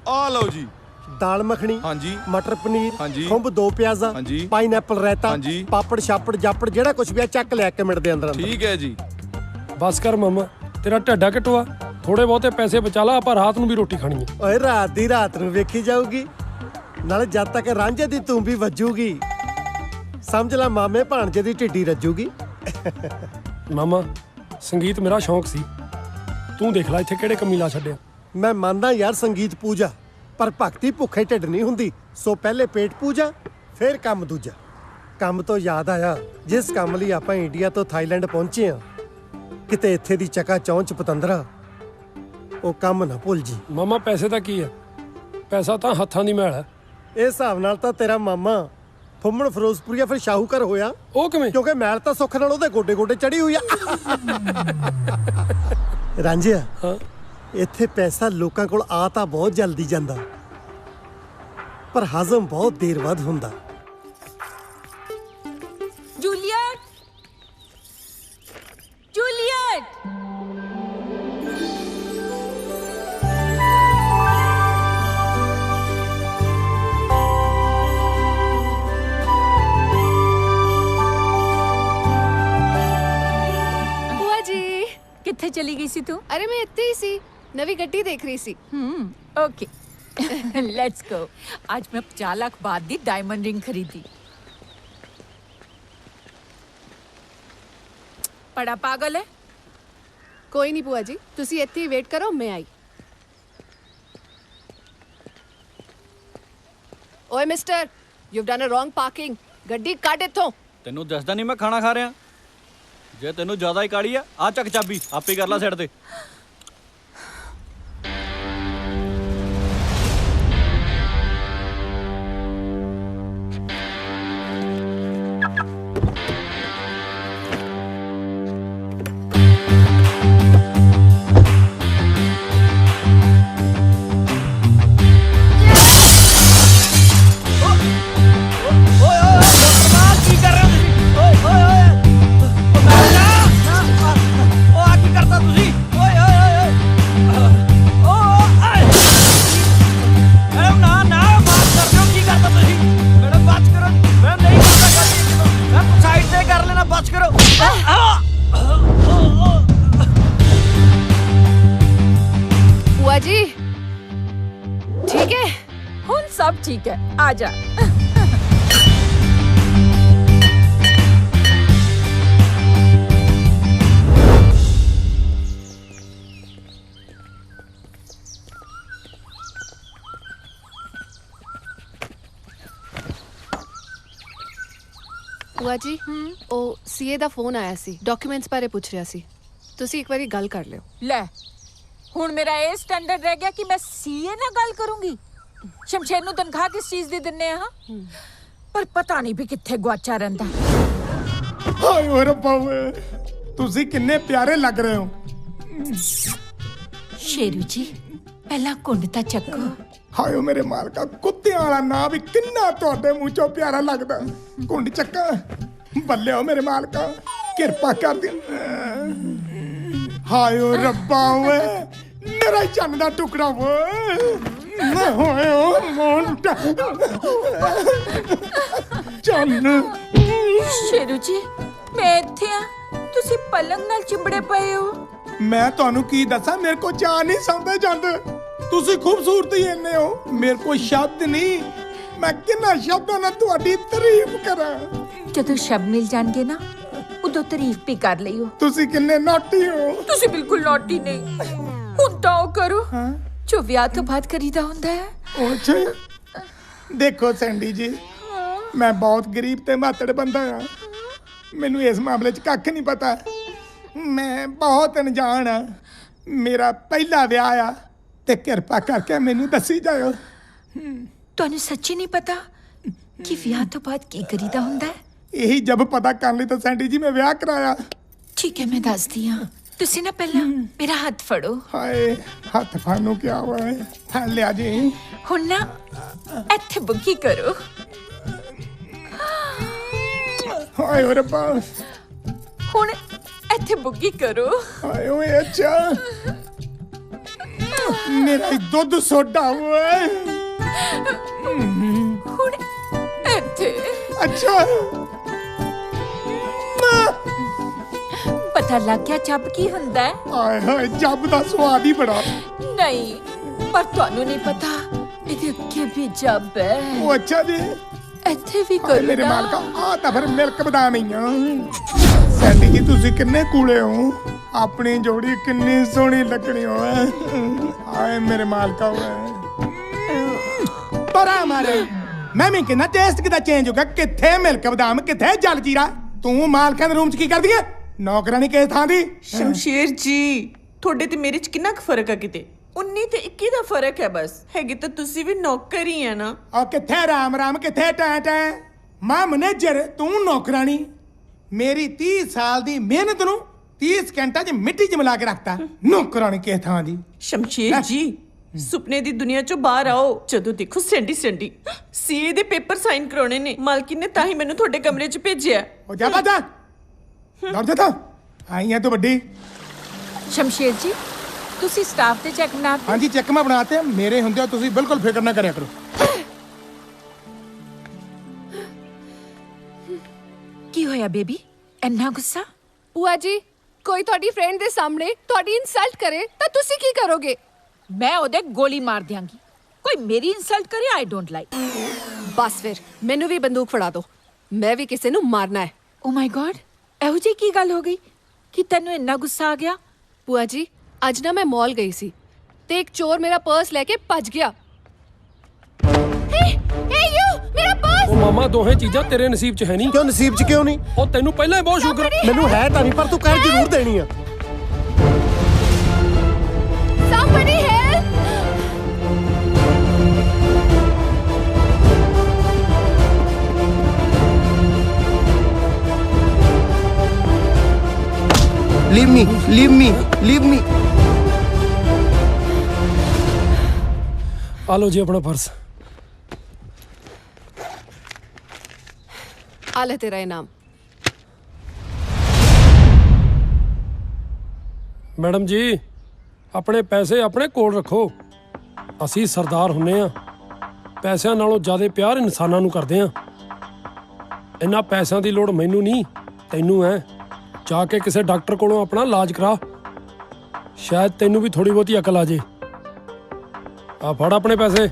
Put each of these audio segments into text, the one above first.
आ लो जी। दाल मखनी, हाँ जी। मटर पनीर, हाँ जी। खुंब 2 प्याजा, हाँ जी। पाइनएप्पल रायता, हाँ जी। पापड़ छापड़ जापड़ जेड़ा कुछ भी है चक लिया के मिनट दे अंदर अंदर। ठीक है जी। बस कर मामा, तेरा ढड्डा किटवा, थोड़े बहुते पैसे बचा ला, ਆਪਾਂ ਰਾਤ ਨੂੰ ਵੀ ਰੋਟੀ ਖਾਣੀ ਹੈ। ਓਏ ਰਾਤ ਦੀ ਰਾਤ ਨੂੰ ਵੇਖੀ ਜਾਊਗੀ, ਨਾਲੇ ਜਦ ਤੱਕ ਰਾਂਝੇ ਦੀ ਤੂੰ ਵੀ ਵੱਜੂਗੀ ਸਮਝ ਲੈ ਮਾਮੇ ਭਾਣਜੇ ਦੀ ਢਿੱਡੀ ਰੱਜੂਗੀ। ਮਾਮਾ ਸੰਗੀਤ ਮੇਰਾ ਸ਼ੌਂਕ ਸੀ, ਤੂੰ ਦੇਖ ਲੈ ਇੱਥੇ ਕਿਹੜੇ ਕਮੀ ਲਾ ਛੱਡਿਆ। ਮੈਂ ਮੰਨਦਾ ਯਾਰ ਸੰਗੀਤ ਪੂਜਾ, ਪਰ ਭਗਤੀ ਭੁੱਖੇ ਢਿੱਡ ਨਹੀਂ ਹੁੰਦੀ। ਸੋ ਪਹਿਲੇ ਪੇਟ ਪੂਜਾ ਫਿਰ ਕੰਮ ਦੂਜਾ। ਕੰਮ ਤੋਂ ਯਾਦ ਆਇਆ, ਜਿਸ ਕੰਮ ਲਈ ਆਪਾਂ ਇੰਡੀਆ ਤੋਂ ਥਾਈਲੈਂਡ ਪਹੁੰਚੇ ਆ, ਕਿਤੇ ਇੱਥੇ ਦੀ ਚਕਾ ਚੌਂਚ ਪਤੰਦਰਾ ਉਹ ਕੰਮ ਨਾ ਭੁੱਲ ਜੀ। ਮਾਮਾ ਪੈਸੇ ਦਾ ਕੀ ਹੈ, ਪੈਸਾ ਤਾਂ ਹੱਥਾਂ ਦੀ ਮੈਲ ਹੈ। ਇਹ ਹਿਸਾਬ ਨਾਲ ਤਾਂ ਤੇਰਾ ਮਾਮਾ ਫੁੰਮਣ ਫਿਰੋਜ਼ਪੁਰੀਆ ਫਿਰ ਸ਼ਾਹੂਕਾਰ ਹੋਇਆ। ਉਹ ਕਿਵੇਂ? ਕਿਉਂਕਿ ਮੈਲ ਤਾਂ ਸੁੱਖ ਨਾਲ ਉਹਦੇ ਗੋਡੇ ਗੋਡੇ ਚੜੀ ਹੋਈ ਆ। ਰਾਂਝਿਆ, ਹਾਂ ਇੱਥੇ ਪੈਸਾ ਲੋਕਾਂ ਕੋਲ ਆ ਤਾਂ ਬਹੁਤ ਜਲਦੀ ਜਾਂਦਾ, ਪਰ ਹਜ਼ਮ ਬਹੁਤ ਦੇਰ ਬਾਅਦ ਹੁੰਦਾ। ਜੂਲੀਅਟ, ਜੂਲੀਅਟ, बुआ जी, कित्थे चली गई सी तू? अरे मैं इतने ही सी नवी गड्डी देख रही सी। ओके। Let's go. आज मैं 50 लाख बाद दी डायमंड रिंग खरीदी। बड़ा पागल है। कोई नहीं बुआ जी, तुसी इतने ही वेट करो, मैं आई। ओए mister, you've done a wrong parking। गड्डी काट इत्थों। ਤੈਨੂੰ ਦੱਸਦਾ ਨਹੀਂ ਮੈਂ ਖਾਣਾ ਖਾ ਰਿਹਾ। ਜੇ ਤੈਨੂੰ ਜ਼ਿਆਦਾ ਹੀ ਕਾਲੀ ਆ ਚੱਕ ਚਾਬੀ ਆਪੇ ਕਰ ਲੈ ਸਾਈਡ ਤੇ। बुआ जी, ठीक है? हुन सब ठीक है, आ जा। बुआ जी, ओ सीए दा फोन आया सी, डॉक्यूमेंट्स बारे पूछ रहा सी। तुसी एक बारी गल कर लियो। ले हुन मेरा ये स्टैंडर्ड रह गया कि मैं सीए ना गल करूंगी। शमशेर नु तनख्वाह किस चीज दी दिन्ने हां, पर पता नहीं भी कित्थे गुआचा रहंदा। ਹਾਏ ਓਏ ਰੱਬਾ ਓਏ, ਤੁਸੀਂ ਕਿੰਨੇ ਪਿਆਰੇ ਲੱਗ ਰਹੇ ਹੋ। शेरू जी पहला कुंड ता चक्को। ਹਾਏ ਓ ਮੇਰੇ ਮਾਲਕਾ, ਕੁੱਤਿਆਂ ਵਾਲਾ ਨਾਂ ਵੀ ਕਿੰਨਾ ਤੁਹਾਡੇ ਮੂੰਹ ਚੋਂ ਪਿਆਰਾ ਲੱਗਦਾ। ਕੁੰਡ ਚੱਕਾ, ਬੱਲੇ ਓ ਮੇਰੇ ਮਾਲਕਾ, ਕਿਰਪਾ ਕਰ ਦੇ। ਹਾਏ ਓ ਰੱਬਾ ਓਏ, ਮੇਰਾ ਚੰਨ ਦਾ ਟੁਕੜਾ ਓਏ। ਮੈਂ ਹੋਏ ਓ ਮੋਲਟਾ ਚੰਨ। शेरू जी मैं इत्थे आ, तुसी पलंग नाल चिंबड़े पए हो। ਮੈਂ ਤੁਹਾਨੂੰ ਕੀ ਦੱਸਾਂ, ਮੇਰੇ ਕੋ ਚਾਹ ਨਹੀਂ ਸੌਂਦੇ ਜਾਂਦੇ। ਤੁਸੀਂ ਖੂਬਸੂਰਤ ਹੀ ਇੰਨੇ ਹੋ, ਮੇਰੇ ਕੋ ਸ਼ਬਦ ਨਹੀਂ। ਮੈਂ ਕਿੰਨਾ ਸ਼ਬਦਾਂ ਨਾਲ ਤੁਹਾਡੀ ਤਾਰੀਫ ਕਰਾਂ। ਜਦੋਂ ਸ਼ਬਦ ਮਿਲ ਜਾਣਗੇ ਨਾ, ਉਦੋਂ ਤਾਰੀਫ ਵੀ ਕਰ ਲਈਓ। ਤੁਸੀਂ ਕਿੰਨੇ ਨਾਟੀ ਹੋ। ਤੁਸੀਂ ਬਿਲਕੁਲ ਨੌਟੀ ਨਹੀਂ। ਹੁਣ ਤਾਂ ਉਹ ਕਰੋ ਜੋ ਵਿਆਹ ਤੋਂ ਬਾਅਦ ਕਰੀਦਾ ਹੁੰਦਾ ਹੈ। ਉਹ ਅੱਛਾ, ਦੇਖੋ ਸੈਂਡੀ ਜੀ, ਮੈਂ ਬਹੁਤ ਗਰੀਬ ਤੇ ਮਾਤੜ ਬੰਦਾ ਆ। ਮੈਨੂੰ ਇਸ ਮਾਮਲੇ 'ਚ ਕੱਖ ਨਹੀਂ ਪਤਾ। ਮੈਂ ਬਹੁਤ ਅਣਜਾਣ ਆ। ਮੇਰਾ ਪਹਿਲਾ ਵਿਆਹ ਆ ਤੇ ਕਿਰਪਾ ਕਰਕੇ ਮੈਨੂੰ ਦੱਸੀ ਜਾਇਓ। ਤੁਹਾਨੂੰ ਸੱਚੀ ਨਹੀਂ ਪਤਾ ਕਿ ਵਿਆਹ ਤੋਂ ਬਾਅਦ ਕੀ ਕਰੀਦਾ ਹੁੰਦਾ ਹੈ? ਇਹੀ ਜਬ ਪਤਾ ਕਰਨ ਲਈ ਤਾਂ ਸੈਂਡੀ ਜੀ ਮੈਂ ਵਿਆਹ ਕਰਾਇਆ। ਠੀਕ ਹੈ, ਮੈਂ ਦੱਸਦੀ ਹਾਂ। ਤੁਸੀਂ ਨਾ ਪਹਿਲਾਂ ਮੇਰਾ ਹੱਥ ਫੜੋ। ਹਾਏ, ਹੱਥ ਫੜਨ ਨੂੰ ਕਿਹਾ ਹੋਇਆ ਹੈ। ਹਾਂ ਲਿਆ ਜੀ। ਹੁਣ ਨਾ ਇੱਥੇ ਬੁੱਗੀ ਕਰੋ। ਹਾਏ ਓ ਰੱਬਾ, ਹੁਣ ਇੱਥੇ ਬੁੱਗੀ ਕਰੋ। ਹਾਏ ਓਏ ਅੱਛਾ। ਮੇਰਾ ਹੀ ਦੁੱਧ ਸੋਡਾ ਓਏ। ਹੁਣ ਇੱਥੇ ਅੱਛਾ ਪਤਾ ਲੱਗ ਗਿਆ ਚੱਬ ਕੀ ਹੁੰਦਾ ਹੈ? ਆਏ ਹਾਏ ਜੱਬ ਦਾ ਸਵਾਦ ਹੀ ਬੜਾ। ਨਹੀਂ, ਪਰ ਤੁਹਾਨੂੰ ਨਹੀਂ ਪਤਾ ਇਹਦੇ ਅੱਗੇ ਵੀ ਜੱਬ ਹੈ। ਉਹ ਅੱਛਾ ਜੀ ਇੱਥੇ ਵੀ ਹਾਏ ਮੇਰੇ ਕਰਨਾ। ਮਾਲਕਾ ਆ ਤਾਂ ਫਿਰ ਮਿਲਕ ਬਦਾਮ ਹੀ ਆ। ਸੈਂਡੀ ਜੀ ਤੁਸੀਂ ਕਿੰਨੇ ਕੂਲੇ ਹੋ, ਆਪਣੀ ਜੋੜੀ ਕਿੰਨੀ ਸੋਹਣੀ ਲੱਗਣੀ ਓਏ। ਹਾਏ ਮੇਰੇ ਮਾਲਕਾ ਓਏ ਪਰਾ ਮਾਰੇ। ਮੈਂ ਵੀ ਕਿੰਨਾ ਟੇਸਟ ਕਿਦਾ ਚੇਂਜ ਹੋ ਗਿਆ। ਕਿੱਥੇ ਮਿਲਕ ਬਦਾਮ, ਕਿੱਥੇ ਜਲ ਜੀਰਾ। ਤੂੰ ਮਾਲਕਾਂ ਦੇ ਰੂਮ 'ਚ ਕੀ ਕਰਦੀ ਐ? ਨੌਕਰਾਨੀ ਕਿਸ ਥਾਂ ਦੀ? ਸ਼ਮਸ਼ੇਰ ਜੀ ਤੁਹਾਡੇ ਤੇ ਮੇਰੇ 'ਚ ਕਿੰਨਾ ਕੁ ਫਰਕ ਹੈ? ਕਿਤੇ 19 ਤੇ 21 ਦਾ ਫਰਕ ਹੈ ਬਸ। ਹੈਗੀ ਤਾਂ ਤੁਸੀਂ ਵੀ ਨੌਕਰ ਹੀ ਆ ਨਾ। ਆ ਕਿੱਥੇ ਰਾਮ ਰਾਮ, ਕਿੱਥੇ ਟੈ ਟੈ। ਮੈਂ ਮੈਨੇਜਰ, ਤੂੰ ਨੌਕਰਾਨੀ। ਮੇਰੀ 30 ਸਾਲ ਦੀ ਮਿਹਨਤ ਨੂੰ 30 ਸਕਿੰਟਾਂ 'ਚ ਮਿੱਟੀ 'ਚ ਮਿਲਾ ਕੇ ਰੱਖਤਾ। ਨੌਕਰਾਨੀ ਕਿਸ ਥਾਂ ਦੀ? ਸ਼ਮਸ਼ੇਰ ਜੀ ਸੁਪਨੇ ਦੀ ਦੁਨੀਆ 'ਚੋਂ ਬਾਹਰ ਆਓ। ਜਦੋਂ ਦੇਖੋ ਸੈਂਡੀ ਸੀਏ ਦੇ ਪੇਪਰ ਸਾਈਨ ਕਰਾਉਣੇ ਨੇ। ਮਾਲਕਿਨ ਨੇ ਤਾਂ ਹੀ ਮੈਨੂੰ ਤੁਹਾਡੇ ਕਮਰੇ 'ਚ ਭੇਜਿਆ। ਉਹ ਜਾ ਬਾਜਾ ਦੌੜ ਜਾ ਤਾ ਆਈ ਹੈ ਤੂੰ ਵੱਡੀ। ਸ਼ਮਸ਼ੇਰ ਜੀ ਤੁਸੀਂ ਸਟਾਫ ਤੇ ਚੈੱਕ ਨਾ। ਹਾਂਜੀ ਚੈੱਕ ਮੈਂ ਬਣਾਤੇ। ਮੇਰੇ ਹੁੰਦੇ ਤੁਸੀਂ ਬਿਲਕੁਲ ਫਿਕਰ ਨਾ ਕਰਿਆ ਕਰੋ। ਕੀ ਹੋਇਆ ਬੇਬੀ, ਇੰਨਾ ਗੁੱਸਾ? ਭੂਆ ਜੀ ਕੋਈ ਤੁਹਾਡੀ ਫਰੈਂਡ ਦੇ ਸਾਹਮਣੇ ਤੁਹਾਡੀ ਇਨਸਲਟ ਕਰੇ ਤਾਂ ਤੁਸੀਂ ਕੀ ਕਰੋਗੇ? ਮੈਂ ਉਹਦੇ ਗੋਲੀ ਮਾਰ ਦਿਆਂਗੀ। ਕੋਈ ਮੇਰੀ ਇਨਸਲਟ ਕਰੇ, ਆਈ ਡੋਂਟ ਲਾਈਕ। ਬਸ ਫਿਰ ਮੈਨੂੰ ਵੀ ਬੰਦੂਕ ਫੜਾ ਦਿਓ, ਮੈਂ ਵੀ ਕਿਸੇ ਨੂੰ ਮਾਰਨਾ ਹੈ। ਓ ਮਾਈ ਗॉड, ਇਹੋ ਜਿਹੀ ਕੀ ਗੱਲ ਹੋ ਗਈ ਕਿ ਤੈਨੂੰ ਇੰਨਾ ਗੁੱਸਾ ਆ ਗਿਆ? ਭੂਆ ਜੀ ਅੱਜ ਨਾ ਮੈਂ ਮਾਲ ਗਈ ਸੀ ਤੇ ਇੱਕ ਚੋਰ ਮੇਰਾ ਪਰਸ ਲੈ ਕੇ ਭੱਜ ਗਿਆ। ਹੇ ਯੂ ਮੇਰਾ ਪਰਸ। ਉਹ ਮਾਮਾ ਦੋਹੇ ਚੀਜ਼ਾਂ ਤੇਰੇ ਨਸੀਬ 'ਚ ਹੈ ਨਹੀਂ। ਕਿਉਂ ਨਸੀਬ 'ਚ ਕਿਉਂ ਨਹੀਂ? ਉਹ ਤੈਨੂੰ ਪਹਿਲਾਂ ਹੀ ਬਹੁਤ ਸ਼ੁਕਰ। ਮੈਨੂੰ ਹੈ ਤਾਂ ਨਹੀਂ, ਪਰ ਤੂੰ ਕਰ ਜ਼ਰੂਰ ਦੇਣੀ ਆ। Somebody help! Leave me, leave me, leave me. ਆ ਲਓ ਜੀ ਆਪਣਾ ਪਰਸ। ਆ ਲੈ ਤੇਰਾ ਇਨਾਮ। ਮੈਡਮ ਜੀ ਆਪਣੇ ਪੈਸੇ ਆਪਣੇ ਕੋਲ ਰੱਖੋ। ਅਸੀਂ ਸਰਦਾਰ ਹੁੰਨੇ ਆ, ਪੈਸਿਆਂ ਨਾਲੋਂ ਜ਼ਿਆਦਾ ਪਿਆਰ ਇਨਸਾਨਾਂ ਨੂੰ ਕਰਦੇ ਆ। ਇੰਨਾ ਪੈਸਿਆਂ ਦੀ ਲੋੜ ਮੈਨੂੰ ਨਹੀਂ, ਤੈਨੂੰ ਐ। ਜਾ ਕੇ ਕਿਸੇ ਡਾਕਟਰ ਕੋਲੋਂ ਆਪਣਾ ਇਲਾਜ ਕਰਾ, ਸ਼ਾਇਦ ਤੈਨੂੰ ਵੀ ਥੋੜੀ ਬਹੁਤੀ ਅਕਲ ਆ ਜੇ। ਆ ਫੜ ਆਪਣੇ ਪੈਸੇ।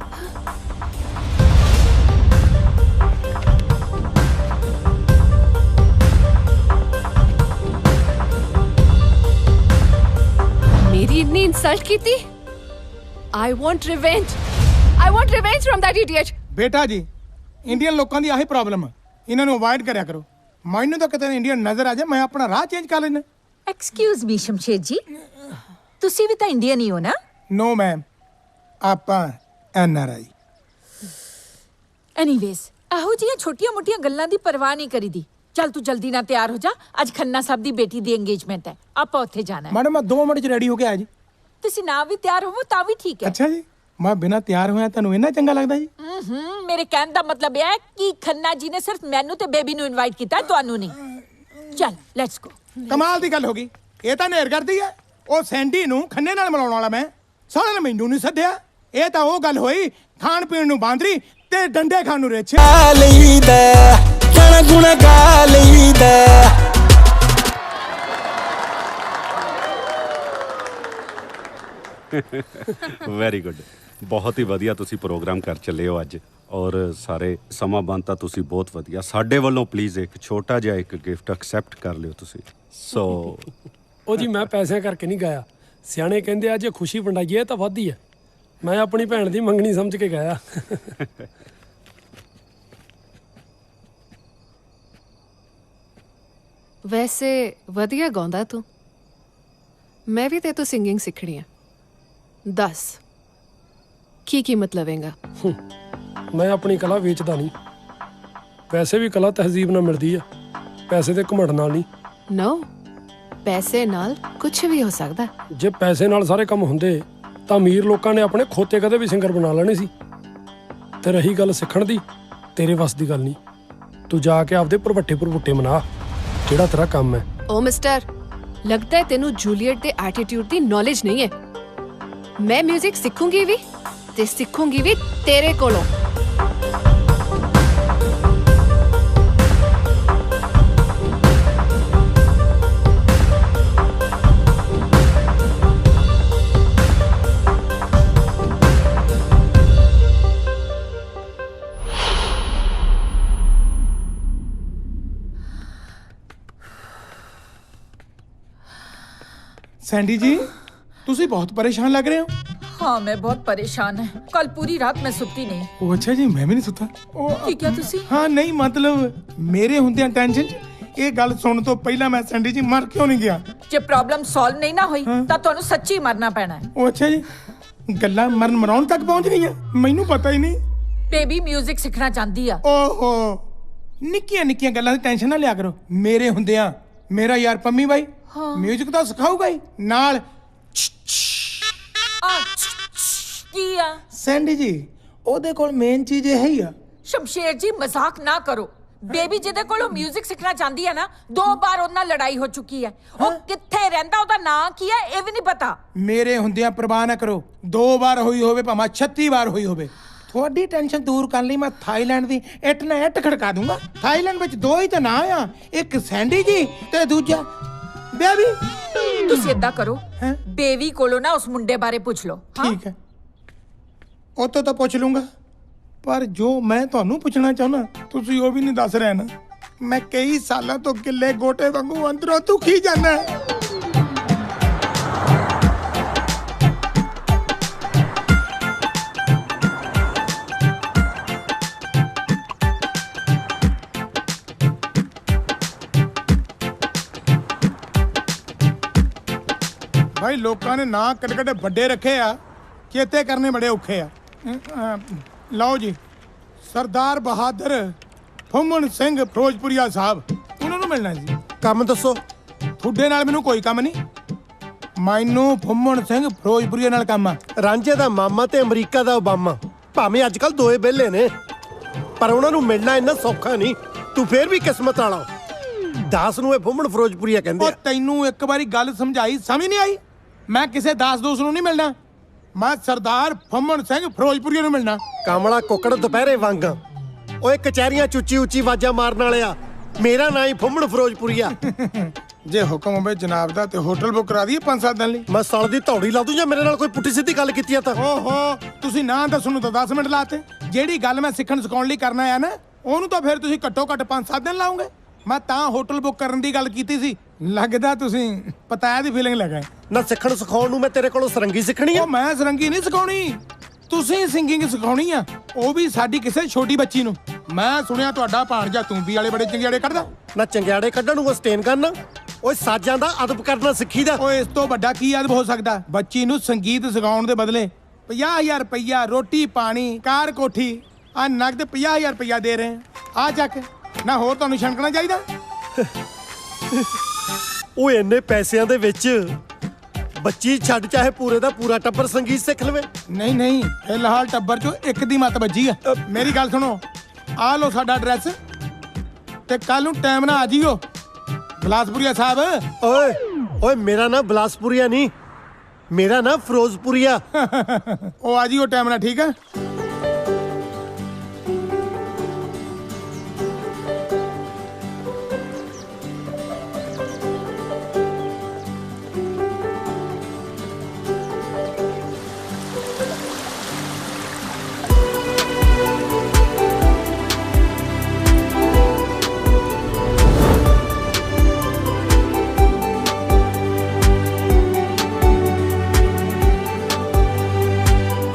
ਮੇਰੀ ਇੰਨੀ ਇਨਸਲਟ ਕੀਤੀ। I want revenge. I want revenge from that idiot. ਬੇਟਾ ਜੀ ਇੰਡੀਅਨ ਲੋਕਾਂ ਦੀ ਆਹੀ ਪ੍ਰੋਬਲਮ ਹੈ, ਇਹਨਾਂ ਨੂੰ ਅਵਾਇਡ ਕਰਿਆ ਕਰੋ। ਮੈਨੂੰ ਤਾਂ ਕਿਤੇ ਇੰਡੀਅਨ ਨਜ਼ਰ ਆ ਜਾ, ਮੈਂ ਆਪਣਾ ਰਾਹ ਚੇਂਜ ਕਰ ਲੈਣਾ। ਐਕਸਕਿਊਜ਼ ਮੀ ਸ਼ਮਸ਼ੇਰ ਜੀ, ਤੁਸੀਂ ਵੀ ਤਾਂ ਇੰਡੀਅਨ ਹੀ ਹੋ ਨਾ? ਨੋ ਮੈਮ, ਆਪਾਂ NRI। ਐਨੀਵੇਜ਼ ਇਹੋ ਜਿਹੀਆਂ ਛੋਟੀਆਂ-ਮੋਟੀਆਂ ਗੱਲਾਂ ਦੀ ਪਰਵਾਹ ਨਹੀਂ ਕਰੀਦੀ। ਚੱਲ ਤੂੰ ਜਲਦੀ ਨਾਲ ਤਿਆਰ ਹੋ ਜਾ, ਅੱਜ ਖੰਨਾ ਸਾਹਿਬ ਦੀ ਬੇਟੀ ਦੀ ਇੰਗੇਜਮੈਂਟ ਹੈ, ਆਪਾਂ ਉੱਥੇ ਜਾਣਾ ਹੈ। ਮੈਡਮ ਮੈਂ 2 ਮਿੰਟ 'ਚ ਰੈਡੀ ਹੋ ਕੇ ਆਇਆ ਜੀ। ਤੁਸੀਂ ਨਾ ਵੀ ਤਿਆਰ ਹੋਵੋ ਤਾਂ ਵੀ ਠੀਕ ਹੈ। ਅੱਛਾ ਜੀ, ਮੈਂ ਬਿਨਾਂ ਤਿਆਰ ਹੋਇਆ ਤੁਹਾਨੂੰ ਇੰਨਾ ਚੰਗਾ ਲੱਗਦਾ ਜੀ? ਮੇਰੇ ਕਹਿਣ ਦਾ ਮਤਲਬ ਇਹ ਹੈ ਕਿ ਖੰਨਾ ਜੀ ਨੇ ਸਿਰਫ ਮੈਨੂੰ ਤੇ ਬੇਬੀ ਨੂੰ ਇਨਵਾਈਟ ਕੀਤਾ, ਤੁਹਾਨੂੰ ਨਹੀਂ। ਚੱਲ ਲੈਟਸ ਗੋ। ਕਮਾਲ ਦੀ ਗੱਲ ਹੋ ਗਈ, ਇਹ ਤਾਂ ਨੇਰ ਕਰਦੀ ਹੈ। ਉਹ ਸੈਂਡੀ ਨੂੰ ਖੰਨੇ ਨਾਲ ਮਿਲਾਉਣ ਵਾਲਾ ਮੈਂ, ਸਾਲੇ ਨੇ ਮੈਨੂੰ ਨਹੀਂ ਸੱਦਿਆ। ਇਹ ਤਾਂ ਉਹ ਗੱਲ ਹੋਈ, ਖਾਣ ਪੀਣ ਨੂੰ ਬਾਂਦਰੀ ਤੇ ਡੰਡੇ ਖਾਣ ਨੂੰ ਰਿੱਛ। ਲਈਦਾ ਕਣ ਗੁਣ ਗਾ ਲਈਦਾ। ਵੈਰੀ ਗੁੱਡ, ਬਹੁਤ ਹੀ ਵਧੀਆ ਤੁਸੀਂ ਪ੍ਰੋਗਰਾਮ ਕਰ ਚੱਲੇ ਹੋ ਅੱਜ। ਔਰ ਸਾਰੇ ਸਮਾਂ ਬੰਦ ਤਾਂ ਤੁਸੀਂ ਬਹੁਤ ਵਧੀਆ। ਸਾਡੇ ਵੱਲੋਂ ਪਲੀਜ਼ ਇੱਕ ਛੋਟਾ ਜਿਹਾ ਇੱਕ ਗਿਫਟ ਐਕਸੈਪਟ ਕਰ ਲਿਓ ਤੁਸੀਂ। ਸੋ ਉਹ ਜੀ ਮੈਂ ਪੈਸਿਆਂ ਕਰਕੇ ਨਹੀਂ ਗਾਇਆ। ਸਿਆਣੇ ਕਹਿੰਦੇ ਆ ਜੇ ਖੁਸ਼ੀ ਵੰਡਾਈਏ ਤਾਂ ਵੱਧਦੀ ਹੈ। ਮੈਂ ਆਪਣੀ ਭੈਣ ਦੀ ਮੰਗਣੀ ਸਮਝ ਕੇ ਗਾਇਆ। ਵੈਸੇ ਵਧੀਆ ਗਾਉਂਦਾ ਤੂੰ। ਮੈਂ ਵੀ ਤੇ ਤੋਂ ਸਿੰਗਿੰਗ ਸਿੱਖਣੀ ਆ। ਦੱਸ ਕੀ ਮਤਲਬ ਹੈਗਾ? ਮੈਂ ਆਪਣੀ ਕਲਾ ਵੇਚਦਾ ਨਹੀਂ। ਵੈਸੇ ਵੀ ਕਲਾ ਤਹਿਜ਼ੀਬ ਨਾਲ ਮਿਲਦੀ ਆ, ਪੈਸੇ ਦੇ ਘਮੰਡ ਨਾਲ ਨਹੀਂ। ਨੋ, ਪੈਸੇ ਨਾਲ ਕੁਝ ਵੀ ਹੋ ਸਕਦਾ। ਜੇ ਪੈਸੇ ਨਾਲ ਸਾਰੇ ਕੰਮ ਹੁੰਦੇ ਤਾਂ ਅਮੀਰ ਲੋਕਾਂ ਨੇ ਆਪਣੇ ਖੋਤੇ ਕਦੇ ਵੀ ਸਿੰਗਰ ਬਣਾ ਲੈਣੇ ਸੀ। ਤੇ ਰਹੀ ਗੱਲ ਸਿੱਖਣ ਦੀ, ਤੇਰੇ ਵੱਸ ਦੀ ਗੱਲ ਨਹੀਂ। ਤੂੰ ਜਾ ਕੇ ਆਪਦੇ ਭਰਵੱਟੇ ਮਨਾ, ਜਿਹੜਾ ਤੇਰਾ ਕੰਮ ਹੈ। ਓ ਮਿਸਟਰ, ਲੱਗਦਾ ਹੈ ਤੈਨੂੰ ਜੂਲੀਅਟ ਦੇ ਐਟੀਟਿਊਡ ਦੀ ਨੌਲੇਜ ਨਹੀਂ ਹੈ। ਮੈਂ 뮤직 ਸਿੱਖੂੰਗੀ ਵੀ ਤੇ ਸਿੱਖੂੰਗੀ ਵੀ ਤੇਰੇ ਕੋਲੋਂ। सैंडी जी ਤੁਸੀਂ ਬਹੁਤ ਪਰੇਸ਼ਾਨ ਲੱਗ ਰਹੇ ਹੋ। हाँ मैं बहुत परेशान है। कल पूरी रात मैं सुती नहीं। ਉਹ ਅੱਛਾ ਜੀ ਮੈਂ ਵੀ ਨਹੀਂ ਸੁੱਤਾ। की क्या तुसी? ਹਾਂ ਨਹੀਂ ਮਤਲਬ ਮੇਰੇ ਹੁੰਦਿਆਂ ਟੈਨਸ਼ਨ 'ਚ ਇਹ ਗੱਲ ਸੁਣਨ ਤੋਂ ਪਹਿਲਾਂ ਮੈਂ ਸੈਂਡੀ ਜੀ ਮਰ ਕਿਉਂ ਨਹੀਂ ਗਿਆ। ਜੇ ਪ੍ਰੋਬਲਮ ਸੋਲਵ ਨਹੀਂ ਨਾ ਹੋਈ ਤਾਂ ਤੁਹਾਨੂੰ ਸੱਚੀ ਮਰਨਾ ਪੈਣਾ ਹੈ। ਉਹ ਅੱਛਾ ਜੀ ਗੱਲਾਂ ਮਰਨ ਮਰਾਉਣ ਤੱਕ ਪਹੁੰਚ ਗਈਆਂ ਮੈਨੂੰ ਪਤਾ ਹੀ ਨਹੀਂ। ਬੇਬੀ 뮤직 ਸਿੱਖਣਾ ਚਾਹੁੰਦੀ ਆ। ਓਹੋ ਨਿੱਕੀਆਂ ਨਿੱਕੀਆਂ ਗੱਲਾਂ ਦੀ ਟੈਨਸ਼ਨ ਨਾ ਲਿਆ ਕਰੋ। ਮੇਰੇ ਹੁੰਦਿਆਂ ਮੇਰਾ ਯਾਰ ਪੰਮੀ ਬਾਈ ਮਿਊਜ਼ਿਕ ਤਾਂ ਸਿਖਾਊਗਾ ਹੀ ਨਾਲ। ਆ ਕੀ ਆ? ਸੈਂਡੀ ਜੀ ਉਹਦੇ ਕੋਲ ਮੇਨ ਚੀਜ਼ ਇਹ ਹੀ ਆ। ਸ਼ਮਸ਼ੇਰ ਜੀ ਮਜ਼ਾਕ ਨਾ ਕਰੋ। ਬੇਬੀ ਜਿਹਦੇ ਕੋਲੋਂ 뮤직 ਸਿੱਖਣਾ ਚਾਹੁੰਦੀ ਹੈ ਨਾ 2 ਵਾਰ ਉਹਦੇ ਨਾਲ ਲੜਾਈ ਹੋ ਚੁੱਕੀ ਹੈ। ਉਹ ਕਿੱਥੇ ਰਹਿੰਦਾ ਉਹਦਾ ਨਾਂ ਕੀ ਹੈ ਇਹ ਵੀ ਨਹੀਂ ਪਤਾ। ਮੇਰੇ ਹੁੰਦਿਆਂ ਪਰਵਾਹ ਨਾ ਕਰੋ 2 ਵਾਰ ਹੋਈ ਹੋਵੇ ਭਾਵੇਂ 36 ਵਾਰ ਹੋਈ ਹੋਵੇ। ਤੁਹਾਡੀ ਟੈਨਸ਼ਨ ਦੂਰ ਕਰਨ ਲਈ ਮੈਂ ਥਾਈਲੈਂਡ ਦੀ ਇੱਟ ਨਾ ਇੱਟ ਖੜਕਾ ਦੂੰਗਾ। ਥਾਈਲੈਂਡ ਵਿੱਚ 2 ਹੀ ਤਾਂ ਨਾਂ ਆ ਇੱਕ ਸੈਂਡੀ ਜੀ ਤੇ ਦੂਜਾ ਬੇਬੀ। ਤੁਸੀਂ ਏਦਾਂ ਕਰੋ ਬੇਬੀ ਕੋਲੋਂ ਨਾ ਉਸ ਮੁੰਡੇ ਬਾਰੇ ਪੁੱਛ ਲਓ। ਠੀਕ ਹੈ ਉਹ ਤਾਂ ਪੁੱਛ ਲੂੰਗਾ ਪਰ ਜੋ ਮੈਂ ਤੁਹਾਨੂੰ ਪੁੱਛਣਾ ਚਾਹੁੰਦਾ ਤੁਸੀਂ ਉਹ ਵੀ ਨਹੀਂ ਦੱਸ ਰਹੇ ਨਾ। ਮੈਂ ਕਈ ਸਾਲਾਂ ਤੋਂ ਗਿੱਲੇ ਗੋਟੇ ਵਾਂਗੂ ਅੰਦਰੋਂ ਦੁਖੀ ਜਾਂਦਾ। ਭਾਈ ਲੋਕਾਂ ਨੇ ਨਾਂ ਕੱਢ ਵੱਡੇ ਰੱਖੇ ਆ ਚੇਤੇ ਕਰਨੇ ਬੜੇ ਔਖੇ ਆ। ਲਓ ਜੀ ਸਰਦਾਰ ਬਹਾਦਰ ਫੁੰਮਣ ਸਿੰਘ ਫਿਰੋਜ਼ਪੁਰੀਆ ਸਾਹਿਬ ਉਹਨਾਂ ਨੂੰ ਮਿਲਣਾ ਜੀ। ਕੰਮ ਦੱਸੋ। ਤੁਹਾਡੇ ਨਾਲ ਮੈਨੂੰ ਕੋਈ ਕੰਮ ਨਹੀਂ। ਮੈਨੂੰ ਫੁੰਮਣ ਸਿੰਘ ਫਿਰੋਜ਼ਪੁਰੀਆ ਨਾਲ ਕੰਮ ਆ। ਰਾਂਝੇ ਦਾ ਮਾਮਾ ਤੇ ਅਮਰੀਕਾ ਦਾ ਓਬਾਮਾ ਭਾਵੇਂ ਅੱਜ ਕੱਲ ਦੋਏ ਵਿਹਲੇ ਨੇ ਪਰ ਉਹਨਾਂ ਨੂੰ ਮਿਲਣਾ ਇੰਨਾ ਸੌਖਾ ਨਹੀਂ। ਤੂੰ ਫੇਰ ਵੀ ਕਿਸਮਤ ਵਾਲਾ। ਦਾਸ ਨੂੰ ਇਹ ਫੁੰਮਣ ਫਿਰੋਜ਼ਪੁਰੀਆ ਕਹਿੰਦੇ ਉਹ ਆ। ਤੈਨੂੰ ਇੱਕ ਵਾਰੀ ਗੱਲ ਸਮਝਾਈ ਸਮਝ ਨਹੀਂ ਆਈ। ਮੈਂ ਕਿਸੇ ਦਾਸ ਦੋਸਤ ਨੂੰ ਨਹੀਂ ਮਿਲਣਾ। ਮੈਂ ਸਰਦਾਰ ਫੁੰਮਣ ਸਿੰਘ ਫਿਰੋਜ਼ਪੁਰੀਆ ਨੂੰ ਮਿਲਣਾ। ਕਾਮਲਾ ਕੁੱਕੜ ਦੁਪਹਿਰੇ ਵਾਂਗਾ ਓਏ ਕਚਹਿਰੀਆਂ ਚ ਉੱਚੀ ਉੱਚੀ ਆਵਾਜ਼ਾਂ ਮਾਰਨ ਵਾਲਿਆ ਮੇਰਾ ਨਾਂ ਹੀ ਫੁੰਮਣ ਫਿਰੋਜ਼ਪੁਰੀਆ। ਜੇ ਹੁਕਮ ਹੋਵੇ ਜਨਾਬ ਦਾ ਤੇ ਹੋਟਲ ਬੁੱਕ ਕਰਾ ਦਈਏ 5-7 ਦਿਨ ਲਈ। ਮੈਂ ਸਾਲ ਦੀ ਧੌੜੀ ਲਾ ਦੂੰ ਜਾਂ ਮੇਰੇ ਨਾਲ ਕੋਈ ਪੁੱਠੀ ਸਿੱਧੀ ਗੱਲ ਕੀਤੀ ਆ ਤਾਂ। ਓਹੋ ਤੁਸੀਂ ਨਾਂ ਦੱਸਣ ਨੂੰ ਤਾਂ 10 ਮਿੰਟ ਲਾਤੇ। ਜਿਹੜੀ ਗੱਲ ਮੈਂ ਸਿੱਖਣ ਸਿਖਾਉਣ ਲਈ ਕਰਨਾ ਆ ਨਾ ਉਹਨੂੰ ਤਾਂ ਫਿਰ ਤੁਸੀਂ ਘੱਟੋ ਘੱਟ 5-7 ਦਿਨ ਲਾਉਂਗੇ। ਮੈਂ ਤਾਂ ਹੋਟਲ ਬੁੱਕ ਕਰਨ ਦੀ ਗੱਲ ਕੀਤੀ ਸੀ। ਲੱਗਦਾ ਤੁਸੀਂ ਪਤਾਇਆ ਦੀ ਫੀਲਿੰਗ ਲੈ ਗਏ। ਨਾ ਸਿੱਖਣ ਸਿਖਾਉਣ ਨੂੰ ਮੈਂ ਤੇਰੇ ਕੋਲੋਂ ਸਰੰਗੀ ਸਿੱਖਣੀ ਆ। ਉਹ ਮੈਂ ਸਰੰਗੀ ਨਹੀਂ ਸਿਖਾਉਣੀ ਤੁਸੀਂ ਸਿੰਗਿੰਗ ਸਿਖਾਉਣੀ ਆ ਉਹ ਵੀ ਸਾਡੀ ਕਿਸੇ ਛੋਟੀ ਬੱਚੀ ਨੂੰ। ਮੈਂ ਸੁਣਿਆ ਤੁਹਾਡਾ ਭਾਣਜਾ ਤੂੰਬੀ ਵਾਲੇ ਬੜੇ ਚੰਗਿਆੜੇ ਕੱਢਦਾ। ਨਾ ਚੰਗਿਆੜੇ ਕੱਢਣ ਨੂੰ ਉਹ ਸਟੇਨ ਕਰਨਾ ਓਏ ਸਾਜ਼ਾਂ ਦਾ ਅਦਬ ਕਰਨਾ ਸਿੱਖੀਦਾ। ਓਏ ਇਸ ਤੋਂ ਵੱਡਾ ਕੀ ਅਦਬ ਹੋ ਸਕਦਾ। ਬੱਚੀ ਨੂੰ ਸੰਗੀਤ ਸਿਖਾਉਣ ਦੇ ਬਦਲੇ 50,000 ਰੁਪਈਆ ਰੋਟੀ ਪਾਣੀ ਕਾਰ ਕੋਠੀ ਆ ਨਗਦ 50,000 ਰੁਪਈਆ ਦੇ ਰਹੇ ਆ ਚੱਕ ਨਾ ਹੋਰ ਤੁਹਾਨੂੰ ਛਣਕਣਾ ਚਾਹੀਦਾ। ਓਏ ਇੰਨੇ ਪੈਸਿਆਂ ਦੇ ਵਿੱਚ ਬੱਚੀ ਛੱਡ ਚਾਹੇ ਪੂਰੇ ਦਾ ਪੂਰਾ ਟੱਬਰ ਸੰਗੀਤ ਸਿੱਖ ਲਵੇ। ਨਹੀਂ ਨਹੀਂ ਫਿਲਹਾਲ ਟੱਬਰ ਚੋਂ ਇੱਕ ਦੀ ਮੱਤ ਵੱਜੀ ਆ। ਮੇਰੀ ਗੱਲ ਸੁਣੋ ਆ ਲਓ ਸਾਡਾ ਐਡਰੈਸ ਤੇ ਕੱਲ ਨੂੰ ਟਾਈਮ ਨਾਲ ਆ ਜਿਓ ਬਲਾਸਪੁਰੀਆ ਸਾਹਿਬ। ਓਏ ਓਏ ਮੇਰਾ ਨਾਂ ਬਲਾਸਪੁਰੀਆ ਨਹੀਂ ਮੇਰਾ ਨਾਂ ਫਿਰੋਜ਼ਪੁਰੀਆ। ਉਹ ਆ ਜਿਓ ਟਾਈਮ ਨਾਲ ਠੀਕ ਆ।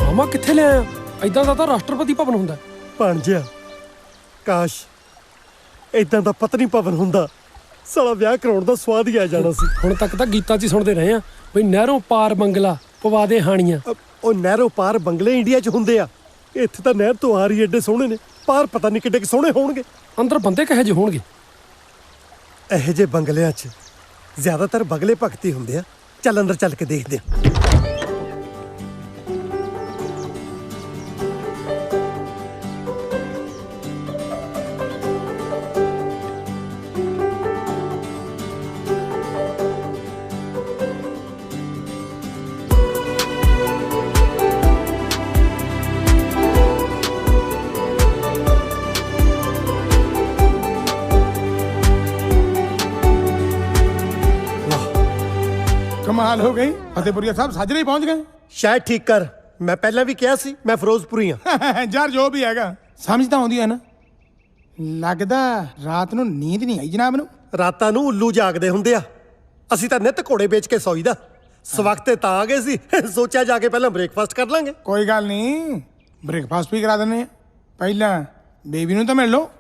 ਮਾਮਾ ਕਿੱਥੇ ਲਿਆ ਏਦਾਂ ਦਾ ਤਾਂ ਰਾਸ਼ਟਰਪਤੀ ਭਵਨ ਹੁੰਦਾ। ਭਾਣਜਿਆ ਕਾਸ਼ ਏਦਾਂ ਦਾ ਪਤਨੀ ਭਵਨ ਹੁੰਦਾ ਸਾਲਾ ਵਿਆਹ ਕਰਾਉਣ ਦਾ ਸਵਾਦ ਹੀ ਆ ਜਾਣਾ ਸੀ। ਹੁਣ ਤੱਕ ਤਾਂ ਗੀਤਾਂ 'ਚ ਹੀ ਸੁਣਦੇ ਰਹੇ ਆ ਬਈ ਨਹਿਰੋਂ ਪਾਰ ਬੰਗਲਾ ਪਵਾ ਦੇ ਹਾਣੀਆਂ। ਉਹ ਨਹਿਰੋਂ ਪਾਰ ਬੰਗਲੇ ਇੰਡੀਆ 'ਚ ਹੁੰਦੇ ਆ। ਇੱਥੇ ਤਾਂ ਨਹਿਰ ਤੋਂ ਆਰ ਹੀ ਏਡੇ ਸੋਹਣੇ ਨੇ ਪਾਰ ਪਤਾ ਨਹੀਂ ਕਿੱਡੇ ਸੋਹਣੇ ਹੋਣਗੇ। ਅੰਦਰ ਬੰਦੇ ਕਿਹੋ ਜਿਹੇ ਹੋਣਗੇ। ਇਹੋ ਜਿਹੇ ਬੰਗਲਿਆਂ 'ਚ ਜ਼ਿਆਦਾਤਰ ਬਗਲੇ ਭਗਤੀ ਹੁੰਦੇ ਆ। ਚੱਲ ਅੰਦਰ ਚੱਲ ਕੇ ਦੇਖਦੇ ਆ। ਕਮਾਲ ਹੋ ਗਈ ਫਤਿਹਪੁਰੀਆ ਸਾਹਿਬ ਸਾਜਰੇ ਹੀ ਪਹੁੰਚ ਗਏ ਸ਼ਾਇਦ ਠੀਕ ਕਰ, ਮੈਂ ਪਹਿਲਾਂ ਵੀ ਕਿਹਾ ਸੀ ਮੈਂ ਫਿਰੋਜ਼ਪੁਰੀ ਹਾਂ। ਯਾਰ ਜੋ ਵੀ ਹੈਗਾ ਸਮਝ ਤਾਂ ਆਉਂਦੀ ਹੈ ਨਾ। ਲੱਗਦਾ ਰਾਤ ਨੂੰ ਨੀਂਦ ਨਹੀਂ ਆਈ ਜਨਾਬ ਨੂੰ। ਰਾਤਾਂ ਨੂੰ ਉੱਲੂ ਜਾਗਦੇ ਹੁੰਦੇ ਆ, ਅਸੀਂ ਤਾਂ ਨਿੱਤ ਘੋੜੇ ਵੇਚ ਕੇ ਸੌਈਦਾ। ਸਵਖਤੇ ਤਾਂ ਆ ਗਏ ਸੀ, ਸੋਚਿਆ ਜਾ ਕੇ ਪਹਿਲਾਂ ਬ੍ਰੇਕਫਾਸਟ ਕਰ ਲਾਂਗੇ। ਕੋਈ ਗੱਲ ਨਹੀਂ, ਬ੍ਰੇਕਫਾਸਟ ਵੀ ਕਰਾ ਦਿੰਦੇ ਆ। ਪਹਿਲਾਂ ਬੇਬੀ ਨੂੰ ਤਾਂ ਮਿਲ ਲਓ।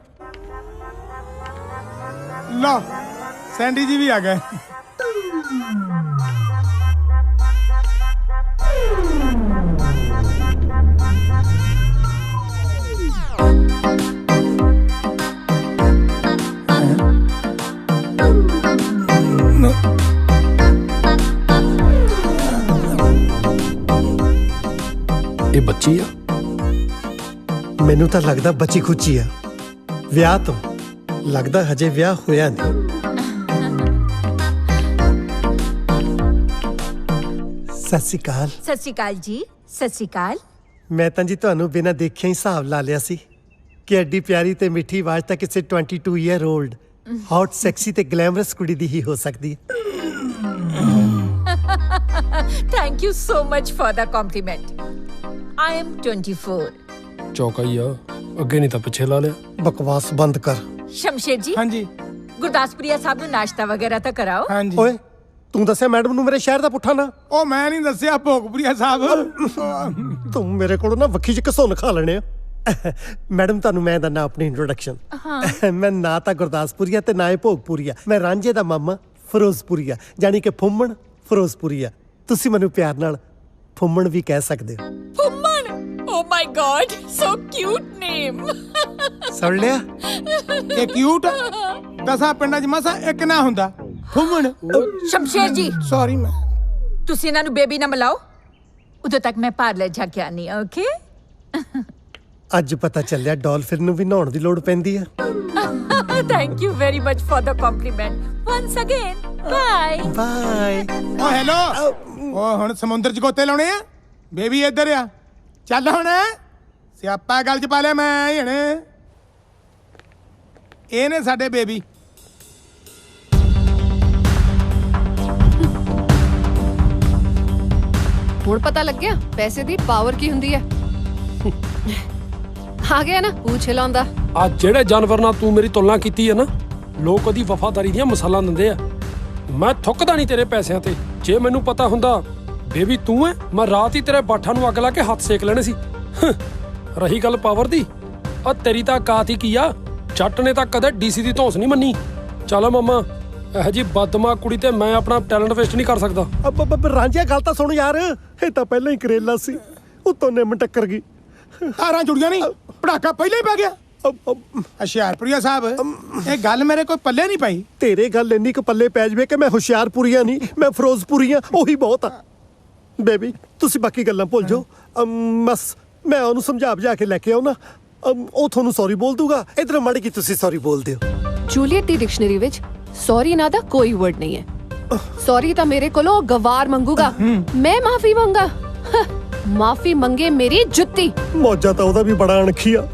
ਲਓ ਸੈਂਡੀ ਜੀ ਵੀ ਆ ਗਏ। ਇਹ ਬੱਚੀ ਆ? ਮੈਨੂੰ ਤਾਂ ਲੱਗਦਾ ਬੱਚੀ ਖੁੱਚੀ ਆ ਵਿਆਹ ਤੋਂ। ਲੱਗਦਾ ਹਜੇ ਵਿਆਹ ਹੋਇਆ ਨਹੀਂ। ਸਤਿ ਸ਼੍ਰੀ ਅਕਾਲ। ਸਤਿ ਸ਼੍ਰੀ ਅਕਾਲ ਜੀ। ਸਤਿ ਸ਼੍ਰੀ ਅਕਾਲ। ਮੈਂ ਤਾਂ ਜੀ ਤੁਹਾਨੂੰ ਬਿਨਾਂ ਦੇਖਿਆ ਹੀ ਹਿਸਾਬ ਲਾ ਲਿਆ ਸੀ ਕਿ ਐਡੀ ਪਿਆਰੀ ਤੇ ਮਿੱਠੀ ਆਵਾਜ਼ ਤਾਂ ਕਿਸੇ 22 ਈਅਰ 올ਡ ਹੌਟ ਸੈਕਸੀ ਤੇ ਗਲੈਮਰਸ ਕੁੜੀ ਦੀ ਹੀ ਹੋ ਸਕਦੀ ਹੈ। Thank you so much for the compliment. I am 24. ਚੌਕਾ ਹੀ ਆ, ਅੱਗੇ ਨਹੀਂ ਤਾਂ ਪਿੱਛੇ ਲਾ ਲਿਆ। ਬਕਵਾਸ ਬੰਦ ਕਰ। ਸ਼ਮਸ਼ੇਰ ਜੀ, ਹਾਂਜੀ ਗੁਰਦਾਸਪੁਰੀਆ ਸਾਹਿਬ ਨੂੰ ਨਾਸ਼ਤਾ ਵਗੈਰਾ ਤਾਂ ਕਰਾਓ। ਹਾਂਜੀ। ਓਏ ਤੂੰ ਦੱਸਿਆ ਮੈਡਮ ਨੂੰ ਮੇਰੇ ਸ਼ਹਿਰ ਦਾ ਪੁੱਠਾ ਨਾ? ਉਹ ਮੈਂ ਨਹੀਂ ਦੱਸਿਆ ਭੋਗਪੁਰੀਆ ਸਾਹਿਬ। ਤੂੰ ਮੇਰੇ ਕੋਲੋਂ ਨਾ ਵੱਖੀ ਚ ਘਸੁੰਨ ਖਾ ਲੈਣੇ ਆ। ਮੈਡਮ ਤੁਹਾਨੂੰ ਮੈਂ ਦਿੰਦਾ ਆਪਣੀ ਇੰਟਰੋਡਕਸ਼ਨ। ਮੈਂ ਨਾ ਤਾਂ ਗੁਰਦਾਸਪੁਰੀਆ ਤੇ ਨਾ ਹੀ ਭੋਗਪੁਰੀਆ। ਮੈਂ ਰਾਂਝੇ ਦਾ ਮਾਮਾ ਫਿਰੋਜ਼ਪੁਰੀਆ, ਜਾਨੀ ਕਿ ਫੁੰਮਣ ਫਿਰੋਜ਼ਪੁਰੀਆ। ਤੁਸੀਂ ਮੈਨੂੰ ਪਿਆਰ ਨਾਲ ਫੁੰਮਣ ਵੀ ਕਹਿ ਸਕਦੇ ਹੋ। ਫੁੰਮਣ? Oh my God, so cute name. ਸੁਣ ਲਿਆ? ਇਹ ਕਿਊਟ 10 ਪਿੰਡਾਂ 'ਚ ਮਸਾ ਇੱਕ ਨਾ ਹੁੰਦਾ ਫੁੰਮਣ। ਸ਼ਮਸ਼ੇਰ ਜੀ, ਸੌਰੀ ਮੈਂ। ਤੁਸੀਂ ਇਹਨਾਂ ਨੂੰ ਬੇਬੀ ਨਾ ਮਿਲਾਓ, ਉਦੋਂ ਤੱਕ ਮੈਂ ਪਾਰਲਰ ਜਾ ਕੇ ਆਨੀ ਆ। ਓਕੇ? ਅੱਜ ਪਤਾ ਚੱਲਿਆ ਡਾਲਫਿਨ ਨੂੰ ਵੀ ਨਹਾਉਣ ਦੀ ਲੋੜ ਪੈਂਦੀ ਆ। Thank you very much for the compliment. Once again, bye. Bye. ਓ ਹੈਲੋ। ਉਹ ਹੁਣ ਸਮੁੰਦਰ 'ਚ ਗੋਤੇ ਲਾਉਣੇ ਆ। ਬੇਬੀ ਇੱਧਰ ਆ। ਚੱਲ ਹੁਣ ਸਿਆਪਾ ਗੱਲ 'ਚ ਪਾ ਲਿਆ ਮੈਂ ਹੁਣ। ਇਹ ਨੇ ਸਾਡੇ ਬੇਬੀ। ਹੁਣ ਪਤਾ ਲੱਗਿਆ ਪੈਸੇ ਦੀ ਪਾਵਰ ਕੀ ਹੁੰਦੀ ਹੈ। ਆ ਗਿਆ ਨਾ ਪੂਛ ਲਾਉਂਦਾ। ਆ ਜਿਹੜੇ ਜਾਨਵਰ ਨਾਲ ਤੂੰ ਮੇਰੀ ਤੁਲਨਾ ਕੀਤੀ ਹੈ ਨਾ, ਲੋਕ ਉਹਦੀ ਵਫਾਦਾਰੀ ਦੀਆਂ ਮਿਸਾਲਾਂ ਦਿੰਦੇ ਆ। ਮੈਂ ਥੁੱਕਦਾ ਨਹੀਂ ਤੇਰੇ ਪੈਸਿਆਂ ਤੇ। ਜੇ ਮੈਨੂੰ ਪਤਾ ਹੁੰਦਾ ਬੇਬੀ ਤੂੰ ਐ, ਮੈਂ ਰਾਤ ਹੀ ਤੇਰੇ ਬਾਠਾਂ ਨੂੰ ਅੱਗ ਲਾ ਕੇ ਹੱਥ ਸੇਕ ਲੈਣੇ ਸੀ। ਰਹੀ ਗੱਲ ਪਾਵਰ ਦੀ, ਆ ਤੇਰੀ ਤਾਂ ਔਕਾਤ ਹੀ ਕੀ ਆ। ਜੱਟ ਨੇ ਤਾਂ ਕਦੇ ਡੀਸੀ ਦੀ ਧੌਂਸ ਨਹੀਂ ਮੰਨੀ। ਚੱਲ ਮਾਮਾ, ਇਹੋ ਜੀ ਬਦਮਾਸ਼ ਕੁੜੀ ਤੇ ਮੈਂ ਆਪਣਾ ਟੈਲੈਂਟ ਵੇਸਟ ਨਹੀਂ ਕਰ ਸਕਦਾ। ਰਾਂਝਿਆ ਗੱਲ ਤਾਂ ਸੁਣ ਯਾਰ, ਇਹ ਤਾਂ ਪਹਿਲਾਂ ਹੀ ਕਰੇਲਾ ਸੀ, ਉੱਤੋਂ ਨਿੰਮ ਟੱਕਰ ਗਈ। ਤਾਰਾਂ ਜੁੜੀਆਂ ਨਹੀਂ, ਪੜਾਕਾ ਪਹਿਲਾਂ ਹੀ ਪੈ ਗਿਆ। ਹੁਸ਼ਿਆਰਪੁਰੀਆ ਸਾਹਿਬ, ਇਹ ਗੱਲ ਮੇਰੇ ਕੋਈ ਪੱਲੇ ਨਹੀਂ ਪਈ। ਤੇਰੇ ਗੱਲ ਇੰਨੀ ਕੁ ਪੱਲੇ ਪੈ ਜਵੇ ਕਿ ਮੈਂ ਹੁਸ਼ਿਆਰਪੁਰੀਆ ਨਹੀਂ, ਮੈਂ ਫਿਰੋਜ਼ਪੁਰੀਆ, ਉਹੀ ਬਹੁਤ ਆ। ਬੇਬੀ ਤੁਸੀਂ ਬਾਕੀ ਗੱਲਾਂ ਭੁੱਲ ਜਾਓ। ਬਸ ਮੈਂ ਉਹਨੂੰ ਸਮਝਾ ਬੁਝਾ ਕੇ ਲੈ ਕੇ ਆਉਣਾ, ਉਹ ਤੁਹਾਨੂੰ ਸੌਰੀ ਬੋਲ ਦੂਗਾ। ਇਧਰ ਮਾੜੀ ਕੀ ਤੁਸੀਂ ਸੌਰੀ ਬੋਲ ਦਿਓ। ਜੂਲੀਅਟ ਦੀ ਡਿਕਸ਼ਨਰੀ ਵਿੱਚ ਸੌਰੀ ਨਾ ਦਾ ਕੋਈ ਵਰਡ ਨਹੀਂ ਹੈ। ਸੌਰੀ ਤਾਂ ਮੇਰੇ ਕੋਲੋਂ ਗਵਾਰ ਮੰਗੂਗਾ, ਮੈਂ ਮਾਫੀ ਮੰਗਾ। ਮਾਫੀ ਮੰਗੇ ਮੇਰੀ ਜੁੱਤੀ। ਮੌਜਾ ਤਾਂ ਉਹਦਾ ਵੀ ਬੜਾ ਅਣਖੀ ਆ।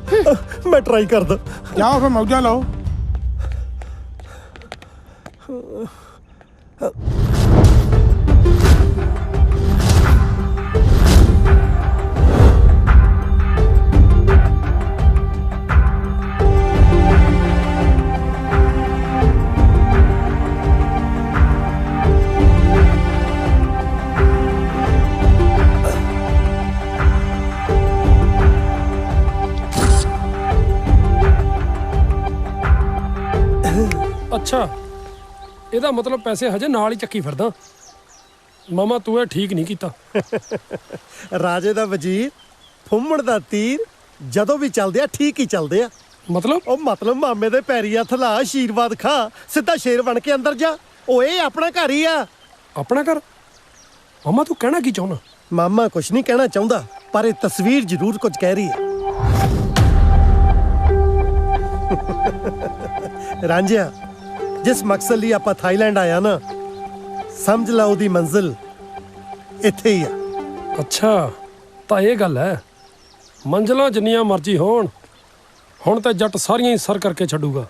ਮੈਂ ਟਰਾਈ ਕਰਦਾ। ਜਾਓ ਫਿਰ ਮੌਜਾਂ ਲਓ। ਅੱਛਾ, ਇਹਦਾ ਮਤਲਬ ਪੈਸੇ ਹਜੇ ਨਾਲ ਹੀ ਚੱਕੀ ਫਿਰਦਾ। ਮਾਮਾ ਤੂੰ ਇਹ ਠੀਕ ਨਹੀਂ ਕੀਤਾ। ਰਾਜੇ ਦਾ ਵਜ਼ੀਰ, ਫੁੰਮਣ ਦਾ ਤੀਰ, ਜਦੋਂ ਵੀ ਚੱਲਦੇ ਆ ਠੀਕ ਹੀ ਚੱਲਦੇ ਆ। ਮਤਲਬ ਮਾਮੇ ਦੇ ਪੈਰੀ ਹੱਥ ਲਾ, ਆਸ਼ੀਰਵਾਦ ਖਾ, ਸਿੱਧਾ ਸ਼ੇਰ ਬਣ ਕੇ ਅੰਦਰ ਜਾ। ਓਏ ਆਪਣਾ ਘਰ ਹੀ ਆ। ਆਪਣਾ ਘਰ? ਮਾਮਾ ਤੂੰ ਕਹਿਣਾ ਕੀ ਚਾਹੁੰਦਾ? ਮਾਮਾ ਕੁਛ ਨਹੀਂ ਕਹਿਣਾ ਚਾਹੁੰਦਾ, ਪਰ ਇਹ ਤਸਵੀਰ ਜ਼ਰੂਰ ਕੁਝ ਕਹਿ ਰਹੀ ਹੈ। ਰਾਂਝਿਆ, ਜਿਸ ਮਕਸਦ ਲਈ ਆਪਾਂ ਥਾਈਲੈਂਡ ਆਇਆ ਨਾ, ਸਮਝ ਲਾ ਉਹਦੀ ਮੰਜ਼ਿਲ ਇੱਥੇ ਹੀ ਆ। ਅੱਛਾ, ਤਾਂ ਇਹ ਗੱਲ ਹੈ। ਮੰਜ਼ਲਾਂ ਜਿੰਨੀਆਂ ਮਰਜ਼ੀ ਹੋਣ, ਹੁਣ ਤਾਂ ਜੱਟ ਸਾਰੀਆਂ ਹੀ ਸਰ ਕਰਕੇ ਛੱਡੂਗਾ।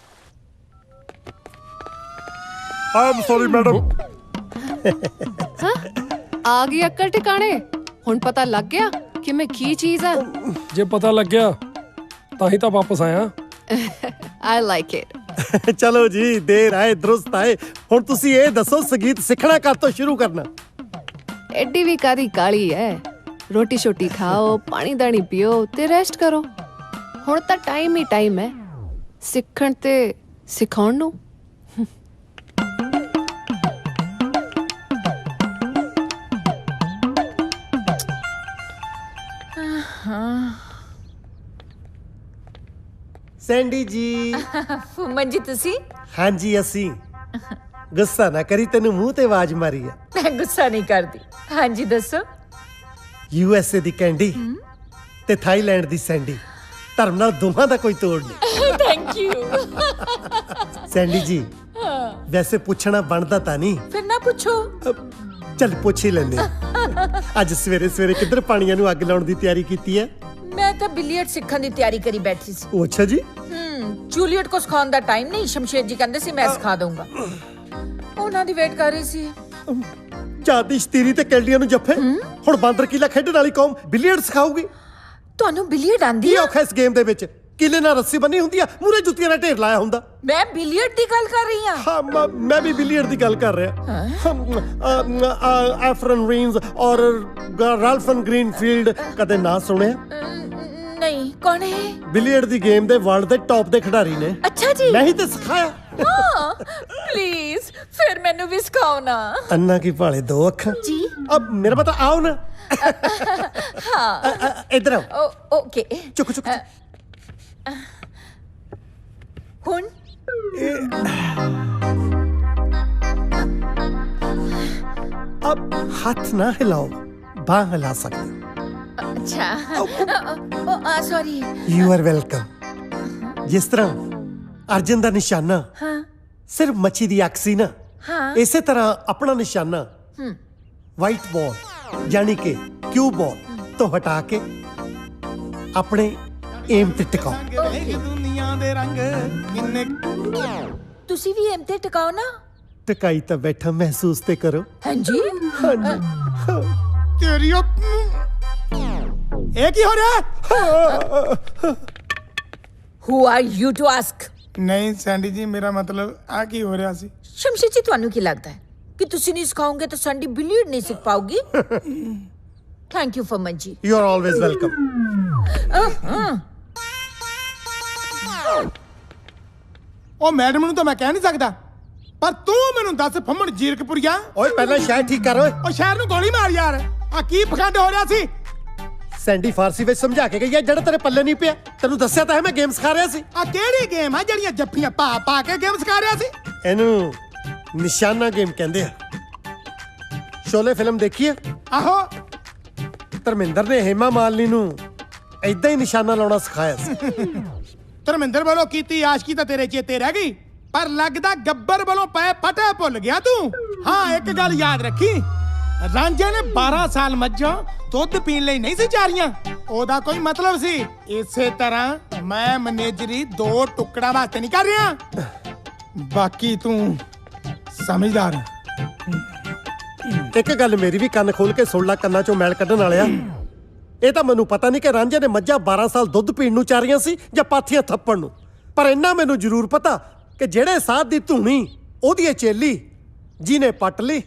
ਆਮ ਸੌਰੀ ਮੈਡਮ। ਆ ਗਈ ਅਕਲ ਟਿਕਾਣੇ। ਹੁਣ ਪਤਾ ਲੱਗ ਗਿਆ ਕਿ ਮੈਂ ਕੀ ਚੀਜ਼ ਆ। ਜੇ ਪਤਾ ਲੱਗਿਆ ਤਾਂ ਹੀ ਤਾਂ ਵਾਪਸ ਆਇਆ। I like it. ਚਲੋ ਜੀ, ਦੇਰ ਆਏ ਦਰੁਸਤ ਆਏ। ਹੁਣ ਤੁਸੀਂ ਇਹ ਦੱਸੋ, ਸੰਗੀਤ ਸਿੱਖਣਾ ਕਦ ਤੋਂ ਸ਼ੁਰੂ ਕਰਨਾ? ਐਡੀ ਵੀ ਕਾਦੀ ਕਾਲੀ ਹੈ। ਰੋਟੀ ਛੋਟੀ ਖਾਓ, ਪਾਣੀ ਦਾਣੀ ਪੀਓ ਤੇ ਰੈਸਟ ਕਰੋ। ਹੁਣ ਤਾਂ ਟਾਈਮ ਹੀ ਟਾਈਮ ਹੈ ਸਿੱਖਣ ਤੇ ਸਿਖਾਉਣ ਨੂੰ। ਸੈਂਡੀ ਜੀ। ਫੁੰਮਨ ਜੀ ਤੁਸੀਂ? ਹਾਂਜੀ ਅਸੀਂ। ਗੁੱਸਾ ਨਾ ਕਰੀ, ਤੈਨੂੰ ਮੂੰਹ ਤੇ ਆਵਾਜ਼ ਮਾਰੀ ਆ। ਮੈਂ ਗੁੱਸਾ ਨਹੀਂ ਕਰਦੀ। ਹਾਂਜੀ ਦੱਸੋ। USA ਦੀ ਕੈਂਡੀ ਤੇ ਥਾਈਲੈਂਡ ਦੀ ਸੈਂਡੀ, ਧਰਮ ਨਾਲ ਦੋਹਾਂ ਦਾ ਕੋਈ ਤੋੜ ਨਹੀਂ। Thank you. ਸੈਂਡੀ ਜੀ, ਵੈਸੇ ਪੁੱਛਣਾ ਬਣਦਾ ਤਾਂ ਨਹੀਂ। ਫਿਰ ਨਾ ਪੁੱਛੋ। ਚੱਲ ਪੁੱਛ ਹੀ ਲੈਂਦੇ ਹਾਂ। ਅੱਜ ਸਵੇਰੇ ਸਵੇਰੇ ਕਿੱਧਰ ਪਾਣੀਆਂ ਨੂੰ ਅੱਗ ਲਾਉਣ ਦੀ ਤਿਆਰੀ ਕੀਤੀ ਹੈ? ਮੈਂ ਤਾਂ ਬਿਲੀਅਰਡ ਸਿੱਖਣ ਦੀ ਤਿਆਰੀ ਕਰੀ ਬੈਠੀ ਸੀ। ਉਹ ਅੱਛਾ ਜੀ। ਜੂਲੀਅਟ ਕੋ ਸਿਖਾਉਣ ਦਾ ਟਾਈਮ ਨਹੀਂ। ਸ਼ਮਸ਼ੇਰ ਜੀ ਕਹਿੰਦੇ ਸੀ ਮੈਂ ਸਿਖਾ ਦਊਂਗਾ। ਉਹਨਾਂ ਦੀ ਵੇਟ ਕਰ ਰਹੀ ਸੀ। ਚਾਦੀ ਸ਼ਤੀਰੀ ਤੇ ਕੈਂਡੀਆਂ ਨੂੰ ਜੱਫੇ। ਹੁਣ ਬਾਂਦਰ ਕੀਲਾ ਖੇਡਣ ਵਾਲੀ ਕੌਮ ਬਿਲੀਅਰਡ ਸਿਖਾਊਗੀ? ਤੁਹਾਨੂੰ ਬਿਲੀਅਰਡ ਆਂਦੀ ਕੀ ਆ? ਔਖਾ ਇਸ ਗੇਮ ਦੇ ਵਿੱਚ? ਕਿਲੇ ਨਾਲ ਰੱਸੀ ਬੰਨੀ ਹੁੰਦੀ ਆ, ਮੂਰੇ ਜੁੱਤੀਆਂ ਨਾਲ ਢੇਰ ਲਾਇਆ ਹੁੰਦਾ। ਮੈਂ ਬਿਲੀਅਰਡ ਦੀ ਗੱਲ ਕਰ ਰਹੀ ਹਾਂ। ਹਾਂ, ਮੈਂ ਵੀ ਬਿਲੀਅਰਡ ਦੀ ਗੱਲ ਕਰ ਰਿਹਾ। ਐਫਰਨ ਰੀਨਸ ਔਰ ਰਾਲਫਨ ਗ੍ਰੀਨਫੀਲਡ ਕਦੇ ਨਾ ਸੁਣਿਆ? ਨਹੀਂ, ਕੌਣ ਹੈ? ਬਿਲੀਅਰਡ ਦੀ ਗੇਮ ਦੇ ਵਰਲਡ ਦੇ ਟੌਪ ਦੇ ਖਿਡਾਰੀ ਨੇ। ਅੱਛਾ ਜੀ। ਮੈਂ ਹੀ ਤੇ ਸਿਖਾਇਆ। ਹਾਂ, ਪਲੀਜ਼ ਫਿਰ ਮੈਨੂੰ ਵੀ ਸਿਖਾਓ ਨਾ। ਅੰਨਾ ਕੀ ਭਾਲੇ ਦੋ ਅੱਖਾਂ ਜੀ। ਅਬ ਮੇਰਾ ਪਤਾ ਆਓ ਨਾ। ਹਾਂ, ਇੱਧਰ ਆਓ। ਓਕੇ। ਚੁੱਕ ਚੁੱਕ। ਹੁਣ ਅਬ ਹੱਥ ਨਾ ਹਿਲਾਓ, ਬਾਹ ਹਿਲਾ ਸਕਦੇ ਹੋ। ਅੱਛਾ। ਸੌਰੀ। You are welcome. ਜਿਸ ਤਰ੍ਹਾਂ ਅਰਜਨ ਦਾ ਨਿਸ਼ਾਨਾ ਸਿਰਫ ਮੱਛੀ ਦੀ ਅੱਖ ਸੀ ਨਾ, ਇਸੇ ਤਰ੍ਹਾਂ ਆਪਣਾ ਨਿਸ਼ਾਨਾ ਵਾਈਟ ਬਾਲ ਯਾਨੀ ਕਿ ਕਿਊ ਬਾਲ ਤੋਂ ਹਟਾ ਕੇ ਆਪਣੇ ਏਮ ਤੇ ਟਿਕਾਓ। ਦੁਨੀਆ ਦੇ ਰੰਗ ਕਿੰਨੇ। ਤੁਸੀਂ ਵੀ ਐਮ ਤੇ ਟਿਕਾਓ ਨਾ। ਟਿਕਾਈ ਤਾਂ ਬੈਠਾ, ਮਹਿਸੂਸ ਤੇ ਕਰੋ। ਹਾਂਜੀ। ਤੇਰੀ ਇਹ ਕੀ ਹੋ ਰਿਹਾ? Who are you to ask? ਨਹੀਂ ਸੈਂਡੀ ਜੀ, ਮੇਰਾ ਮਤਲਬ ਆ ਕੀ ਹੋ ਰਿਹਾ ਸੀ? ਸ਼ਮਸ਼ੇਰ ਜੀ, ਤੁਹਾਨੂੰ ਕੀ ਲੱਗਦਾ ਹੈ ਕਿ ਤੁਸੀਂ ਨਹੀਂ ਸਿਖਾਓਗੇ ਤਾਂ ਸੰਡੀ ਬਿਲੀਅਰਡ ਨਹੀਂ ਸਿੱਖ ਪਾਉਗੀ? ਥੈਂਕ ਯੂ ਫਮਨ ਜੀ। You are always welcome. ਉਹ ਮੈਡਮ ਨੂੰ ਤਾਂ ਮੈਂ ਕਹਿ ਨਹੀਂ ਸਕਦਾ, ਪਰ ਤੂੰ ਮੈਨੂੰ ਦੱਸ ਫੰਮਣ ਜੀਰਕਪੁਰੀਆ। ਓਏ ਪਹਿਲਾਂ ਸ਼ਾਇਰ ਠੀਕ ਕਰ ਓਏ। ਉਹ ਸ਼ਹਿਰ ਨੂੰ ਗੋਲੀ ਮਾਰ ਯਾਰ। ਆ ਕੀ ਪਖੰਡ ਹੋ ਰਿਹਾ ਸੀ? ਸੈਂਡੀ ਫਾਰਸੀ ਵਿੱਚ ਸਮਝਾ ਕੇ ਗਈ ਹੈ, ਜਿਹੜਾ ਤੇਰੇ ਪੱਲੇ ਨਹੀਂ ਪਿਆ। ਤੈਨੂੰ ਦੱਸਿਆ ਤਾਂ ਹੈ ਮੈਂ ਗੇਮ ਸਿਖਾ ਰਿਹਾ ਸੀ। ਆ ਕਿਹੜੀ ਗੇਮ ਆ ਜਿਹੜੀਆਂ ਜੱਫੀਆਂ ਪਾ ਪਾ ਕੇ ਗੇਮ ਸਿਖਾ ਰਿਹਾ ਸੀ? ਇਹਨੂੰ ਨਿਸ਼ਾਨਾ ਗੇਮ ਕਹਿੰਦੇ ਆ। ਸ਼ੋਲੇ ਫਿਲਮ ਦੇਖੀ ਹੈ? ਆਹੋ। ਧਰਮਿੰਦਰ ਨੇ ਹੇਮਾ ਮਾਲਿਨੀ ਨੂੰ ਏਦਾਂ ਹੀ ਨਿਸ਼ਾਨਾ ਲਾਉਣਾ ਸਿਖਾਇਆ ਸੀ। ਧਰਮਿੰਦਰ ਵੱਲੋਂ ਕੀਤੀ ਆਸ਼ਕੀ ਤਾਂ ਤੇਰੇ ਚੇਤੇ ਰਹਿ ਗਈ, ਪਰ ਲੱਗਦਾ ਗੱਬਰ ਵੱਲੋਂ ਪਏ ਫਟੇ ਭੁੱਲ ਗਿਆ ਤੂੰ। ਹਾਂ, ਇੱਕ ਗੱਲ ਯਾਦ ਰੱਖੀ, ਰਾਂਝੇ ਨੇ 12 ਸਾਲ ਮੱਝਾਂ ਦੁੱਧ ਪੀਣ ਲਈ ਨਹੀਂ ਸੀ ਚਾਰੀਆਂ। ਉਹਦਾ ਕੋਈ ਮਤਲਬ ਸੀ। ਇਸੇ ਤਰ੍ਹਾਂ ਮੈਂ ਮੈਨੇਜਰੀ 2 ਟੁਕੜਾਂ ਵਾਸਤੇ ਨਹੀਂ ਕਰ ਰਿਹਾ। ਬਾਕੀ ਤੂੰ ਸਮਝਦਾਰ। ਇੱਕ ਗੱਲ ਮੇਰੀ ਵੀ ਕੰਨ ਖੋਲ ਕੇ ਸੁਣ ਲੈ, ਕੰਨਾਂ ਚੋਂ ਮੈਲ ਕੱਢਣ ਵਾਲਿਆ। ਇਹ ਤਾਂ ਮੈਨੂੰ ਪਤਾ ਨਹੀਂ ਕਿ ਰਾਂਝੇ ਨੇ ਮੱਝਾਂ 12 ਸਾਲ ਦੁੱਧ ਪੀਣ ਨੂੰ ਚਾਰੀਆਂ ਸੀ ਜਾਂ ਪਾਥੀਆਂ ਥੱਪਣ ਨੂੰ, ਪਰ ਇੰਨਾ ਮੈਨੂੰ ਜ਼ਰੂਰ ਪਤਾ ਕਿ ਜਿਹੜੇ ਸਾਧ ਦੀ ਧੂਣੀ ਉਹਦੀ ਚੇਲੀ ਜਿਹਨੇ ਪੱਟ ਲਈ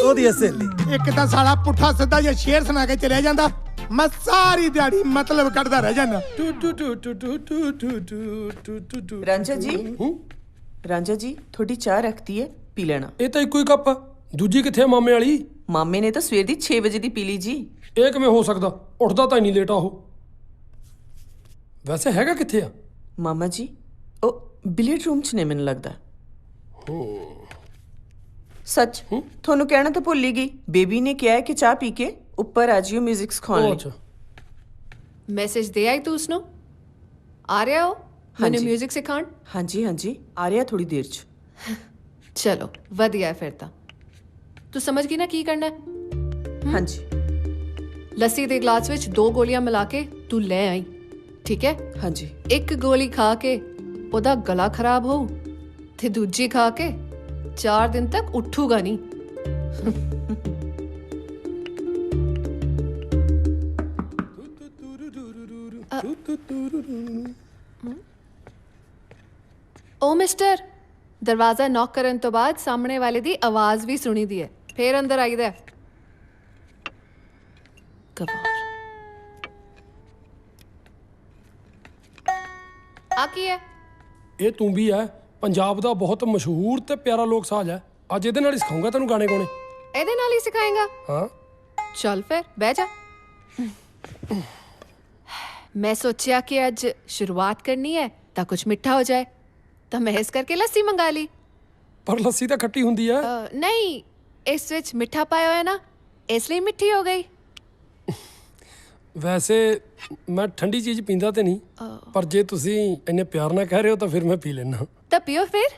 ਉਹਦੀ ਸਹੇਲੀ। ਇੱਕ ਤਾਂ ਸਾਲਾ ਪੁੱਠਾ ਸਿੱਧਾ ਜਿਹਾ ਸ਼ੇਰ ਸੁਣਾ ਕੇ ਚਲੇ ਜਾਂਦਾ, ਮੈਂ ਸਾਰੀ ਦਿਹਾੜੀ ਮਤਲਬ ਕੱਢਦਾ ਰਹਿ ਜਾਂਦਾ। ਰਾਂਝਾ ਜੀ, ਰਾਂਝਾ ਜੀ ਤੁਹਾਡੀ ਚਾਹ ਰੱਖਤੀ ਹੈ, ਪੀ ਲੈਣਾ। ਇਹ ਤਾਂ ਇੱਕੋ ਹੀ ਕੱਪ ਆ, ਦੂਜੀ ਕਿੱਥੇ ਆ ਮਾਮੇ ਵਾਲੀ? ਮਾਮੇ ਨੇ ਤਾਂ ਸਵੇਰ ਦੀ 6 ਵਜੇ ਦੀ ਪੀ ਲਈ ਜੀ। ਇਹ ਕਿਵੇਂ ਹੋ ਸਕਦਾ? ਉੱਠਦਾ ਤਾਂ ਨਹੀਂ ਲੇਟ ਆ ਉਹ। ਵੈਸੇ ਹੈਗਾ ਕਿੱਥੇ ਆ? ਮਾਮਾ ਜੀ ਉਹ ਬਿਲੀਅਰਡ ਰੂਮ 'ਚ ਨੇ ਮੈਨੂੰ ਲੱਗਦਾ। ਸੱਚ ਤੁਹਾਨੂੰ ਕਹਿਣਾ ਤਾਂ ਭੁੱਲ ਹੀ ਗਈ, ਬੇਬੀ ਨੇ ਕਿਹਾ ਹੈ ਕਿ ਚਾਹ ਪੀ ਕੇ ਉੱਪਰ ਆ ਜਿਓ ਮਿਊਜ਼ਿਕ ਸਿਖਾਉਣ ਲਈ। ਅੱਛਾ, ਮੈਸੇਜ ਦੇ ਆਈ ਤੂੰ ਉਸਨੂੰ? ਆ ਰਿਹਾ ਹੋ ਮੈਨੂੰ ਮਿਊਜ਼ਿਕ ਸਿਖਾਉਣ? ਹਾਂਜੀ ਹਾਂਜੀ, ਆ ਰਿਹਾ ਥੋੜੀ ਦੇਰ 'ਚ। ਚਲੋ ਵਧੀਆ ਫਿਰ ਤਾਂ। ਤੂੰ ਸਮਝ ਗਈ ਨਾ ਕੀ ਕਰਨਾ ਹੈ? ਹਾਂਜੀ ਲੱਸੀ ਦੇ ਗਲਾਸ ਵਿੱਚ 2 ਗੋਲੀਆਂ ਮਿਲਾ ਕੇ ਤੂੰ ਲੈ ਆਈ, ਠੀਕ ਹੈ? ਹਾਂਜੀ। ਇੱਕ ਗੋਲੀ ਖਾ ਕੇ ਉਹਦਾ ਗਲਾ ਖਰਾਬ ਹੋਊ ਤੇ ਦੂਜੀ ਖਾ ਕੇ 4 ਦਿਨ ਤੱਕ ਉੱਠੂਗਾ ਨਹੀਂ। ओ मिस्टर, दरवाजा नॉक करन तो बाद सामने वाले दी आवाज भी सुनी दी है, फिर अंदर आई दे। गवार आ की है? ਇਹ ਤੂੰ ਵੀ ਹੈ ਪੰਜਾਬ ਦਾ ਬਹੁਤ ਮਸ਼ਹੂਰ ਤੇ ਪਿਆਰਾ ਲੋਕ ਸਾਜ਼ ਹੈ। ਅੱਜ ਇਹਦੇ ਨਾਲ ਹੀ ਸਿਖਾਉਂਗਾ ਤੈਨੂੰ ਗਾਣੇ ਗਾਉਣੇ। ਇਹਦੇ ਨਾਲ ਹੀ ਸਿਖਾਏਗਾ? ਹਾਂ चल फिर बह जा। मैं सोचा कि आज शुरुआत करनी है तो कुछ मिठा हो जाए, तो मैं इस करके लस्सी मंगा ली। ਪਰ ਲੱਸੀ ਤਾਂ ਖੱਟੀ ਹੁੰਦੀ ਹੈ। नहीं, इस विच मिठा पाया है ना, इसलिए मिठी हो गई। ਵੈਸੇ ਮੈਂ ਠੰਡੀ ਚੀਜ਼ ਪੀਂਦਾ ਤੇ ਨਹੀਂ, ਪਰ ਜੇ ਤੁਸੀਂ ਇੰਨੇ ਪਿਆਰ ਨਾਲ ਕਹਿ ਰਹੇ ਹੋ ਤਾਂ ਫਿਰ ਮੈਂ ਪੀ ਲੈਣਾ। तो पियो फिर।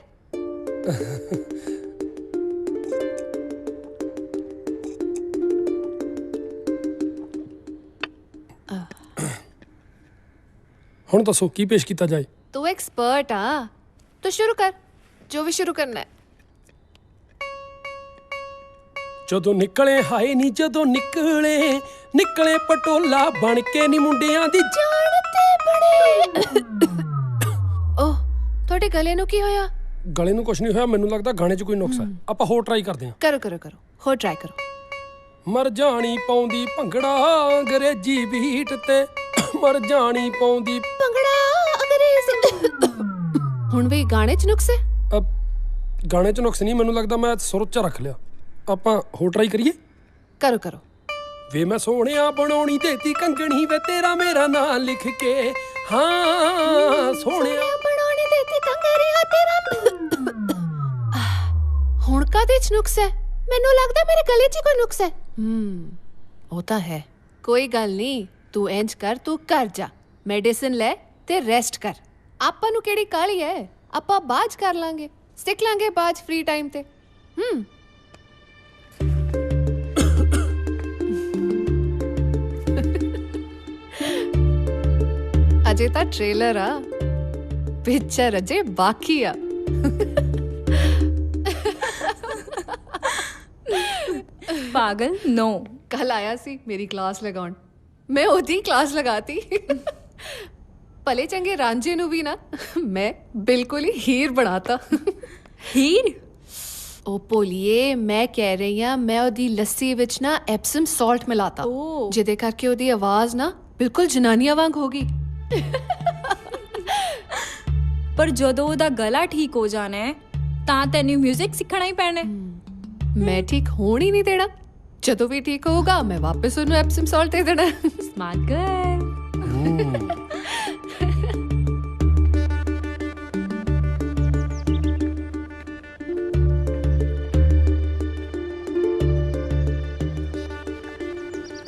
ਹੁਣ ਦੱਸੋ ਕੀ ਪੇਸ਼ ਕੀਤਾ ਜਾਏ? तू एक्सपर्ट हाँ, तो शुरू कर जो भी शुरू करना है। ਜਦੋਂ ਨਿਕਲੇ ਹਾਏ ਨੀ ਜਦੋਂ ਨਿਕਲੇ ਪਟੋਲਾ ਬਣ ਕੇ ਨੀ ਮੁੰਡਿਆਂ ਦੀ जानते बड़े। ओह, थोड़े गले नु की होया? ਗਲੇ ਨੂੰ ਕੁਝ ਨਹੀਂ ਹੋਇਆ, ਮੈਨੂੰ ਲੱਗਦਾ ਗਾਣੇ 'ਚ ਕੋਈ ਨੁਕਸ ਹੈ। ਆਪਾਂ ਹੋਰ ਟਰਾਈ ਕਰਦੇ ਹਾਂ। करो करो करो, हो ट्राई करो। ਮਰ ਜਾਣੀ ਪਾਉਂਦੀ ਭੰਗੜਾ ਅੰਗਰੇਜ਼ੀ ਬੀਟ ਤੇ, ਮਰ ਜਾਣੀ ਪਾਉਂਦੀ ਭੰਗੜਾ ਅੰਗਰੇਜ਼ੀ। ਹੁਣ ਵੀ ਗਾਣੇ 'ਚ ਨੁਕਸ ਹੈ? ਗਾਣੇ 'ਚ ਨੁਕਸ ਨਹੀਂ, ਮੈਨੂੰ ਲੱਗਦਾ ਮੈਂ ਸੁਰ 'ਚ ਰੱਖ ਲਿਆ। ਆਪਾਂ ਹੋਰ ਟਰਾਈ ਕਰੀਏ? करो करो। ਵੇ ਮੈਂ ਸੋਹਣਿਆ ਬਣਾਉਣੀ ਦੇਤੀ ਕੰਗਣੀ ਵੇ ਤੇਰਾ ਮੇਰਾ ਨਾਂ ਲਿਖ ਕੇ, ਹਾਂ ਸੋਹਣਿਆ ਬਣਾਉਣੀ ਦੇਤੀ ਕੰਗਰੀਆ ਤੇਰਾ। ਹੁਣ ਕਾਦੇ 'ਚ ਨੁਕਸ ਹੈ? ਮੈਨੂੰ ਲੱਗਦਾ ਮੇਰੇ ਗਲੇ 'ਚ ਕੋਈ ਨੁਕਸ ਹੈ। ਉਹ ਤਾਂ ਹੈ। ਕੋਈ ਗੱਲ ਨਹੀਂ, ਤੂੰ ਇੰਜ ਕਰ, ਤੂੰ ਘਰ ਜਾ, ਮੈਡੀਸਿਨ ਲੈ ਤੇ ਰੈਸਟ ਕਰ। ਆਪਾਂ ਨੂੰ ਕਿਹੜੀ ਕਾਹਲੀ ਹੈ, ਆਪਾਂ ਬਾਜ ਕਰ ਲਾਂਗੇ, ਸਿੱਖ ਲਾਂਗੇ ਬਾਜ ਫ੍ਰੀ ਟਾਈਮ ਤੇ। ਅਜੇ ਤਾਂ ਟ੍ਰੇਲਰ ਆ, ਪਿਕਚਰ ਅਜੇ ਬਾਕੀ ਆ। पागल नो। कल आया सी मेरी क्लास लगाउण, मैं ओदी क्लास लगाती। भले चंगे रांझे नु भी ना मैं बिल्कुल ही हीर बनाता। हीर? ओ भोलिए, मैं कह रही हां मैं ओदी लस्सी विच ना एप्सम सॉल्ट मिलाता, जिदे करके ओदी आवाज ना बिल्कुल जनानियां वांग होगी। पर जदों ओदा गला ठीक हो जाना है तां तैनू म्यूजिक सीखना ही पैना है। मैं ठीक होण ही नहीं देना, जदों भी ठीक होगा मैं वापस उन्हें एप्सम सॉल्ट दे देना। Smart girl.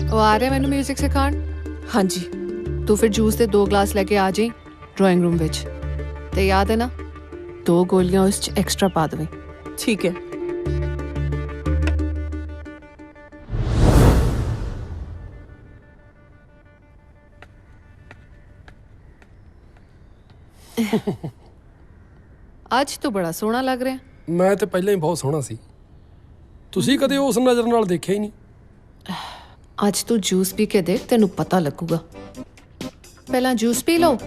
ਉਹ ਆ ਰਿਹਾ ਮੈਨੂੰ ਮਿਊਜ਼ਿਕ ਸਿਖਾਉਣ। ਹਾਂਜੀ। ਤੂੰ ਫਿਰ ਜੂਸ ਦੇ 2 ਗਲਾਸ ਲੈ ਕੇ ਆ ਜਾਈਂ ਡਰਾਇੰਗ ਰੂਮ ਵਿੱਚ, ਤੇ ਯਾਦ ਹੈ ਨਾ 2 ਗੋਲੀਆਂ ਉਸ 'ਚ ਐਕਸਟਰਾ ਪਾ ਦੇਵੇਂ। ਠੀਕ ਹੈ। ਅੱਜ ਤੂੰ ਬੜਾ ਸੋਹਣਾ ਲੱਗ ਰਿਹਾ। ਮੈਂ ਤੇ ਪਹਿਲਾਂ ਹੀ ਬਹੁਤ ਸੋਹਣਾ ਸੀ, ਤੁਸੀਂ ਕਦੇ ਉਸ ਨਜ਼ਰ ਨਾਲ ਦੇਖਿਆ ਹੀ ਨਹੀਂ। ਅੱਜ ਤੂੰ ਜੂਸ ਪੀ ਕੇ ਦੇਖ, ਤੈਨੂੰ ਪਤਾ ਲੱਗੂਗਾ। ਪਹਿਲਾਂ ਜੂਸ ਪੀ ਲਓ,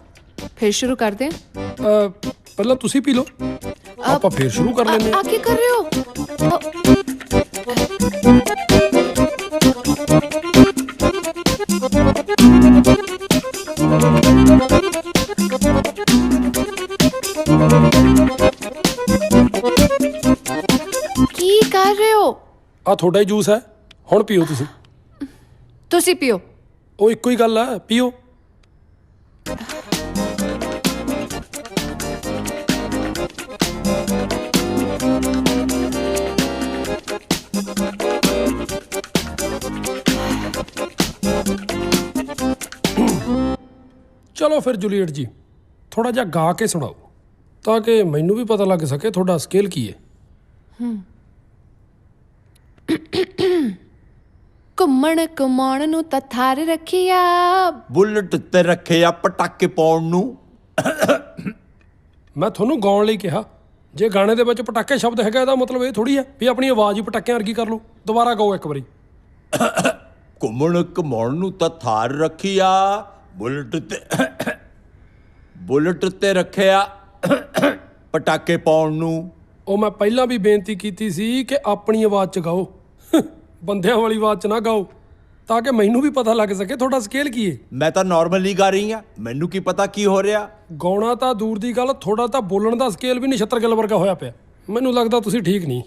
ਫਿਰ ਸ਼ੁਰੂ ਕਰਦੇ ਹਾਂ। ਪਹਿਲਾਂ ਤੁਸੀਂ ਪੀ ਲਓ, ਆਪਾਂ ਫਿਰ ਸ਼ੁਰੂ ਕਰ ਲੈਂਦੇ ਹਾਂ। ਆ ਕੀ ਕਰ ਰਹੇ ਹੋ? ਕੀ ਕਰ ਰਹੇ ਹੋ? ਆ ਤੁਹਾਡਾ ਹੀ ਜੂਸ ਹੈ, ਹੁਣ ਪੀਓ ਤੁਸੀਂ। ਤੁਸੀਂ ਪੀਓ। ਉਹ ਇੱਕੋ ਹੀ ਗੱਲ ਹੈ, ਪੀਓ। ਚਲੋ ਫਿਰ ਜੂਲੀਅਟ ਜੀ, ਥੋੜਾ ਜਿਹਾ ਗਾ ਕੇ ਸੁਣਾਓ ਤਾਂ ਕਿ ਮੈਨੂੰ ਵੀ ਪਤਾ ਲੱਗ ਸਕੇ ਤੁਹਾਡਾ ਸਕੇਲ ਕੀ ਹੈ। ਘੁੰਮਣ ਘੁਮਾਉਣ ਨੂੰ ਤਾਂ ਥਾਰ ਰੱਖਿਆ, ਬੁਲਟ ਤੇ ਰੱਖਿਆ ਪਟਾਕੇ ਪਾਉਣ ਨੂੰ। ਮੈਂ ਤੁਹਾਨੂੰ ਗਾਉਣ ਲਈ ਕਿਹਾ, ਜੇ ਗਾਣੇ ਦੇ ਵਿੱਚ ਪਟਾਕੇ ਸ਼ਬਦ ਹੈਗਾ ਇਹਦਾ ਮਤਲਬ ਇਹ ਥੋੜੀ ਹੈ ਵੀ ਆਪਣੀ ਆਵਾਜ਼ ਹੀ ਪਟਾਕਿਆਂ ਵਰਗੀ ਕਰ ਲਓ। ਦੁਬਾਰਾ ਗਾਓ ਇੱਕ ਵਾਰੀ। ਘੁੰਮਣ ਘੁਮਾਉਣ ਨੂੰ ਤਾਂ ਥਾਰ ਰੱਖਿਆ, ਬੁਲਟ ਤੇ ਰੱਖਿਆ ਪਟਾਕੇ ਪਾਉਣ ਨੂੰ। ਉਹ ਮੈਂ ਪਹਿਲਾਂ ਵੀ ਬੇਨਤੀ ਕੀਤੀ ਸੀ ਕਿ ਆਪਣੀ ਆਵਾਜ਼ 'ਚ ਗਾਓ, ਬੰਦਿਆਂ ਵਾਲੀ ਆਵਾਜ਼ 'ਚ ਨਾ ਗਾਓ, ਤਾਂ ਕਿ ਮੈਨੂੰ ਵੀ ਪਤਾ ਲੱਗ ਸਕੇ ਤੁਹਾਡਾ ਸਕੇਲ ਕੀ ਹੈ। ਮੈਂ ਤਾਂ ਨਾਰਮਲੀ ਗਾ ਰਹੀ ਆ, ਮੈਨੂੰ ਕੀ ਪਤਾ ਕੀ ਹੋ ਰਿਹਾ। ਗਾਉਣਾ ਤਾਂ ਦੂਰ ਦੀ ਗੱਲ, ਥੋੜਾ ਤਾਂ ਬੋਲਣ ਦਾ ਸਕੇਲ ਵੀ ਨਛੱਤਰ ਗਿੱਲ ਵਰਗਾ ਹੋਇਆ ਪਿਆ। ਮੈਨੂੰ ਲੱਗਦਾ ਤੁਸੀਂ ਠੀਕ ਨਹੀਂ।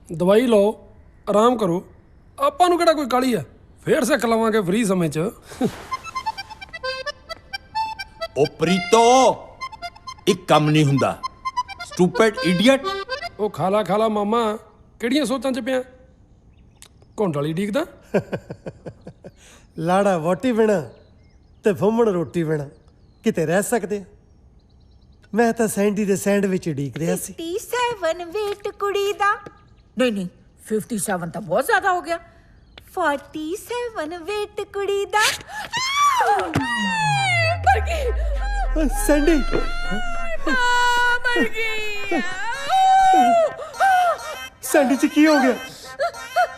ਦਵਾਈ ਲਓ, ਆਰਾਮ ਕਰੋ, ਆਪਾਂ ਨੂੰ ਕਿਹੜਾ ਕੋਈ ਕਾਹਲੀ ਆ, ਫੇਰ ਸਿੱਖ ਲਵਾਂਗੇ ਫ੍ਰੀ ਸਮੇਂ 'ਚ। ਉਹ ਪ੍ਰੀਤੋ, ਇੱਕ ਕੰਮ ਨਹੀਂ ਹੁੰਦਾ। Stupid idiot. ਉਹ ਖਾਲਾ ਮਾਮਾ, ਕਿਹੜੀਆਂ ਸੋਚਾਂ 'ਚ ਪਿਆ? ਘੁੰਡ ਵਾਲੀ ਡੀਕਦਾ। ਲਾੜਾ ਵੋਟੀ ਬਿਨਾ ਤੇ ਫੁੰਮਣ ਰੋਟੀ ਬਿਨਾ ਕਿਤੇ ਰਹਿ ਸਕਦੇ ਆ? ਮੈਂ ਤਾਂ ਸੈਂਡੀ ਦੇ ਸੈਂਡਵਿਚ ਡੀਕ ਰਿਹਾ ਸੀ। 57 ਵੇਟ ਕੁੜੀ ਦਾ। ਨਹੀਂ 57 ਤਾਂ ਬਹੁਤ ਜ਼ਿਆਦਾ ਹੋ ਗਿਆ। 47 ਵੇਟ ਕੁੜੀ ਦਾ। ਮਰ ਗਈ ਸੈਂਡੀ, ਮਰ ਗਈ। ਸੈਂਡੀ ਚ ਕੀ ਹੋ ਗਿਆ?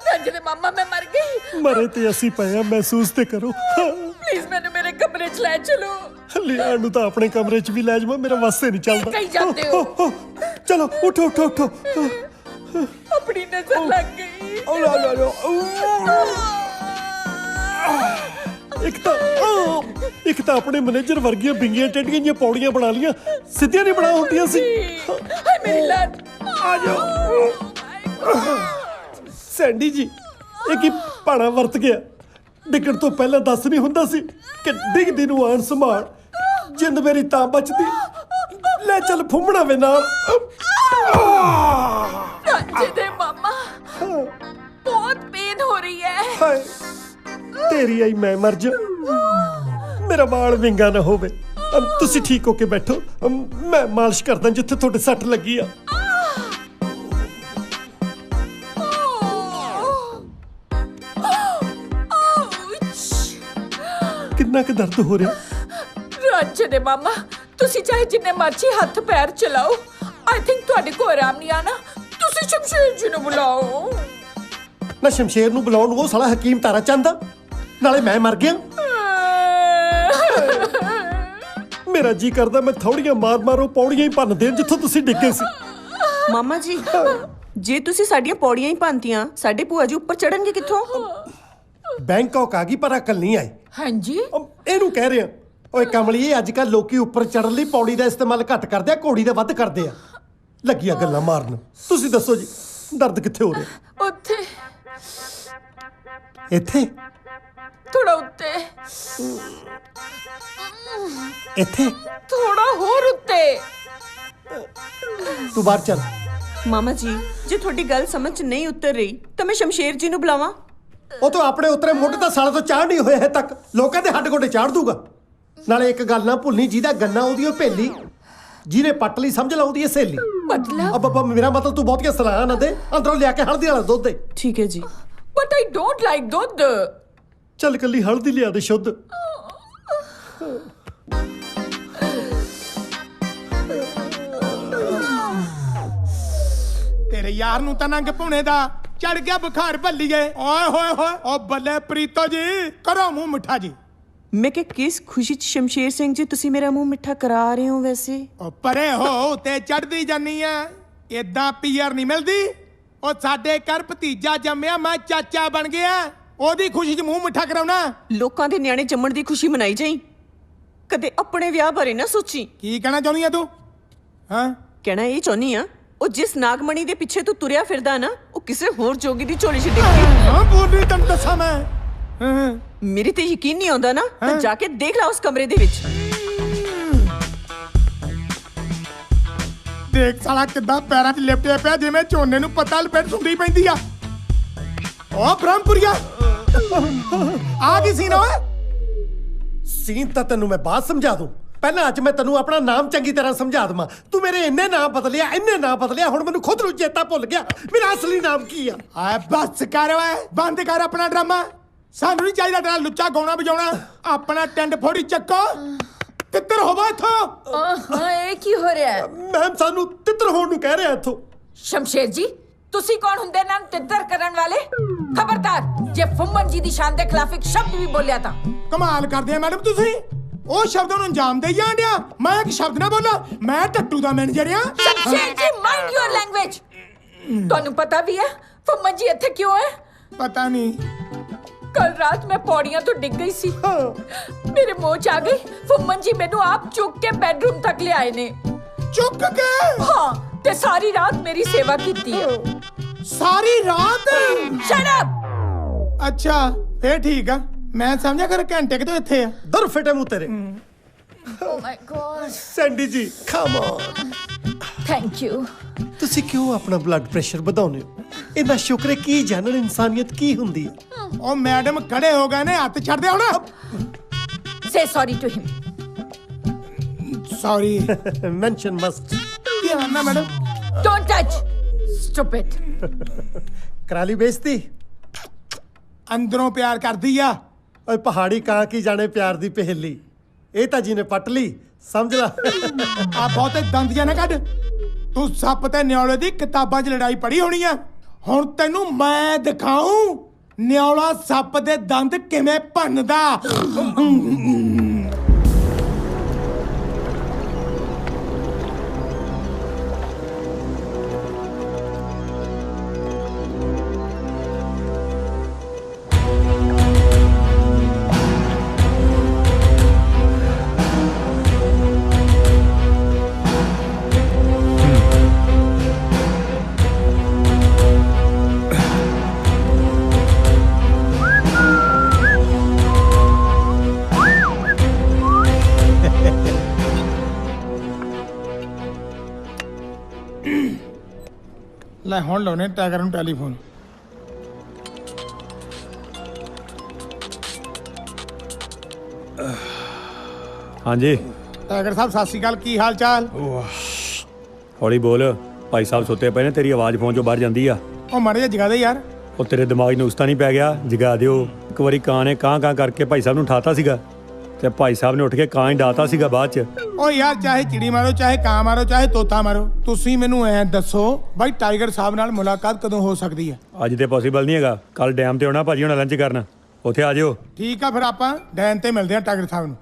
ਰੰਜ ਦੇ ਮਾਮਾ, ਮੈਂ ਮਰ ਗਈ। ਮਰੇ ਤੇ ਅਸੀਂ ਪਏ ਆ, ਮਹਿਸੂਸ ਤੇ ਕਰੋ। ਪਲੀਜ਼ ਮੈਨੂੰ ਮੇਰੇ ਕਮਰੇ 'ਚ ਲੈ ਚਲੋ। ਲਿਆਣ ਨੂੰ ਤਾਂ ਆਪਣੇ ਕਮਰੇ 'ਚ ਵੀ ਲੈ ਜਾਵਾਂ, ਮੇਰਾ ਵਾਸਤੇ ਨਹੀਂ ਚੱਲਦਾ। ਕਹੀ ਜਾਂਦੇ ਹੋ। ਚਲੋ ਉਠੋ। ਆਪਣੀ ਨਜ਼ਰ ਲੱਗ ਗਈ। ਇੱਕ ਤਾਂ ਆਪਣੇ ਮੈਨੇਜਰ ਵਰਗੀਆਂ ਬਿੰਗੀਆਂ ਟੇਡੀਆਂ ਜੀਆਂ ਪੌੜੀਆਂ ਬਣਾ ਲੀਆਂ, ਸਿੱਧੀਆਂ ਨਹੀਂ ਬਣਾ ਹੁੰਦੀਆਂ ਸੀ। ਹਾਏ ਮੇਰੀ ਲੱਤ। ਆ ਜਾਓ ਸੈਂਡੀ ਜੀ, ਇਹ ਕੀ ਭਾਣਾ ਵਰਤ ਗਿਆ? ਡਿੱਗਣ ਤੋਂ ਪਹਿਲਾਂ ਦੱਸ ਨਹੀਂ ਹੁੰਦਾ ਸੀ ਕਿ ਡਿੱਗਦੀ ਨੂੰ ਆਣ ਸੰਭਾਲ, ਜਿੰਦ ਮੇਰੀ ਤਾਂ ਬਚਦੀ। ਲੈ ਚੱਲ ਫੁੰਮਣਾ ਵੇ ਨਾਲ। ਰੰਜ ਦੇ ਮਾਮਾ, ਬਹੁਤ ਪੇਨ ਹੋ ਰਹੀ ਹੈ। ਹਾਏ ਤੇਰੀ ਆਈ ਮੈਂ ਮਰ ਜਾ, ਮੇਰਾ ਵਾਲ ਵਿੰਗਾ ਨਾ ਹੋਵੇ। ਤੁਸੀਂ ਠੀਕ ਹੋ ਕੇ ਬੈਠੋ, ਮੈਂ ਮਾਲਿਸ਼ ਕਰਦਾ ਜਿੱਥੇ ਤੁਹਾਡੇ ਸੱਟ ਲੱਗੀ ਆ। ਕਿੰਨਾ ਕੁ ਦਰਦ ਹੋ ਰਿਹਾ? ਰੰਜ ਦੇ ਮਾਮਾ, ਤੁਸੀਂ ਚਾਹੇ ਜਿੰਨੇ ਮਰਜ਼ੀ ਹੱਥ ਪੈਰ ਚਲਾਓ, ਆਈ ਥਿੰਕ ਤੁਹਾਡੇ ਕੋਲ ਆਰਾਮ ਨਹੀਂ ਆਣਾ। ਤੁਸੀਂ ਸ਼ਮਸ਼ੇਰ ਜੀ ਨੂੰ ਬੁਲਾਓ। ਨਾ ਸ਼ਮਸ਼ੇਰ ਨੂੰ ਬੁਲਾਉਣ ਨੂੰ ਉਹ ਸਾਲਾ ਹਕੀਮ ਤਾਰਾ ਚੰਦਾ, ਨਾਲੇ ਮੈਂ ਮਰ ਗਿਆ। ਮੇਰਾ ਜੀ ਕਰਦਾ ਮੈਂ ਥੋੜੀਆਂ ਮਾਰ ਪੌੜੀਆਂ ਹੀ ਭੰਨ ਦੇਣ ਜਿੱਥੋਂ ਤੁਸੀਂ ਡਿੱਗੇ ਸੀ। ਮਾਮਾ ਜੀ, ਜੇ ਤੁਸੀਂ ਸਾਡੀਆਂ ਪੌੜੀਆਂ ਹੀ ਭੰਨਤੀਆਂ, ਸਾਡੇ ਭੂਆ ਜੀ ਉੱਪਰ ਚੜਨਗੇ ਕਿੱਥੋਂ? ਬੈਂਕਾਕ ਆ ਗਈ ਪਰ ਅਕਲ ਨਹੀਂ ਆਈ। ਹਾਂਜੀ, ਇਹਨੂੰ ਕਹਿ ਰਿਹਾ। ਓਏ ਕਮਲੀਏ, ਅੱਜ ਕੱਲ ਲੋਕੀ ਉੱਪਰ ਚੜਨ ਲਈ ਪੌੜੀ ਦਾ ਇਸਤੇਮਾਲ ਘੱਟ ਕਰਦੇ ਆ, ਘੋੜੀ ਦਾ ਵੱਧ ਕਰਦੇ ਆ। ਲੱਗੀਆਂ ਗੱਲਾਂ ਮਾਰਨ। ਤੁਸੀਂ ਦੱਸੋ ਜੀ, ਦਰਦ ਕਿੱਥੇ ਹੋ ਰਿਹਾ? ਉੱਥੇ, ਇੱਥੇ? ਥੋੜਾ ਉੱਤੇ, ਇੱਥੇ? ਥੋੜਾ ਹੋਰ ਉੱਤੇ। ਤੂੰ ਬਾਹਰ ਚੱਲ। ਮਾਮਾ ਜੀ, ਜੇ ਤੁਹਾਡੀ ਗੱਲ ਸਮਝ 'ਚ ਨਹੀਂ ਉਤਰ ਰਹੀ ਤਾਂ ਮੈਂ ਸ਼ਮਸ਼ੇਰ ਜੀ ਨੂੰ ਬੁਲਾਵਾਂ? ਉਹ ਤਾਂ ਆਪਣੇ ਉਤਰੇ ਮੁੱਢ ਤਾਂ ਸਾਲੇ ਤੋਂ ਚਾੜ ਨਹੀਂ ਹੋਇਆ ਹੈ ਤੱਕ, ਲੋਕਾਂ ਦੇ ਹੱਡ ਗੋਡੇ ਚਾੜ ਦੂਗਾ। ਨਾਲੇ ਇੱਕ ਗੱਲ ਨਾ ਭੁੱਲਣੀ, ਜਿਹਦਾ ਗੰਨਾ ਉਹਦੀ ਉਹ ਭੇਲੀ, ਜਿਹਨੇ ਪੱਟ ਲਈ ਸਮਝ ਲਾ ਉਹਦੀ ਇਹ ਸਹੇਲੀ। ਮਤਲਬ? ਮੇਰਾ ਮਤਲਬ ਤੂੰ ਬਹੁਤੀਆਂ ਸਲਾਹਾਂ ਨਾ ਦੇ, ਅੰਦਰੋਂ ਲਿਆ ਕੇ ਹਲਦੀ ਵਾਲਾ ਦੁੱਧ ਦੇ। ਠੀਕ ਹੈ ਜੀ। ਬਟ ਆਈ ਡੋਂਟ ਲਾਈਕ ਦੁੱਧ। ਚੱਲ ਕੱਲੀ ਹਲਦੀ ਲਿਆ ਦੇ ਸ਼ੁੱਧ। ਤੇਰੇ ਯਾਰ ਨੂੰ ਤਾਂ ਨੰਗ ਭੁਣੇ ਦਾ ਚੜ ਗਿਆ ਬੁਖਾਰ ਭੱਲੀਏ। ਓਏ ਹੋਏ ਹੋਏ, ਓ ਬੱਲੇ ਪ੍ਰੀਤੋ ਜੀ, ਕਰੋ ਮੂੰਹ ਮਿੱਠਾ ਜੀ। ਮੈਂ ਕਿ ਕਿਸ ਖੁਸ਼ੀ 'ਚ ਸ਼ਮਸ਼ੇਰ ਸਿੰਘ ਜੀ ਤੁਸੀਂ ਮੇਰਾ ਮੂੰਹ ਮਿੱਠਾ ਕਰਾ ਰਹੇ ਹੋ? ਵੈਸੇ ਓ ਪਰੇ ਹੋ, ਤੇ ਚੜਦੀ ਜਾਨੀ ਆ। ਏਦਾਂ ਪੀਆਰ ਨਹੀਂ ਮਿਲਦੀ। ਉਹ ਸਾਡੇ ਘਰ ਭਤੀਜਾ ਜੰਮਿਆ, ਮੈਂ ਚਾਚਾ ਬਣ ਗਿਆ। ਉਹਦੀ ਖੁਸ਼ੀ 'ਚ ਮੂੰਹ ਮਿੱਠਾ ਕਰਾਉਣਾ। ਲੋਕਾਂ ਦੇ ਨਿਆਣੇ ਜੰਮਣ ਦੀ ਖੁਸ਼ੀ ਮਨਾਈ ਜਾਈ, ਕਦੇ ਆਪਣੇ ਵਿਆਹ ਬਾਰੇ ਨਾ ਸੋਚੀ। ਕੀ ਕਹਿਣਾ ਚਾਹੁੰਦੀ ਆ ਤੂੰ? ਹਾਂ, ਕਹਿਣਾ ਇਹ ਚਾਹੁੰਦੀ ਆ, ਉਹ ਜਿਸ ਨਾਗਮਣੀ ਦੇ ਪਿੱਛੇ ਤੂੰ ਤੁਰਿਆ ਫਿਰਦਾ ਨਾ, ਉਹ ਕਿਸੇ ਹੋਰ ਜੋਗੀ ਦੀ ਝੋਲੀ 'ਚ ਡਿੱਗ ਗਈ। ਹਾਂ ਬੋਲੀ, ਤੈਨੂੰ ਦੱਸਾਂ ਮੈਂ। ਮੇਰੇ ਤੇ ਯਕੀਨ ਨਹੀਂ ਆਉਂਦਾ ਨਾ, ਤਾਂ ਜਾ ਕੇ ਦੇਖ ਲਾ ਉਸ ਕਮਰੇ ਦੇ ਵਿੱਚ। ਦੇਖ ਸਾਲਾ ਕਿੱਦਾਂ ਪੈਰਾਂ 'ਚ ਲਿਪਟਿਆ ਪਿਆ, ਜਿਵੇਂ ਝੋਨੇ ਨੂੰ ਪੱਤਾ ਲਪੇਟ ਸੁੰਡੀ ਪੈਂਦੀ ਆ। ਓ ਬ੍ਰਹਮਪੁਰੀਆ, ਆ ਕੀ ਸੀਨ ਓਏ? ਸੀਨ ਤਾਂ ਤੈਨੂੰ ਮੈਂ ਬਾਅਦ ਸਮਝਾ ਦੂੰ, ਪਹਿਲਾਂ ਅੱਜ ਮੈਂ ਤੈਨੂੰ ਆਪਣਾ ਨਾਮ ਚੰਗੀ ਤਰ੍ਹਾਂ ਸਮਝਾ ਦਵਾਂ। ਤੂੰ ਮੇਰੇ ਇੰਨੇ ਨਾਮ ਬਦਲਿਆ, ਹੁਣ ਮੈਨੂੰ ਖੁਦ ਨੂੰ ਚੇਤਾ ਭੁੱਲ ਗਿਆ ਮੇਰਾ ਅਸਲੀ ਨਾਮ ਕੀ ਆ। ਆ ਬਸ ਕਰ ਓਏ, ਬੰਦ ਕਰ ਆਪਣਾ ਡਰਾਮਾ। ਸਾਨੂੰ ਨਹੀਂ ਚਾਹੀਦਾ ਤੇਰਾ ਲੁੱਚਾ ਗਾਉਣਾ ਵਜਾਉਣਾ। ਆਪਣਾ ਟੈਂਡ ਫੋੜੀ ਚੱਕੋ, ਤਿੱਤਰ ਹੋਵਾ ਇੱਥੋਂ। ਹਾਂ, ਇਹ ਕੀ ਹੋ ਰਿਹਾ ਹੈ? ਮੈਮ ਸਾਨੂੰ ਤਿੱਤਰ ਹੋਣ ਨੂੰ ਕਹਿ ਰਿਹਾ ਇੱਥੋਂ। ਸ਼ਮਸ਼ੇਰ ਜੀ, ਤੁਸੀਂ ਕੌਣ ਹੁੰਦੇ ਨਾਮ ਤਿੱਤਰ ਕਰਨ ਵਾਲੇ? ਖਬਰਦਾਰ, ਜੇ ਫੁੰਮਨ ਜੀ ਦੀ ਸ਼ਾਨ ਦੇ ਖਿਲਾਫ ਇੱਕ ਸ਼ਬਦ ਵੀ ਬੋਲਿਆ ਤਾਂ। ਕਮਾਲ ਕਰਦੇ ਆ ਮੈਡਮ ਤੁਸੀਂ। ਉਹ ਸ਼ਬਦ ਨੂੰ ਅੰਜਾਮ ਦੇਈ ਜਾਣ ਡਿਆ। ਮੈਂ ਇੱਕ ਸ਼ਬਦ ਨਾ ਬੋਲਾਂ, ਮੈਂ ਟੱਟੂ ਦਾ ਮੈਨੇਜਰ ਆ। ਸ਼ਮਸ਼ੇਰ ਜੀ ਮਾਈਂਡ ਯੂਰ ਲੈਂਗੁਏਜ। ਤੁਹਾਨੂੰ ਪਤਾ ਵੀ ਹੈ ਫੁੰਮਨ ਜੀ ਇੱਥੇ ਕਿਉਂ ਹੈ? ਪਤਾ ਨਹੀਂ। ਕੱਲ ਰਾਤ ਮੈਂ ਪੌੜੀਆਂ ਤੋਂ ਡਿੱਗ ਗਈ ਸੀ, ਮੇਰੇ ਮੂੰਹ ਚ ਆ ਗਈ। ਫੁੰਮਨ ਜੀ ਮੈਨੂੰ ਆਪ ਚੁੱਕ ਕੇ ਬੈਡਰੂਮ ਤੱਕ ਲਿਆਏ ਨੇ। ਚੁੱਕ ਕੇ? ਹਾਂ, ਤੇ ਸਾਰੀ ਰਾਤ ਮੇਰੀ ਸੇਵਾ ਕੀਤੀ ਹੈ। ਸਾਰੀ ਰਾਤ? Shut up. ਅੱਛਾ ਫੇਰ ਠੀਕ ਆ, ਮੈਂ ਸਮਝਿਆ ਕਰ ਘੰਟੇ ਕਿ ਤੋਂ ਇੱਥੇ ਆ। ਦਰ ਫਿਟੇ ਮੂੰਹ ਤੇਰੇ। ਓ ਮਾਈ ਗॉड। ਸੈਂਡੀ ਜੀ ਕਮ ਔਨ। Thank you. ਤੁਸੀਂ ਕਿਉਂ ਆਪਣਾ ਬਲੱਡ ਪ੍ਰੈਸ਼ਰ ਵਧਾਉਂਦੇ ਹੋ? ਇਹਦਾ ਸ਼ੁਕਰ ਹੈ ਕੀ ਜਾਣਨ ਇਨਸਾਨੀਅਤ ਕੀ ਹੁੰਦੀ ਹੈ। ਉਹ ਮੈਡਮ ਖੜੇ ਹੋ ਗਏ ਨੇ, ਹੱਥ ਛੱਡ ਦੇ ਹੁਣ। Say sorry to him. Sorry mention must. ਕੀ ਆਨਾ ਮੈਡਮ? Don't touch stupid. ਕਰਾਲੀ ਬੇਇੱਜ਼ਤੀ। ਅੰਦਰੋਂ ਪਿਆਰ ਕਰਦੀ ਆ। ਓਏ ਪਹਾੜੀ ਕਾਂ ਕੀ ਜਾਣੇ ਪਿਆਰ ਦੀ ਪਹੇਲੀ। ਇਹ ਤਾਂ ਜੀ ਨੇ ਪੱਟ ਲਈ, ਸਮਝ ਲੈ। ਆ ਬਹੁਤੇ ਦੰਦ ਜਾਂ ਨਾ ਕੱਢ। ਤੂੰ ਸੱਪ ਤੇ ਨਿਆਲੇ ਦੀ ਕਿਤਾਬਾਂ 'ਚ ਲੜਾਈ ਪੜ੍ਹੀ ਹੋਣੀ ਆ। ਹੁਣ ਤੈਨੂੰ ਮੈਂ ਦਿਖਾਉਂ ਨਿਆਲਾ ਸੱਪ ਦੇ ਦੰਦ ਕਿਵੇਂ ਭੰਨਦਾ। ਲੈ ਹੁਣ ਲਾਉਣੇ ਟਾਈਗਰ ਨੂੰ ਟੈਲੀਫੋਨ। ਹਾਂਜੀ ਟਾਈਗਰ ਸਾਹਿਬ ਸਤਿ ਸ਼੍ਰੀ ਅਕਾਲ, ਕੀ ਹਾਲ ਚਾਲ? ਹੌਲੀ ਬੋਲ, ਭਾਈ ਸਾਹਿਬ ਸੁੱਤੇ ਪਏ ਨੇ, ਤੇਰੀ ਆਵਾਜ਼ ਫੋਨ 'ਚੋਂ ਬਾਹਰ ਜਾਂਦੀ ਆ। ਉਹ ਮਾੜੇ ਜਿਹਾ ਜਗਾ ਦੇ ਯਾਰ। ਉਹ ਤੇਰੇ ਦਿਮਾਗ ਨੂੰ ਉਸਤਾ ਨਹੀਂ ਪੈ ਗਿਆ? ਜਗਾ ਦਿਓ। ਇੱਕ ਵਾਰੀ ਕਾਂ ਨੇ ਕਾਂ ਕਾਂ ਕਰਕੇ ਭਾਈ ਸਾਹਿਬ ਨੂੰ ਉਠਾਤਾ ਸੀਗਾ ਤੇ ਭਾਈ ਸਾਹਿਬ ਨੇ ਉੱਠ ਕੇ ਕਾਂ ਹੀ ਡਾਤਾ ਸੀਗਾ ਬਾਅਦ 'ਚ। ਉਹ ਯਾਰ ਚਾਹੇ ਚਿੜੀ ਮਾਰੋ, ਚਾਹੇ ਕਾਂ ਮਾਰੋ, ਚਾਹੇ ਤੋਤਾ ਮਾਰੋ, ਤੁਸੀਂ ਮੈਨੂੰ ਐ ਦੱਸੋ ਬਾਈ ਟਾਈਗਰ ਸਾਹਿਬ ਨਾਲ ਮੁਲਾਕਾਤ ਕਦੋਂ ਹੋ ਸਕਦੀ ਹੈ? ਅੱਜ ਤੇ ਪੋਸੀਬਲ ਨਹੀਂ ਹੈਗਾ। ਕੱਲ ਡੈਮ ਤੇ ਆਉਣਾ ਭਾਜੀ, ਹੁਣ ਲੰਚ ਕਰਨ ਉੱਥੇ ਆ ਜਿਓ। ਠੀਕ ਆ ਫਿਰ ਆਪਾਂ ਡੈਨ ਤੇ ਮਿਲਦੇ ਆ ਟਾਈਗਰ ਸਾਹਿਬ ਨੂੰ।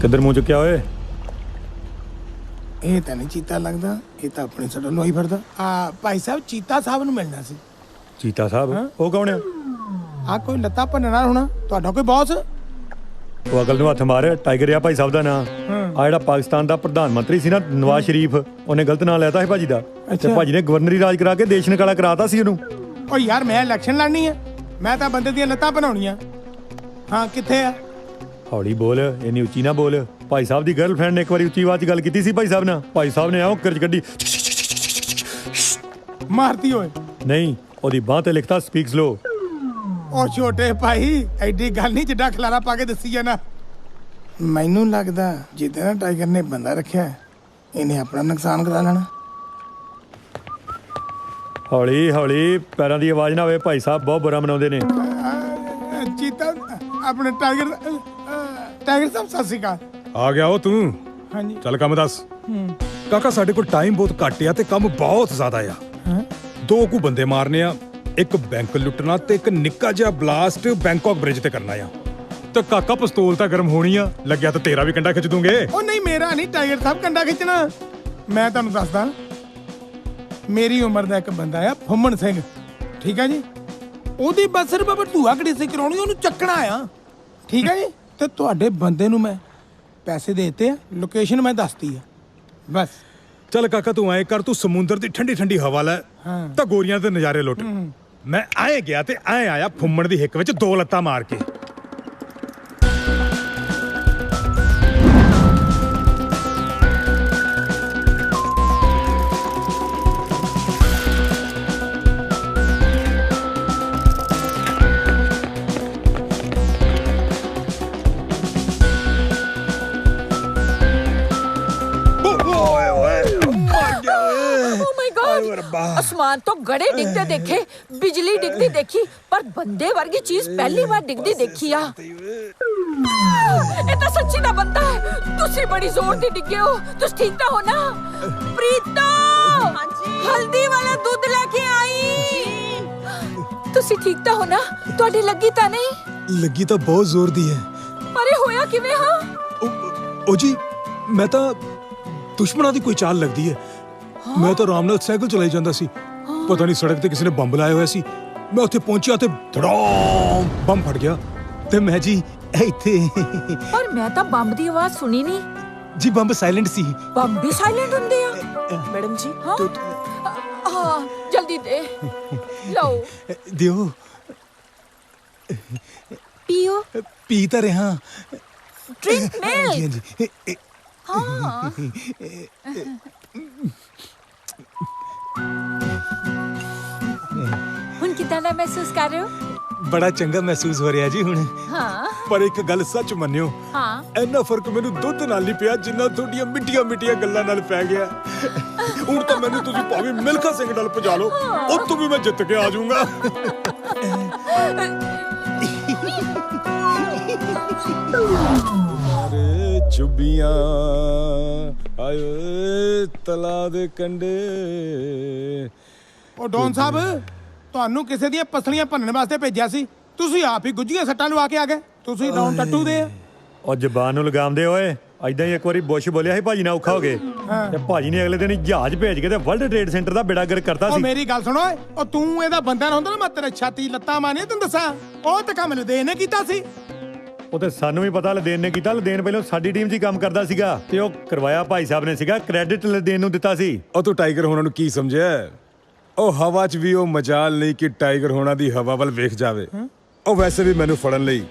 ਕਿੱਧਰ ਮੂੰਹ ਚੁੱਕਿਆ ਓਏ? ਇਹ ਤਾਂ ਨਹੀਂ ਚੀਤਾ ਲੱਗਦਾ, ਇਹ ਤਾਂ ਆਪਣੇ ਸੜੋਂ ਲੋਈ ਫਿਰਦਾ। ਆ ਭਾਈ ਸਾਹਿਬ ਚੀਤਾ ਸਾਹਿਬ ਨੂੰ ਮਿਲਣਾ ਸੀ। ਚੀਤਾ ਸਾਹਿਬ? ਉਹ ਕੌਣ ਆ? ਆ ਕੋਈ ਲੱਤਾਂ ਭੰਨਣਾ ਹੋਣਾ, ਤੁਹਾਡਾ ਕੋਈ ਬੌਸ? ਉਹ ਅਕਲ ਨੂੰ ਹੱਥ ਮਾਰ, ਟਾਈਗਰ ਆ ਭਾਈ ਸਾਹਿਬ ਦਾ ਨਾਂ। ਆ ਜਿਹੜਾ ਪਾਕਿਸਤਾਨ ਦਾ ਪ੍ਰਧਾਨ ਮੰਤਰੀ ਸੀ ਨਾ ਨਵਾਜ਼ ਸ਼ਰੀਫ, ਉਹਨੇ ਗਲਤ ਨਾਂ ਲੈਤਾ ਸੀ ਭਾਜੀ ਦਾ ਤੇ ਭਾਜੀ ਨੇ ਗਵਰਨਰੀ ਰਾਜ ਕਰਾ ਕੇ ਦੇਸ਼ ਨਿਕਾਲਾ ਕਰਾਤਾ ਸੀ ਉਹਨੂੰ। ਓ ਯਾਰ ਮੈਂ ਇਲੈਕਸ਼ਨ ਲੜਨੀ ਆ, ਮੈਂ ਤਾਂ ਬੰਦੇ ਦੀਆਂ ਲੱਤਾਂ ਬਣਾਉਣੀਆਂ। ਹਾਂ ਕਿੱਥੇ ਆ? ਹੌਲੀ ਬੋਲ, ਇੰਨੀ ਉੱਚੀ ਨਾ ਬੋਲ। ਭਾਈ ਸਾਹਿਬ ਦੀ ਗਰਲਫ੍ਰੈਂਡ ਨੇ ਇੱਕ ਵਾਰੀ ਉੱਚੀ ਆਵਾਜ਼ 'ਚ ਗੱਲ ਕੀਤੀ ਸੀ ਭਾਈ ਸਾਹਿਬ ਨਾਲ। ਭਾਈ ਸਾਹਿਬ ਨੇ ਆਉਂ ਕਿਰਚ ਗੱਡੀ ਮਾਰਤੀ ਓਏ। ਨਹੀਂ, ਉਹਦੀ ਬਾਹ ਤੇ ਲਿਖਤਾ ਸਪੀਕ ਸਲੋ। ਉਹ ਛੋਟੇ ਭਾਈ ਐਡੀ ਗੱਲ ਨਹੀਂ ਜਿੱਡਾ ਖਲਾਰਾ ਪਾ ਕੇ ਦੱਸੀ ਜਾਣਾ। ਮੈਨੂੰ ਲੱਗਦਾ ਜਿੱਦਾਂ ਨਾ ਟਾਈਗਰ ਨੇ ਬੰਦਾ ਰੱਖਿਆ ਇਹਨੇ ਆਪਣਾ ਨੁਕਸਾਨ ਕਰਾ ਲੈਣਾ। ਹੌਲੀ ਹੌਲੀ, ਪੈਰਾਂ ਦੀ ਆਵਾਜ਼ ਨਾ ਹੋਵੇ, ਭਾਈ ਸਾਹਿਬ ਬਹੁਤ ਬੁਰਾ ਮਨਾਉਂਦੇ ਨੇ। ਚੀਤਾ ਆਪਣੇ ਟਾਈਗਰ ਸਾਹਿਬ ਸਤਿ ਸ਼੍ਰੀ ਅਕਾਲ। ਆ ਗਿਆ ਉਹ ਤੂੰ? ਹਾਂਜੀ ਚੱਲ ਕੰਮ ਦੱਸ। ਕਾਕਾ ਸਾਡੇ ਕੋਲ ਟਾਈਮ ਬਹੁਤ ਘੱਟ ਆ ਤੇ ਕੰਮ ਬਹੁਤ ਜ਼ਿਆਦਾ ਆ। ਦੋ ਕੁ ਬੰਦੇ ਮਾਰਨੇ ਆ, ਇੱਕ ਬੈਂਕ ਲੁੱਟਣਾ ਤੇ ਇੱਕ ਨਿੱਕਾ ਜਿਹਾ ਬਲਾਸਟ ਬੈਂਕਾਕ ਬ੍ਰਿਜ ਤੇ ਕਰਨਾ ਆ। ਤੇ ਕਾਕਾ ਪਿਸਤੌਲ ਤਾਂ ਗਰਮ ਹੋਣੀ ਆ, ਲੱਗਿਆ ਤਾਂ ਤੇਰਾ ਵੀ ਕੰਡਾ ਖਿੱਚ ਦੂੰਗੇ। ਉਹ ਨਹੀਂ, ਮੇਰਾ ਨਹੀਂ ਟਾਈਗਰ ਸਾਹਿਬ ਕੰਡਾ ਖਿੱਚਣਾ। ਮੈਂ ਤੁਹਾਨੂੰ ਦੱਸਦਾ, ਮੇਰੀ ਉਮਰ ਦਾ ਇੱਕ ਬੰਦਾ ਆ ਫੁੰਮਣ ਸਿੰਘ, ਠੀਕ ਆ ਜੀ। ਉਹਦੀ ਬਸ ਸਿਰਫ ਆਪਾਂ ਧੂਆ ਘੜੀਸੀ ਕਰਾਉਣੀ, ਉਹਨੂੰ ਚੱਕਣਾ ਆ, ਠੀਕ ਆ ਜੀ। ਤੇ ਤੁਹਾਡੇ ਬੰਦੇ ਨੂੰ ਮੈਂ ਪੈਸੇ ਦੇ ਦਿੱਤੇ ਆ, ਲੋਕੇਸ਼ਨ ਮੈਂ ਦੱਸਤੀ ਆ ਬਸ। ਚੱਲ ਕਾਕਾ ਤੂੰ ਐ ਕਰ, ਤੂੰ ਸਮੁੰਦਰ ਦੀ ਠੰਡੀ ਠੰਡੀ ਹਵਾ ਲੈ ਤਾਂ ਗੋਰੀਆਂ ਦੇ ਨਜ਼ਾਰੇ ਲੁੱਟ। ਮੈਂ ਆਏ ਗਿਆ ਤੇ ਐ ਆਇਆ ਫੁੰਮਣ ਦੀ ਹਿੱਕ ਵਿੱਚ ਦੋ ਲੱਤਾਂ ਮਾਰ ਕੇ। ਅਸਮਾਨ ਤੋਂ ਗੜੇ ਡਿੱਗਦੇ ਦੇਖੇ, ਬਿਜਲੀ ਡਿੱਗਦੀ ਦੇਖੀ, ਪਰ ਬੰਦੇ ਵਰਗੀ ਚੀਜ਼ ਪਹਿਲੀ ਵਾਰ ਡਿੱਗਦੀ ਦੇਖੀ ਆ। ਇਹ ਤਾਂ ਸੱਚੀ ਦਾ ਬੰਦਾ ਹੈ। ਤੁਸੀਂ ਬੜੀ ਜ਼ੋਰ ਦੀ ਡਿੱਗੇ ਹੋ। ਤੁਸੀਂ ਠੀਕ ਤਾਂ ਹੋ ਨਾ? ਪ੍ਰੀਤਾ, ਹਲਦੀ ਵਾਲਾ ਦੁੱਧ ਲੈ ਕੇ ਆਈ। ਤੁਸੀਂ ਠੀਕ ਤਾਂ ਹੋ ਨਾ? ਤੁਹਾਡੀ ਲੱਗੀ ਤਾਂ ਨਹੀਂ? ਲੱਗੀ ਤਾਂ ਬਹੁਤ ਜ਼ੋਰ ਦੀ ਹੈ। ਪਰ ਇਹ ਹੋਇਆ ਕਿਵੇਂ? ਹਾਂ ਉਹ ਜੀ, ਮੈਂ ਤਾਂ ਦੁਸ਼ਮਣਾਂ ਦੀ ਕੋਈ ਚਾਲ ਲੱਗਦੀ ਹੈ। ਮੈਂ ਤਾਂ ਆਰਾਮ ਨਾਲ ਸਾਈਕਲ ਚਲਾਈ ਜਾਂਦਾ ਸੀ, ਪਤਾ ਨਹੀਂ ਸੜਕ ਤੇ ਕਿਸੇ ਨੇ ਬੰਬ ਲਾਇਆ ਹੋਇਆ ਸੀ। ਮੈਂ ਉੱਥੇ ਪਹੁੰਚਿਆ ਤੇ ਧੜਾਮ ਬੰਬ ਫਟ ਗਿਆ ਤੇ ਮੈਂ ਜੀ ਇੱਥੇ। ਪਰ ਮੈਂ ਤਾਂ ਬੰਬ ਦੀ ਆਵਾਜ਼ ਸੁਣੀ ਨਹੀਂ ਜੀ। ਬੰਬ ਸਾਇਲੈਂਟ ਸੀ। ਬੰਬ ਵੀ ਸਾਇਲੈਂਟ ਹੁੰਦੇ ਆ? ਮੈਡਮ ਜੀ ਦੁੱਧ। ਹਾਂ ਜਲਦੀ ਦੇ ਲਓ। ਦਿਓ। ਪੀਓ। ਪੀ ਤਾਂ ਰਿਹਾ। Drink milk. ਹਾਂਜੀ। ਹਾਂ ਹੁਣ ਕਿਦਾਂ ਦਾ ਮਹਿਸੂਸ ਕਰ ਰਹੇ ਹੋ? ਬੜਾ ਚੰਗਾ ਮਹਿਸੂਸ ਹੋ ਰਿਹਾ ਜੀ ਹੁਣ। ਹਾਂ ਪਰ ਇੱਕ ਗੱਲ ਸੱਚ ਮੰਨਿਓ, ਹਾਂ ਇੰਨਾ ਫਰਕ ਮੈਨੂੰ ਦੁੱਧ ਨਾਲ ਨਹੀਂ ਪਿਆ ਜਿੰਨਾ ਤੁਹਾਡੀਆਂ ਮਿੱਠੀਆਂ ਗੱਲਾਂ ਨਾਲ ਪੈ ਗਿਆ। ਹੁਣ ਤਾਂ ਮੈਨੂੰ ਤੁਸੀਂ ਭਾਵੇਂ ਮਿਲਖਾ ਸਿੰਘ ਨਾਲ ਭਜਾ ਲਓ, ਉੱਥੋਂ ਵੀ ਮੈਂ ਜਿੱਤ ਕੇ ਆ ਜਾਊਂਗਾ। ਅਰੇ ਚੁੱਬੀਆਂ ਆਏ ਤਲਾ ਦੇ ਕੰਡੇ। ਉਹ ਡੌਨ ਸਾਹਿਬ, ਤੁਹਾਨੂੰ ਕਿਸੇ ਦੀਆਂ ਪਸਲੀਆਂ ਭੰਨਣ ਵਾਸਤੇ ਭੇਜਿਆ ਸੀ, ਤੁਸੀਂ ਆਪ ਹੀ ਗੁੱਝੀਆਂ ਸੱਟਾਂ ਲਵਾ ਕੇ ਆ ਗਏ। ਤੁਸੀਂ ਡੌਨ ਟੱਟੂ ਦੇ ਆ। ਉਹ ਜ਼ਬਾਨ ਨੂੰ ਲਗਾਮਦੇ ਓਏ। ਐਦਾਂ ਹੀ ਇੱਕ ਵਾਰੀ ਬੁਸ਼ ਬੋਲਿਆ ਸੀ ਭਾਜੀ ਨਾਲ ਔਖਾ ਹੋ ਗਏ ਤੇ ਭਾਜੀ ਨੇ ਅਗਲੇ ਦਿਨ ਹੀ ਜਹਾਜ਼ ਭੇਜ ਕੇ ਤੇ ਵਰਲਡ ਟ੍ਰੇਡ ਸੈਂਟਰ ਦਾ ਬੇੜਾ ਗਰਕ ਕਰਤਾ ਉਹ ਸੀ। ਮੇਰੀ ਗੱਲ ਸੁਣੋ ਓਏ, ਉਹ ਤੂੰ ਇਹਦਾ ਬੰਦਾ ਨਾ ਹੁੰਦਾ ਨਾ, ਮੈਂ ਤੇਰੇ ਛਾਤੀ ਲੱਤਾਂ ਮਾਰਨੀਆਂ ਤੈਨੂੰ ਦੱਸਾਂ। ਉਹ ਤੇ ਕੰਮ ਲਦੇਨ ਨੇ ਕੀਤਾ ਸੀ। ਉਹ ਤੇ ਸਾਨੂੰ ਵੀ ਪਤਾ ਲਦੇਨ ਨੇ ਕੀਤਾ। ਲਦੇਨ ਪਹਿਲਾਂ ਸਾਡੀ ਟੀਮ 'ਚ ਹੀ ਕੰਮ ਕਰਦਾ ਸੀਗਾ ਤੇ ਉਹ ਕਰਵਾਇਆ ਭਾਈ ਸਾਹਿਬ ਨੇ ਸੀਗਾ। ਕ੍ਰੈਡਿਟ ਲਦੇਨ ਨੂੰ ਦਿੱਤਾ ਸੀ। ਉਹ ਤੂੰ ਟਾਈਗਰ ਹੋਣਾ ਨੂੰ ਕੀ ਸਮਝਿਆ? ਉਹ ਹਵਾ 'ਚ ਵੀ ਉਹ ਮਜਾਲ ਨਹੀਂ ਕਿ ਟਾਈਗਰ ਹੋਣਾ ਦੀ ਹਵਾ ਵੱਲ ਵੇਖ ਜਾਵੇ। ਉਹ ਵੈਸੇ ਵੀ ਮੈਨੂੰ ਫੜਨ ਲਈ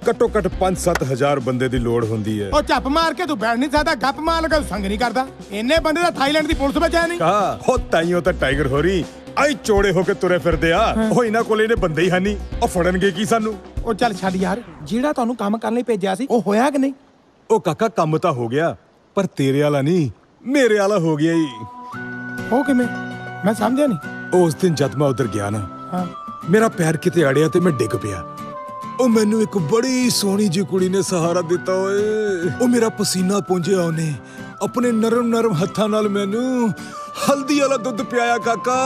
ਘੱਟੋ ਘੱਟ 5-7 ਹਜ਼ਾਰ ਬੰਦੇ ਦੀ ਲੋੜ ਹੁੰਦੀ ਹੈ। ਉਹ ਝੱਪ ਮਾਰ ਕੇ ਤੂੰ ਬੈਠ ਨਹੀਂ ਸਕਦਾ, ਗੱਪ ਮਾਰ ਲਗਾ ਸੰਗ ਨਹੀਂ ਕਰਦਾ। ਇੰਨੇ ਬੰਦੇ ਦਾ ਥਾਈਲੈਂਡ ਦੀ ਪੁਲਿਸ ਬਚਾਇਆ ਨਹੀਂ। ਕਹਾ ਹੋ ਤਾਈਓ ਤਾਂ ਟਾਈਗਰ ਹੋ ਰਹੀ ਆਈ ਚੋੜੇ ਹੋ ਕੇ ਤੁਰੇ ਫਿਰਦੇ ਆ। ਉਹ ਇਹਨਾਂ ਕੋਲ ਇਹਨੇ ਬੰਦੇ ਹੀ ਹਾਨੀ, ਉਹ ਫੜਨਗੇ ਕੀ ਸਾਨੂੰ? ਉਹ ਚੱਲ ਛੱਡ ਯਾਰ, ਜਿਹੜਾ ਤੁਹਾਨੂੰ ਕੰਮ ਕਰਨ ਲਈ ਭੇਜਿਆ ਸੀ ਉਹ ਹੋਇਆ ਕਿ ਨਹੀਂ? ਉਹ ਕਾਕਾ ਕੰਮ ਤਾਂ ਹੋ ਗਿਆ, ਪਰ ਤੇਰੇ ਵਾਲਾ ਨਹੀਂ, ਮੇਰੇ ਵਾਲਾ ਹੋ ਗਿਆ ਹੀ। ਉਹ ਕਿਵੇਂ? ਮੈਂ ਸਮਝਿਆ ਨਹੀਂ। ਉਸ ਦਿਨ ਜਦ ਮੈਂ ਉਧਰ ਗਿਆ ਨਾ, ਮੇਰਾ ਪੈਰ ਕਿਤੇ ਅੜਿਆ ਤੇ ਮੈਂ ਡਿੱਗ ਪਿਆ। ਉਹ ਮੈਨੂੰ ਇੱਕ ਬੜੀ ਸੋਹਣੀ ਜਿਹੀ ਕੁੜੀ ਨੇ ਸਹਾਰਾ ਦਿੱਤਾ ਓਏ। ਉਹ ਮੇਰਾ ਪਸੀਨਾ ਪੂੰਝਿਆ ਉਹਨੇ ਆਪਣੇ ਨਰਮ ਹੱਥਾਂ ਨਾਲ ਮੈਨੂੰ ਹਲਦੀ ਵਾਲਾ ਦੁੱਧ ਪਿਆਇਆ ਕਾਕਾ।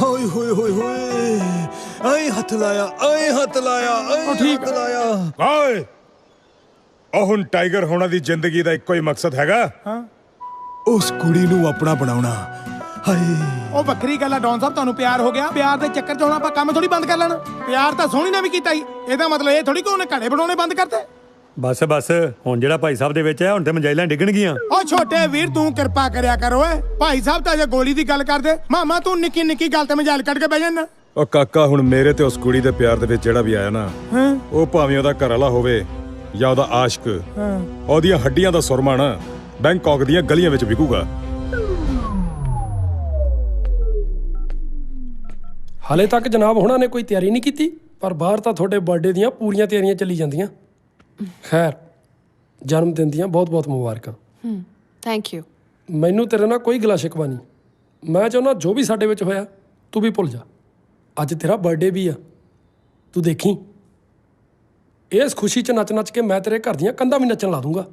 ਹੋਏ ਹੋਏ ਹੋਏ ਹੋਏ, ਆਏ ਹੱਥ ਲਾਇਆ, ਆਏ ਹੱਥ ਲਾਇਆ, ਆਏ ਹੱਥ ਲਾਇਆ। ਓਏ ਉਹ ਹੁਣ ਟਾਈਗਰ ਹੋਣਾ ਦੀ ਜ਼ਿੰਦਗੀ ਦਾ ਇੱਕੋ ਹੀ ਮਕਸਦ ਹੈਗਾ, ਉਸ ਕੁੜੀ ਨੂੰ ਆਪਣਾ ਬਣਾਉਣਾ। ਹਾਏ ਉਹ ਵੱਖਰੀ ਗੱਲ ਆ ਡੌਨ ਸਾਹਿਬ, ਤੁਹਾਨੂੰ ਪਿਆਰ ਹੋ ਗਿਆ। ਪਿਆਰ ਦੇ ਚੱਕਰ 'ਚ ਹੁਣ ਆਪਾਂ ਕੰਮ ਥੋੜੀ ਬੰਦ ਕਰ ਲੈਣਾ। ਪਿਆਰ ਤਾਂ ਸੋਹਣੀ ਨੇ ਵੀ ਕੀਤਾ ਹੀ, ਇਹਦਾ ਮਤਲਬ ਇਹ ਥੋੜੀ ਕਿ ਉਹਨੇ ਘੜੇ ਬਣਾਉਣੇ ਬੰਦ ਕਰਤੇ। ਬਸ ਹੁਣ ਜਿਹੜਾ ਭਾਈ ਸਾਹਿਬ ਦੇ ਵਿੱਚ ਹੈ, ਹੁਣ ਤੇ ਮਜਾਇਲਾਂ ਡਿੱਗਣਗੀਆਂ। ਉਹ ਛੋਟੇ ਵੀਰ ਤੂੰ ਕਿਰਪਾ ਕਰਿਆ ਕਰ ਓਏ। ਭਾਈ ਸਾਹਿਬ ਤਾਂ ਜੇ ਗੋਲੀ ਦੀ ਗੱਲ ਕਰਦੇ, ਮਾਮਾ ਤੂੰ ਨਿੱਕੀ ਗੱਲ ਤੇ ਮਜਾਇਲ ਕੱਢ ਕੇ ਬਹਿ ਜਾਣਾ। ਉਹ ਕਾਕਾ ਹੁਣ ਮੇਰੇ ਤੇ ਉਸ ਕੁੜੀ ਦੇ ਪਿਆਰ ਦੇ ਵਿੱਚ ਜਿਹੜਾ ਵੀ ਆਇਆ ਨਾ, ਉਹ ਭਾਵੇਂ ਉਹਦਾ ਘਰ ਵਾਲਾ ਹੋਵੇ ਜਾਂ ਉਹਦਾ ਆਸ਼ਕ, ਉਹਦੀਆਂ ਹੱਡੀਆਂ ਦਾ ਸੁਰਮਾ ਨਾ ਬੈਂਕਾਕ ਦੀਆਂ ਗਲੀਆਂ ਵਿੱਚ ਵਿਕੂਗਾ। ਹਾਲੇ ਤੱਕ ਜਨਾਬ ਹੁਣਾਂ ਨੇ ਕੋਈ ਤਿਆਰੀ ਨਹੀਂ ਕੀਤੀ, ਪਰ ਬਾਹਰ ਤਾਂ ਤੁਹਾਡੇ ਬਰਥਡੇ ਦੀਆਂ ਪੂਰੀਆਂ ਤਿਆਰੀਆਂ ਚੱਲੀ ਜਾਂਦੀਆਂ। ਖੈਰ, ਜਨਮ ਦਿਨ ਦੀਆਂ ਬਹੁਤ ਮੁਬਾਰਕਾਂ। Thank you. ਮੈਨੂੰ ਤੇਰੇ ਨਾਲ ਕੋਈ ਗਿਲਾ ਸ਼ਿਕਵਾ ਨਹੀਂ। ਮੈਂ ਚਾਹੁੰਦਾ ਜੋ ਵੀ ਸਾਡੇ ਵਿੱਚ ਹੋਇਆ ਤੂੰ ਵੀ ਭੁੱਲ ਜਾ। ਅੱਜ ਤੇਰਾ ਬਰਥਡੇ ਵੀ ਆ, ਤੂੰ ਦੇਖੀ ਇਸ ਖੁਸ਼ੀ 'ਚ ਨੱਚ ਕੇ ਮੈਂ ਤੇਰੇ ਘਰ ਦੀਆਂ ਕੰਧਾਂ ਵੀ ਨੱਚਣ ਲਾ ਦੂੰਗਾ।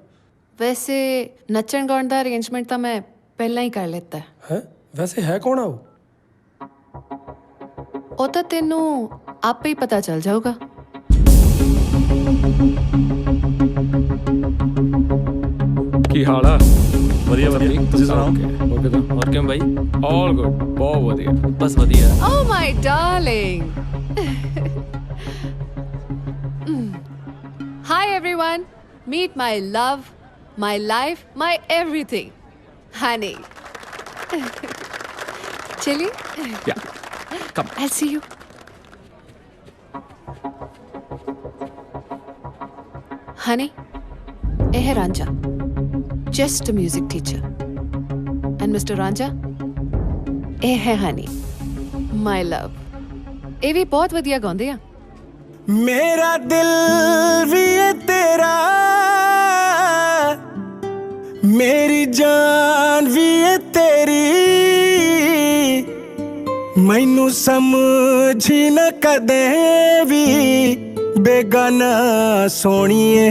ਵੈਸੇ ਨੱਚਣ ਗਾਉਣ ਦਾ ਅਰੇਂਜਮੈਂਟ ਤਾਂ ਮੈਂ ਪਹਿਲਾਂ ਹੀ ਕਰ ਲਿੱਤਾ ਹੈ। ਵੈਸੇ ਹੈ ਕੌਣ ਆ ਉਹ? ਉਹ ਤਾਂ ਤੈਨੂੰ ਆਪੇ ਹੀ ਪਤਾ ਚੱਲ ਜਾਊਗਾ। ਕੀ ਹਾਲ ਆ? ਵਧੀਆ ਤੁਸੀਂ ਸੁਣਾਓ? ਓਕੇ ਤਾਂ ਹੋਰ ਕਿਵੇਂ ਬਾਈ? ਆਲ ਗੁੱਡ, ਬਹੁਤ ਵਧੀਆ, ਬਸ ਵਧੀਆ। Oh my darling. Hi everyone, meet my love, my life, my everything, honey. चलिए। Yeah, come. I'll see you. Honey, ਇਹ ਹੈ Ranjha, just a music teacher. And Mr. Ranjha, ਇਹ ਹੈ ਹਨੀ, my love. ਇਹ ਵੀ ਬਹੁਤ ਵਧੀਆ ਗਾਉਂਦੇ ਆ। ਮੇਰਾ ਦਿਲ ਵੀ ਹੈ ਤੇਰਾ, ਮੇਰੀ ਜਾਨ ਵੀ ਹੈ ਤੇਰੀ, मैनू समझी न कदे भी बेगाना सोनिए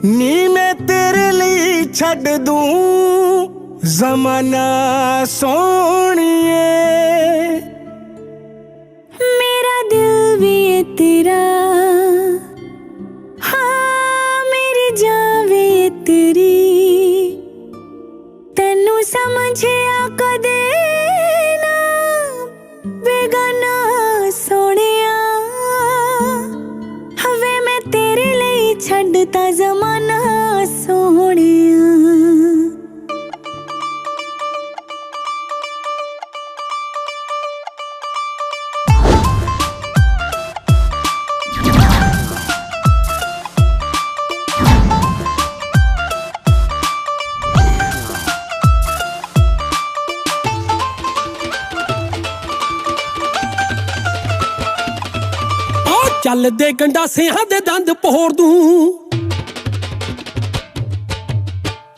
नी मैं तेरे लिए छड़ दूं ज़माना सोनिए। मेरा दिल भी है तेरा, हाँ मेरी जान भी है तेरी, तेनू समझिया कदे ना बेगाना सोनिया, हवे मैं तेरे लिए छड्डता ज़माना सोनिया। ਚੱਲਦੇ ਗੰਡਾਸਿਆਂ ਦੇ ਦੰਦ ਪੋੜ ਦੂੰ,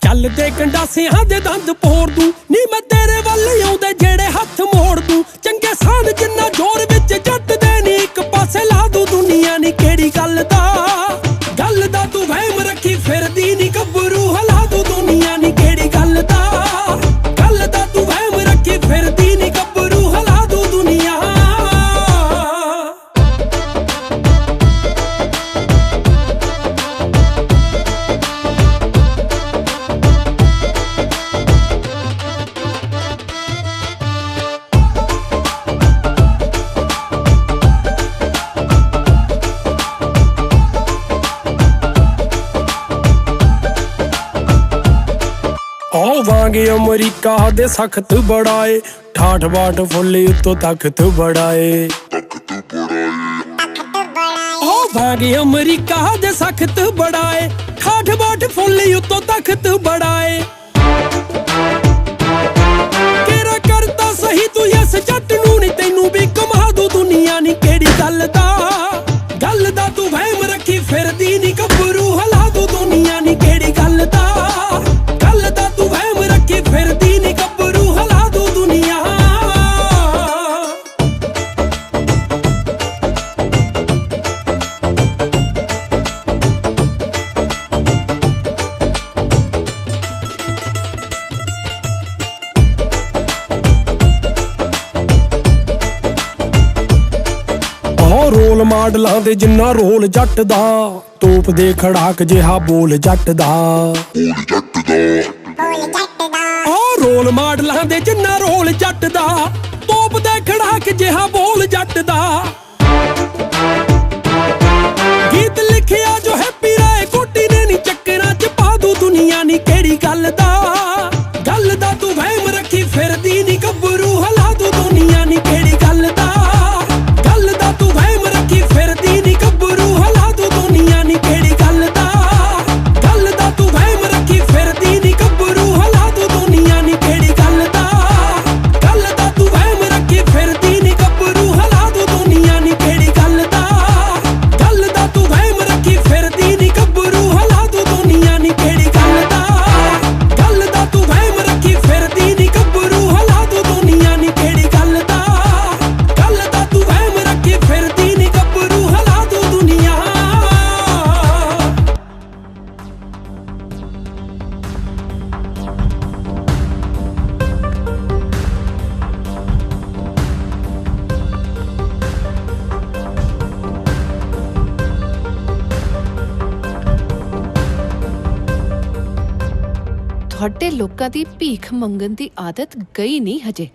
ਚੱਲਦੇ ਗੰਡਾਸਿਆਂ ਦੇ ਦੰਦ ਪੋੜ ਦੂੰ ਨੀ ਮੈਂ ਤੇਰੇ ਵੱਲ ਆਉਂਦੇ ਜਿਹੜੇ ਹੱਥ ਮੋੜ ਦੂੰ। ਚੰਗੇ ਸਾਨ ਜਿੰਨਾ ਜ਼ੋਰ ਵਿੱਚ ਜੱਟ ਦੇ ਨੀ ਇੱਕ ਪਾਸੇ ਲਾ ਦੂੰ ਦੁਨੀਆ ਨੀ ਕਿਹੜੀ ਗੱਲ ਦਾ ਤੂੰ ਵਹਿਮ ਰੱਖੀ ਫਿਰਦੀ ਨੀ ਗੱਭਰੂ ਹਲਾ ਦੂੰ ਦੁਨੀਆ ਨੀ ਕਿਹੜੀ ਗੱਲ ਦਾ ਤੂੰ ਵਹਿਮ ਰੱਖੀ ਫਿਰਦੀ ਨੀ ਗੱਭਰੂ ਹਲਾ ਦੂੰ ਦੁਨੀਆ। ਆਵਾਂਗੇ ਅਮਰੀਕਾ ਦੇ ਸਖਤ ਬੜਾਏ, ਠਾਠ ਬਾਠ ਫੁੱਲੀ ਉੱਤੋਂ ਤਖਤ ਬੜਾਏ। ਆਵਾਂਗੇ ਅਮਰੀਕਾ ਦੇ ਸਖਤ ਬੜਾਏ, ਠਾਠ ਬਾਠ ਫੁੱਲੀ ਉੱਤੋਂ ਤਖਤ ਬੜਾਏ। ਕਿਹੜਾ ਕਰਤਾ ਸਹੀ ਤੂੰ ਇਸ ਜੱਟ ਨੂੰ ਨੀ ਤੈਨੂੰ ਵੀ ਕਮਾ ਦੂ ਦੁਨੀਆ ਨੀ ਕਿਹੜੀ ਗੱਲ ਦਾ ਤੂੰ ਵਹਿਮ ਰੱਖੀ ਫਿਰਦੀ ਨੀ ਗੱਭਰੂ ਹਲਾ ਦੂ ਦੁਨੀਆ ਨੀ ਕਿਹੜੀ ਗੱਲ ਦਾ ਤੂੰ ਵਹਿਮ ਰੱਖੀ ਫਿਰਦੀ ਨੀ ਗੱਭਰੂ ਹਲਾ ਦੂ ਦੁਨੀਆ। ਰੋਲ ਮਾਡਲਾਂ ਦੇ ਜਿੰਨਾ ਰੋਲ ਜੱਟ ਦਾ, ਤੋਪ ਦੇ ਖੜਾਕ ਜਿਹਾ ਬੋਲ ਜੱਟ ਦਾ। ਰੋਲ ਮਾਡਲਾਂ ਦੇ ਜਿੰਨਾ ਰੋਲ ਜੱਟ ਦਾ, ਤੋਪ ਦੇ ਖੜਾਕ ਜਿਹਾ ਬੋਲ ਜੱਟ ਦਾ। ਗੀਤ ਲਿਖਿਆ ਜੋ ਹੈਪੀ ਰਾਏ ਕੋਟੀ ਨੇ ਨੀ ਚੱਕਰਾਂ ਚ ਪਾ ਦੂ ਦੁਨੀਆ ਨੀ ਕਿਹੜੀ ਗੱਲ ਦਾ ਤੂੰ ਵਹਿਮ ਰੱਖੀ ਫਿਰਦੀ ਨੀ ਗੱਭਰੂ ਹਲਾ ਦੂ ਦੁਨੀਆ ਨੀ ਕਿਹੜੀ ਗੱਲ ਦਾ ਤੂੰ ਵਹਿਮ ਰੱਖੀ ਫਿਰਦੀ ਨੀ ਗੱਭਰੂ ਹਲਾ ਦੂ ਦੁਨੀਆ ਨੀ ਕਿਹੜੀ ਗੱਲ ਦਾ ਤੂੰ ਵਹਿਮ ਰੱਖੀ ਫਿਰਦੀ ਨੀ ਗੱਭਰੂ ਹਲਾ ਦੂ ਦੁਨੀਆ ਨੀ ਕਿਹੜੀ ਗੱਲ ਦਾ ਤੂੰ ਵਹਿਮ ਰੱਖੀ ਫਿਰਦੀ ਨੀ ਗੱਭਰੂ ਹਲਾ ਦੂ ਦੁਨੀਆ ਨੀ ਕਿਹੜੀ ਗੱਲ ਦਾ ਤੂੰ ਵਹਿਮ ਰੱਖੀ ਫਿਰਦੀ ਨੀ ਗੱਭਰੂ ਹਲਾ ਦੂ ਦੁਨੀਆ ਨੀ ਕਿਹੜੀ ਗੱਲ ਦਾ ਤੂੰ ਵਹਿਮ ਰੱਖੀ ਫਿਰਦੀ ਨੀ ਗੱਭਰੂ ਹਲਾ ਦੂ ਦੁਨੀਆ ਨੀ ਕਿਹੜੀ ਗੱਲ ਦਾ ਤੂੰ ਵਹਿਮ ਰੱਖੀ ਫਿਰਦੀ ਨੀ ਗੱਭਰੂ ਹਲਾ ਦੂ ਦੁਨੀਆ। ਤੁਹਾਡੇ ਲੋਕਾਂ ਦੀ ਭੀਖ ਮੰਗਣ ਦੀ ਆਦਤ ਗਈ ਨਹੀਂ ਹਜੇ,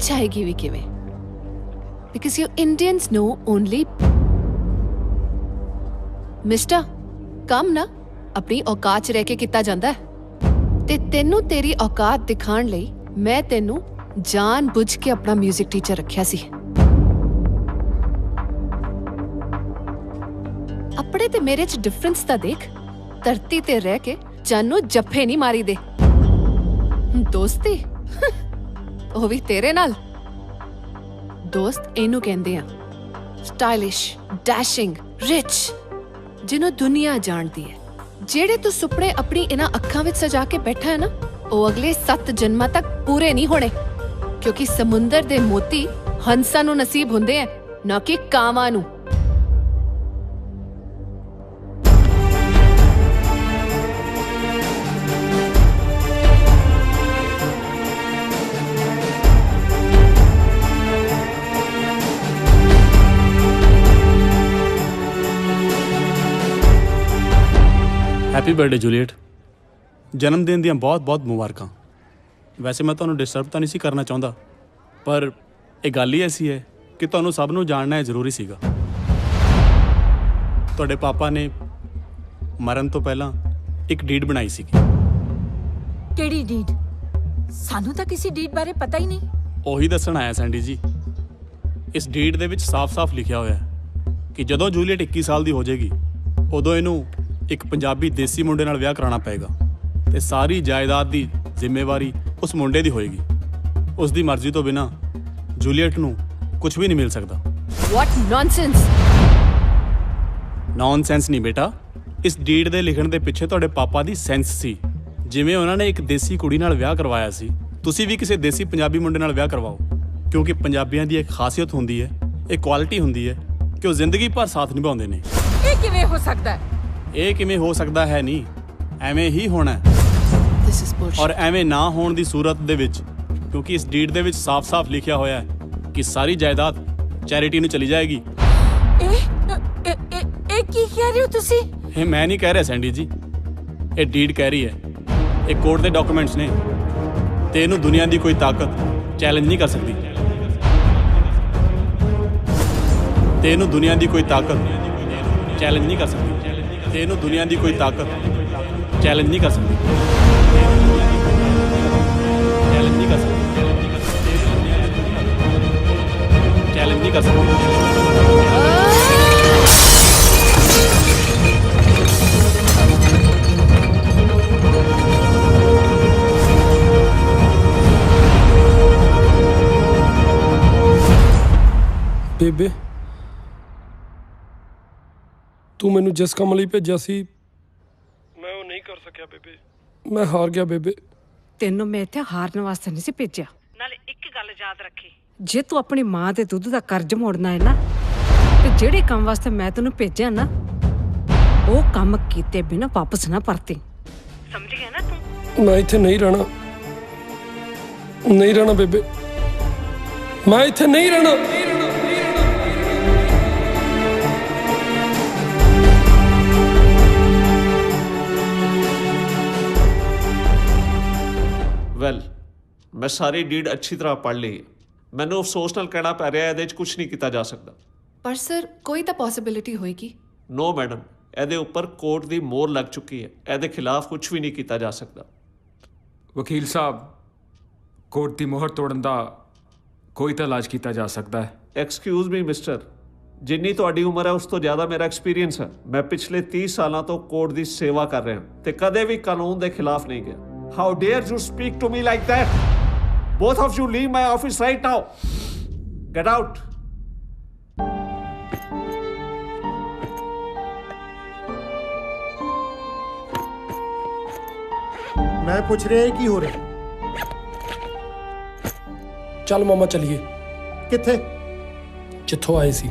ਜਾਏਗੀ ਵੀ ਕਿਵੇਂ? Because you Indians know only mister ਕੰਮ ਨਾ ਆਪਣੀ ਔਕਾਤ 'ਚ ਰਹਿ ਕੇ ਕੀਤਾ ਜਾਂਦਾ ਹੈ, ਤੇ ਤੈਨੂੰ ਤੇਰੀ ਔਕਾਤ ਦਿਖਾਉਣ ਲਈ ਮੈਂ ਤੈਨੂੰ ਜਾਣ ਬੁੱਝ ਕੇ ਆਪਣਾ 뮤직 ਟੀਚਰ ਰੱਖਿਆ ਸੀ। ਆਪਣੇ ਤੇ ਮੇਰੇ 'ਚ ਡਿਫਰੈਂਸ ਤਾਂ ਦੇਖ। ਧਰਤੀ ਤੇ ਰਹਿ ਕੇ ਜਾਨੂੰ ਜੱਫੇ ਨਹੀਂ ਮਾਰੀ ਦੇ। ਦੋਸਤੀ ਉਹ ਵੀ ਤੇਰੇ ਨਾਲ। ਦੋਸਤ ਇਹਨੂੰ ਕਹਿੰਦੇ ਆ, ਸਟਾਈਲਿਸ਼, ਡੈਸ਼ਿੰਗ, ਰਿਚ, ਜਿਹਨੂੰ ਦੁਨੀਆ ਜਾਣਦੀ ਹੈ। ਜਿਹੜੇ ਤੂੰ ਸੁਪਨੇ ਆਪਣੀ ਇਹਨਾਂ ਅੱਖਾਂ ਵਿੱਚ ਸਜਾ ਕੇ ਬੈਠਾ ਹੈ ਨਾ, ਉਹ ਅਗਲੇ 7 ਜਨਮਾਂ ਤੱਕ ਪੂਰੇ ਨਹੀਂ ਹੋਣੇ, ਕਿਉਂਕਿ ਸਮੁੰਦਰ ਦੇ ਮੋਤੀ ਹੰਸਾਂ ਨੂੰ ਨਸੀਬ ਹੁੰਦੇ ਆ, ਨਾ ਕਿ ਕਾਵਾਂ ਨੂੰ। Happy birthday Juliet. जन्मदिन ਦੀਆਂ ਬਹੁਤ ਮੁਬਾਰਕਾਂ। ਵੈਸੇ ਮੈਂ ਤੁਹਾਨੂੰ ਡਿਸਟਰਬ ਤਾਂ ਨਹੀਂ ਸੀ ਕਰਨਾ ਚਾਹੁੰਦਾ, ਪਰ ਇਹ ਗੱਲ ਹੀ ਐਸੀ ਹੈ ਕਿ ਤੁਹਾਨੂੰ ਸਭ ਨੂੰ ਜਾਣਨਾ ਜ਼ਰੂਰੀ ਸੀਗਾ। ਤੁਹਾਡੇ ਪਾਪਾ ਨੇ ਮਰਨ ਤੋਂ ਪਹਿਲਾਂ ਇੱਕ ਡੀਡ ਬਣਾਈ ਸੀ। ਕਿਹੜੀ ਡੀਡ? ਸਾਨੂੰ ਤਾਂ ਕਿਸੇ ਡੀਡ ਬਾਰੇ ਪਤਾ ਹੀ ਨਹੀਂ। ਉਹੀ ਦੱਸਣ ਆਇਆ ਸੈਂਡੀ ਜੀ। ਇਸ ਡੀਡ ਦੇ ਵਿੱਚ ਸਾਫ਼-ਸਾਫ਼ ਲਿਖਿਆ ਹੋਇਆ ਹੈ ਕਿ ਜਦੋਂ ਜੂਲੀਐਟ 21 ਸਾਲ ਦੀ ਹੋ ਜਾਏਗੀ, ਉਦੋਂ ਇਹਨੂੰ ਇੱਕ ਪੰਜਾਬੀ ਦੇਸੀ ਮੁੰਡੇ ਨਾਲ ਵਿਆਹ ਕਰਾਉਣਾ ਪਏਗਾ ਤੇ ਸਾਰੀ ਜਾਇਦਾਦ ਦੀ ਜ਼ਿੰਮੇਵਾਰੀ ਉਸ ਮੁੰਡੇ ਦੀ ਹੋਏਗੀ। ਉਸ ਦੀ ਮਰਜ਼ੀ ਤੋਂ ਬਿਨਾ ਜੂਲੀਐਟ ਨੂੰ ਕੁਝ ਵੀ ਨਹੀਂ ਮਿਲ ਸਕਦਾ। ਵਾਟ ਨੌਨਸੈਂਸ। ਨੌਨਸੈਂਸ ਨਹੀਂ ਬੇਟਾ, ਇਸ ਡੀਡ ਦੇ ਲਿਖਣ ਦੇ ਪਿੱਛੇ ਤੁਹਾਡੇ ਪਾਪਾ ਦੀ ਸੈਂਸ ਸੀ। ਜਿਵੇਂ ਉਹਨਾਂ ਨੇ ਇੱਕ ਦੇਸੀ ਕੁੜੀ ਨਾਲ ਵਿਆਹ ਕਰਵਾਇਆ ਸੀ, ਤੁਸੀਂ ਵੀ ਕਿਸੇ ਦੇਸੀ ਪੰਜਾਬੀ ਮੁੰਡੇ ਨਾਲ ਵਿਆਹ ਕਰਵਾਓ, ਕਿਉਂਕਿ ਪੰਜਾਬੀਆਂ ਦੀ ਇੱਕ ਖਾਸੀਅਤ ਹੁੰਦੀ ਹੈ, ਇੱਕ ਕੁਆਲਿਟੀ ਹੁੰਦੀ ਹੈ ਕਿ ਉਹ ਜ਼ਿੰਦਗੀ ਭਰ ਸਾਥ ਨਿਭਾਉਂਦੇ ਨੇ। ਇਹ ਕਿਵੇਂ ਹੋ ਸਕਦਾ ਹੈ? ਇਹ ਕਿਵੇਂ ਹੋ ਸਕਦਾ ਹੈ ਨਹੀਂ, ਐਵੇਂ ਹੀ ਹੋਣਾ ਹੈ। ਔਰ ਐਵੇਂ ਨਾ ਹੋਣ ਦੀ ਸੂਰਤ ਦੇ ਵਿੱਚ, ਕਿਉਂਕਿ ਇਸ ਡੀਡ ਦੇ ਵਿੱਚ ਸਾਫ਼-ਸਾਫ਼ ਲਿਖਿਆ ਹੋਇਆ ਹੈ ਕਿ ਸਾਰੀ ਜਾਇਦਾਦ ਚੈਰਿਟੀ ਨੂੰ ਚਲੀ ਜਾਏਗੀ। ਇਹ ਕੀ ਕਹਿ ਰਹੇ ਹੋ ਤੁਸੀਂ? ਇਹ ਮੈਂ ਨਹੀਂ ਕਹਿ ਰਿਹਾ ਸੈਂਡੀ ਜੀ, ਇਹ ਡੀਡ ਕਹਿ ਰਹੀ ਹੈ। ਇਹ ਕੋਰਟ ਦੇ ਡਾਕੂਮੈਂਟਸ ਨੇ ਤੇ ਇਹਨੂੰ ਦੁਨੀਆ ਦੀ ਕੋਈ ਤਾਕਤ ਚੈਲੰਜ ਨਹੀਂ ਕਰ ਸਕਦੀ। ਤੇ ਇਹਨੂੰ ਦੁਨੀਆ ਦੀ ਕੋਈ ਤਾਕਤ ਚੈਲੰਜ ਨਹੀਂ ਕਰ ਸਕਦੀ। ਤੇ ਇਹਨੂੰ ਦੁਨੀਆ ਦੀ ਕੋਈ ਤਾਕਤ ਚੈਲੰਜ ਨਹੀਂ ਕਰ ਸਕਦੀ। ਚੈਲੰਜ ਨਹੀਂ ਕਰ ਸਕਦੀ। ਚੈਲੰਜ ਨਹੀਂ ਕਰ ਸਕਦੀ। ਬੇਬੇ, ਤੂੰ ਮੈਨੂੰ ਜਿਸ ਕੰਮ ਲਈ ਭੇਜਿਆ ਸੀ ਮੈਂ ਉਹ ਨਹੀਂ ਕਰ ਸਕਿਆ ਬੇਬੇ। ਮੈਂ ਹਾਰ ਗਿਆ ਬੇਬੇ। ਤੈਨੂੰ ਮੈਂ ਇੱਥੇ ਹਾਰਨ ਵਾਸਤੇ ਨਹੀਂ ਸੀ ਭੇਜਿਆ। ਨਾਲੇ ਇੱਕ ਗੱਲ ਯਾਦ ਰੱਖੀ, ਜੇ ਤੂੰ ਆਪਣੀ ਮਾਂ ਦੇ ਦੁੱਧ ਦਾ ਕਰਜ਼ ਮੋੜਨਾ ਹੈ ਨਾ, ਤੇ ਜਿਹੜੇ ਕੰਮ ਵਾਸਤੇ ਮੈਂ ਤੈਨੂੰ ਭੇਜਿਆ ਨਾ, ਉਹ ਕੰਮ ਕੀਤੇ ਬਿਨਾਂ ਵਾਪਸ ਨਾ ਪਰਤੀ। ਸਮਝ ਗਿਆ ਨਾ ਤੂੰ? ਮੈਂ ਇੱਥੇ ਨਹੀਂ ਰਹਿਣਾ, ਨਹੀਂ ਰਹਿਣਾ ਬੇਬੇ, ਮੈਂ ਇੱਥੇ ਨਹੀਂ ਰਹਿਣਾ। ਵੈਲ, ਮੈਂ ਸਾਰੀ ਡੀਡ ਅੱਛੀ ਤਰ੍ਹਾਂ ਪੜ੍ਹ ਲਈ। ਮੈਨੂੰ ਅਫਸੋਸ ਨਾਲ ਕਹਿਣਾ ਪੈ ਰਿਹਾ, ਇਹਦੇ 'ਚ ਕੁਝ ਨਹੀਂ ਕੀਤਾ ਜਾ ਸਕਦਾ। ਪਰ ਸਰ, ਕੋਈ ਤਾਂ ਪੋਸਿਬਿਲਿਟੀ ਹੋਏਗੀ। ਨੋ ਮੈਡਮ, ਇਹਦੇ ਉੱਪਰ ਕੋਰਟ ਦੀ ਮੋਹਰ ਲੱਗ ਚੁੱਕੀ ਹੈ। ਇਹਦੇ ਖਿਲਾਫ ਕੁਝ ਵੀ ਨਹੀਂ ਕੀਤਾ ਜਾ ਸਕਦਾ। ਵਕੀਲ ਸਾਹਿਬ, ਕੋਰਟ ਦੀ ਮੋਹਰ ਤੋੜਨ ਦਾ ਕੋਈ ਤਾਂ ਇਲਾਜ ਕੀਤਾ ਜਾ ਸਕਦਾ ਹੈ। ਐਕਸਕਿਊਜ਼ ਮੀ ਮਿਸਟਰ, ਜਿੰਨੀ ਤੁਹਾਡੀ ਉਮਰ ਹੈ ਉਸ ਤੋਂ ਜ਼ਿਆਦਾ ਮੇਰਾ ਐਕਸਪੀਰੀਅੰਸ ਹੈ। ਮੈਂ ਪਿਛਲੇ 30 ਸਾਲਾਂ ਤੋਂ ਕੋਰਟ ਦੀ ਸੇਵਾ ਕਰ ਰਿਹਾ ਤੇ ਕਦੇ ਵੀ ਕਾਨੂੰਨ ਦੇ ਖਿਲਾਫ ਨਹੀਂ ਗਿਆ। How dare you speak to me like that? Both of you leave my office right now. Get out. ਮੈਂ ਪੁੱਛ ਰਿਹਾ ਕੀ ਹੋ ਰਿਹਾ? ਚੱਲ ਮਾਮਾ ਚੱਲੀਏ। ਕਿੱਥੇ? ਜਿੱਥੋਂ ਆਏ ਸੀ।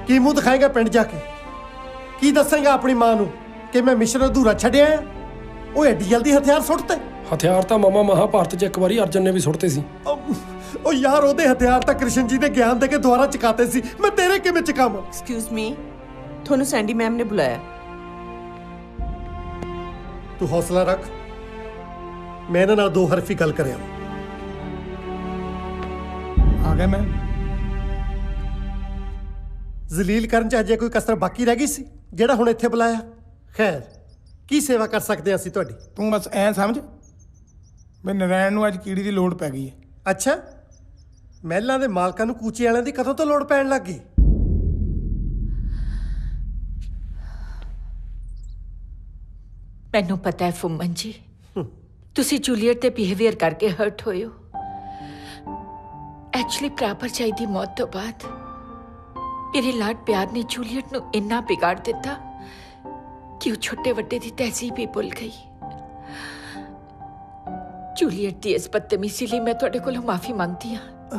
ਕੀ ਮੂੰਹ ਦਿਖਾਏਗਾ ਪਿੰਡ ਜਾ ਕੇ? ਕੀ ਦੱਸੇਗਾ ਆਪਣੀ ਮਾਂ ਨੂੰ ਕਿ ਮੈਂ ਮਿਸ਼ਨ ਅਧੂਰਾ ਛੱਡਿਆ? ਉਹ ਐਡੀ ਜਲਦੀ ਹਥਿਆਰ ਸੁੱਟਤੇ? ਹਥਿਆਰ ਤਾਂ ਮਾਮਾ ਮਹਾਭਾਰਤ 'ਚ ਇੱਕ ਵਾਰੀ ਅਰਜਨ ਨੇ ਵੀ ਸੁੱਟਤੇ ਸੀ। ਉਹ ਯਾਰ, ਉਹਦੇ ਹਥਿਆਰ ਤਾਂ ਕ੍ਰਿਸ਼ਨ ਜੀ ਦੇ ਗਿਆਨ ਦੇ ਕੇ ਦੁਆਰਾ ਚਕਾਤੇ ਸੀ। ਮੈਂ ਤੇਰੇ ਕਿਵੇਂ ਚਕਾਵਾਂ? ਐਕਸਕਿਊਜ਼ ਮੀ, ਤੁਹਾਨੂੰ ਸੈਂਡੀ ਮੈਮ ਨੇ ਬੁਲਾਇਆ। ਤੂੰ ਹੌਸਲਾ ਰੱਖ, ਮੈਂ ਇਹਨਾਂ ਨਾਲ 2 ਹਰਫੀ ਗੱਲ ਕਰਿਆ। ਆ ਗਿਆ ਮੈਂ। ਜ਼ਲੀਲ ਕਰਨ 'ਚ ਅਜੇ ਕੋਈ ਕਸਰ ਬਾਕੀ ਰਹਿ ਗਈ ਸੀ ਜਿਹੜਾ ਹੁਣ ਇੱਥੇ ਬੁਲਾਇਆ? ਖੈਰ, ਕੀ ਸੇਵਾ ਕਰ ਸਕਦੇ ਹਾਂ ਅਸੀਂ ਤੁਹਾਡੀ? ਤੂੰ ਬਸ ਐਂ ਸਮਝ ਵੀ ਨਰੈਣ ਨੂੰ ਅੱਜ ਕੀੜੀ ਦੀ ਲੋੜ ਪੈ ਗਈ ਹੈ। ਅੱਛਾ, ਮਹਿਲਾਂ ਦੇ ਮਾਲਕਾਂ ਨੂੰ ਕੂਚੇ ਵਾਲਿਆਂ ਦੀ ਕਦੋਂ ਤੋਂ ਲੋੜ ਪੈਣ ਲੱਗ ਗਈ? ਮੈਨੂੰ ਪਤਾ ਹੈ ਫੁੰਮਨ ਜੀ, ਤੁਸੀਂ ਜੂਲੀਅਟ ਦੇ ਬਿਹੇਵੀਅਰ ਕਰਕੇ ਹਰਟ ਹੋਏ ਹੋ। ਐਕਚੁਅਲੀ ਭਰਾ ਭਰਜਾਈ ਦੀ ਮੌਤ ਤੋਂ ਬਾਅਦ ਮੇਰੇ ਲਾਡ ਪਿਆਰ ਨੇ ਜੂਲੀਅਟ ਨੂੰ ਇੰਨਾ ਵਿਗਾੜ ਦਿੱਤਾ ਕਿ ਉਹ ਛੋਟੇ ਵੱਡੇ ਦੀ ਤਹਿਜ਼ੀਬ ਹੀ ਭੁੱਲ ਗਈ। ਜੂਲੀਅਟ ਦੀ ਇਸ ਬਦਤਮੀਜ਼ੀ ਲਈ ਮੈਂ ਤੁਹਾਡੇ ਕੋਲੋਂ ਮਾਫੀ ਮੰਗਦੀ ਹਾਂ।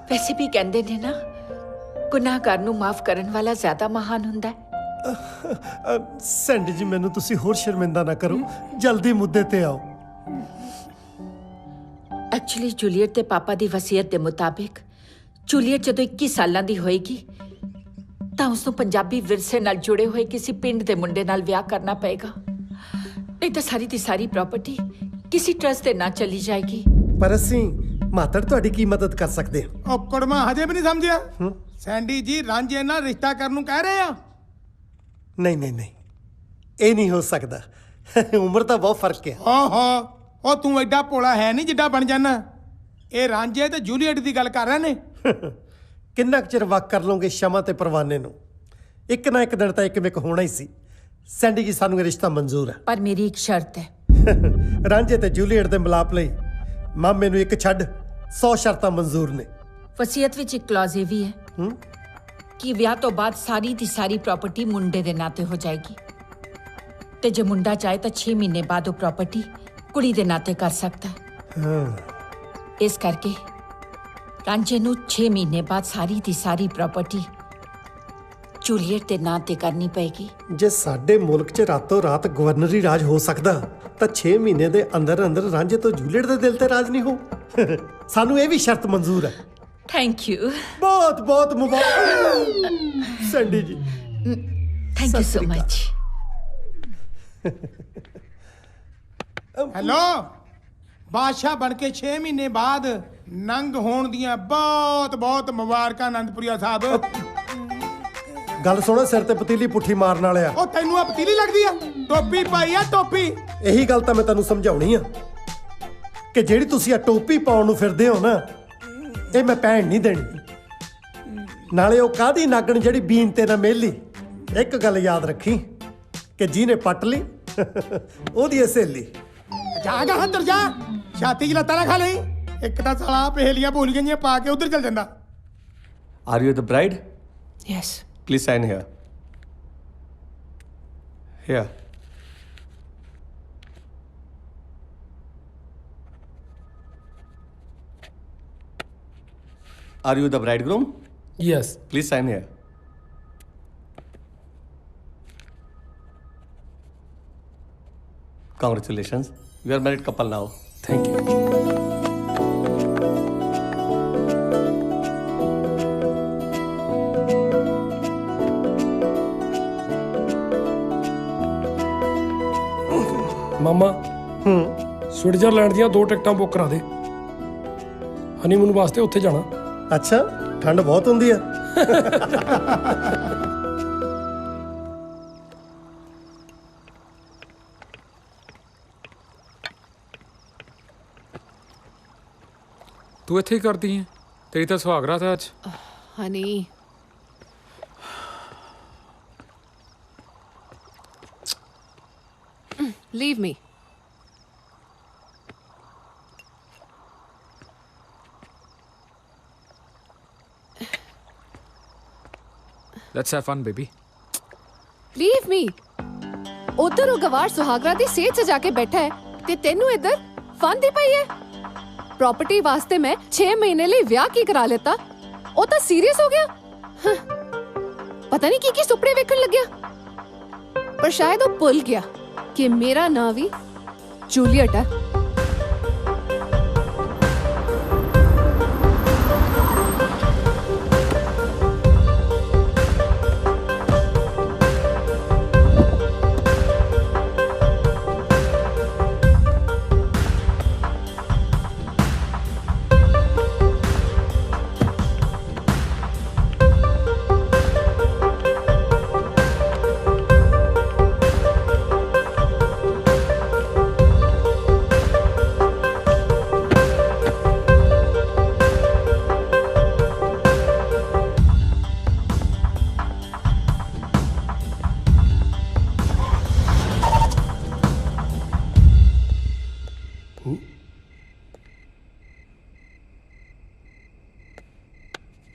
ਵੈਸੇ ਵੀ ਕਹਿੰਦੇ ਨੇ ਨਾ, ਗੁਨਾਹਗਾਰ ਨੂੰ ਮਾਫ ਕਰਨ ਵਾਲਾ ਜ਼ਿਆਦਾ ਮਹਾਨ ਹੁੰਦਾ ਹੈ। ਸੈਂਡੀ ਜੀ, ਮੈਨੂੰ ਤੁਸੀਂ ਹੋਰ ਸ਼ਰਮਿੰਦਾ ਨਾ ਕਰੋ, ਜਲਦੀ ਮੁੱਦੇ ਤੇ ਆਓ। ਐਕਚੁਅਲੀ ਜੂਲੀਅਟ ਦੇ ਪਾਪਾ ਦੀ ਵਸੀਅਤ ਦੇ ਮੁਤਾਬਿਕ ਜੂਲੀਅਟ ਜਦੋਂ 21 ਸਾਲਾਂ ਦੀ ਹੋਏਗੀ ਤਾਂ ਉਸ ਨੂੰ ਪੰਜਾਬੀ ਵਿਰਸੇ ਨਾਲ ਜੁੜੇ ਹੋਏ ਕਿਸੇ ਪਿੰਡ ਦੇ ਮੁੰਡੇ ਨਾਲ ਵਿਆਹ ਕਰਨਾ ਪਏਗਾ, ਨਹੀਂ ਤਾਂ ਸਾਰੀ ਦੀ ਸਾਰੀ ਪ੍ਰਾਪਰਟੀ ਕਿਸੇ ਟਰਸਟ ਦੇ ਨਾਂ ਚਲੀ ਜਾਏਗੀ। ਪਰ ਅਸੀਂ ਮਾਤੜ ਤੁਹਾਡੀ ਕੀ ਮਦਦ ਕਰ ਸਕਦੇ ਹਾਂ? ਉਹ ਕੁੜਮਾ ਹਜੇ ਵੀ ਨਹੀਂ ਸਮਝਿਆ? ਸੈਂਡੀ ਜੀ ਰਾਂਝੇ ਨਾਲ ਰਿਸ਼ਤਾ ਕਰਨ ਨੂੰ ਕਹਿ ਰਹੇ ਆ? ਨਹੀਂ ਨਹੀਂ ਨਹੀਂ, ਇਹ ਨਹੀਂ ਹੋ ਸਕਦਾ। ਉਮਰ ਦਾ ਬਹੁਤ ਫਰਕ ਹੈ। ਓਹੋ, ਉਹ ਤੂੰ ਐਡਾ ਭੋਲਾ ਹੈ ਨਹੀਂ ਜਿੱਡਾ ਬਣ ਜਾਣਾ। ਇਹ ਰਾਂਝੇ ਤੇ ਜੂਲੀਅਟ ਦੀ ਗੱਲ ਕਰ ਰਹੇ ਨੇ। ਕਿੰਨਾ ਕੁ ਚਿਰ ਵਕ ਕਰ ਲਓਗੇ ਸ਼ਮਾ ਤੇ ਪਰਵਾਨੇ ਨੂੰ? ਇੱਕ ਨਾ ਇੱਕ ਦਿਨ ਤਾਂ ਇੱਕ ਮਿਕ ਹੋਣਾ ਹੀ ਸੀ। ਸੈਂਡੀ ਜੀ, ਸਾਨੂੰ ਇਹ ਰਿਸ਼ਤਾ ਮਨਜ਼ੂਰ ਹੈ, ਪਰ ਮੇਰੀ ਇੱਕ ਸ਼ਰਤ ਹੈ। ਰਾਂਝੇ ਤੇ ਜੂਲੀਅਟ ਦੇ ਮਿਲਾਪ ਲਈ ਮਾਮੇ ਨੂੰ ਇੱਕ ਛੱਡ 100 ਸ਼ਰਤਾਂ ਮਨਜ਼ੂਰ ਨੇ। ਵਸੀਅਤ ਵਿੱਚ ਇੱਕ ਕਲੌਜ਼ ਇਹ ਵੀ ਹੈ ਕਿ ਵਿਆਹ ਤੋਂ ਬਾਅਦ ਸਾਰੀ ਦੀ ਸਾਰੀ ਪ੍ਰਾਪਰਟੀ ਮੁੰਡੇ ਦੇ ਨਾਂ ਤੇ ਹੋ ਜਾਏਗੀ, ਤੇ ਜੇ ਮੁੰਡਾ ਚਾਹੇ ਤਾਂ 6 ਮਹੀਨੇ ਬਾਅਦ ਉਹ ਪ੍ਰਾਪਰਟੀ ਕੁੜੀ ਦੇ ਨਾਂ ਤੇ ਕਰ ਸਕਦਾ ਹੈ। ਇਸ ਕਰਕੇ ਰਾਂਝੇ ਨੂੰ 6 ਮਹੀਨੇ ਬਾਅਦ ਸਾਰੀ ਦੀ ਸਾਰੀ ਪ੍ਰਾਪਰਟੀ ਜੂਲੀਅਟ ਦੇ ਨਾਂ ਤੇ ਕਰਨੀ ਪਏਗੀ। ਜੇ ਸਾਡੇ ਮੁਲਕ 'ਚ ਰਾਤੋਂ ਰਾਤ ਗਵਰਨਰੀ ਰਾਜ ਹੋ ਸਕਦਾ ਤਾਂ 6 ਮਹੀਨੇ ਦੇ ਅੰਦਰ ਅੰਦਰ ਰਾਂਝੇ ਤੋਂ ਜੂਲੀਅਟ ਦੇ ਦਿਲ ਤੇ ਰਾਜ ਨਹੀਂ ਹੋ। ਸਾਨੂੰ ਇਹ ਵੀ ਸ਼ਰਤ ਮਨਜ਼ੂਰ ਹੈ। Thank you. ਬਹੁਤ ਬਹੁਤ ਮੁਬਾਰਕ ਸੈਂਡੀ ਜੀ। Thank you so much. Hello, ਬਾਦਸ਼ਾਹ ਬਣ ਕੇ 6 ਮਹੀਨੇ ਬਾਅਦ ਨੰਗ ਹੋਣ ਦੀਆਂ ਬਹੁਤ ਬਹੁਤ ਮੁਬਾਰਕਾਂ ਅਨੰਦਪੁਰੀਆ ਸਾਹਿਬ। ਗੱਲ ਸੁਣੋ, ਸਿਰ ਤੇ ਪਤੀਲੀ ਪੁੱਠੀ ਮਾਰਨ ਵਾਲਿਆ। ਉਹ ਤੈਨੂੰ ਆ ਪਤੀਲੀ ਲੱਗਦੀ ਆ? ਟੋਪੀ ਪਾਈ ਆ, ਟੋਪੀ। ਇਹੀ ਗੱਲ ਤਾਂ ਮੈਂ ਤੈਨੂੰ ਸਮਝਾਉਣੀ ਆ ਕਿ ਜਿਹੜੀ ਤੁਸੀਂ ਆ ਟੋਪੀ ਪਾਉਣ ਨੂੰ ਫਿਰਦੇ ਹੋ ਨਾ, ਇਹ ਮੈਂ ਪਹਿਣ ਨਹੀਂ ਦੇਣੀ। ਨਾਲੇ ਉਹ ਕਾਹਦੀ ਨਾਗਣ ਜਿਹੜੀ ਬੀਨ ਤੇ ਨਾ ਮੇਲੀ। ਇੱਕ ਗੱਲ ਯਾਦ ਰੱਖੀ ਕਿ ਜਿਹਨੇ ਪੱਟ ਲਈ ਉਹਦੀ ਸਹੇਲੀ। ਜਾ ਗਾ ਅੰਦਰ ਜਾ, ਛਾਤੀ 'ਚ ਲੱਤਾਂ ਨਾ ਖਾ ਲਈ। ਇੱਕ ਤਾਂ ਸਾਲਾ ਪਹੇਲੀਆਂ ਬੋਲੀਆਂ ਜੀਆਂ ਪਾ ਕੇ ਉਧਰ ਚੱਲ ਜਾਂਦਾ। Are you the bride? Yes. Please sign here. Here. Are you the bridegroom? Yes. Please sign here. Congratulations. You are married couple now. Thank you. ਮਾਮਾ, ਸਵਿਟਜ਼ਰਲੈਂਡ ਦੀਆਂ 2 ਟਿਕਟਾਂ ਬੁੱਕ ਕਰਾ ਦੇ। ਹਨੀਮੂਨ ਵਾਸਤੇ ਉੱਥੇ ਜਾਣਾ। ਅੱਛਾ, ਠੰਡ ਬਹੁਤ ਹੁੰਦੀ ਆ। ਤੂੰ ਇੱਥੇ ਹੀ ਕਰਦੀ ਹੈ? ਤੇਰੀ ਤਾਂ ਸੁਹਾਗਰਾਤ ਹੈ ਅੱਜ। ਹਨੀ, leave me. Let's have fun, baby. Leave me. ਉਧਰ ਉਹ ਗਵਾਰ ਸੁਹਾਗਰਾ ਦੀ ਸੇਜ ਸਜਾ ਕੇ ਬੈਠਾ ਹੈ ਤੇ ਤੈਨੂੰ ਇੱਧਰ ਫਨ ਦੀ ਪਈ ਹੈ। ਪ੍ਰਾਪਰਟੀ ਵਾਸਤੇ ਮੈਂ 6 ਮਹੀਨੇ ਲਈ ਵਿਆਹ ਕੀ ਕਰਾ ਲਿੱਤਾ। ਉਹ ਤਾਂ ਸੀਰੀਅਸ ਹੋ ਗਿਆ। ਪਤਾ ਨਹੀਂ ਕੀ ਸੁਪਨੇ ਵੇਖਣ ਲੱਗਿਆ, ਪਰ ਸ਼ਾਇਦ ਉਹ ਭੁੱਲ ਗਿਆ ਕਿ ਮੇਰਾ ਨਾਂ ਵੀ ਜੂਲੀਅਟ ਹੈ।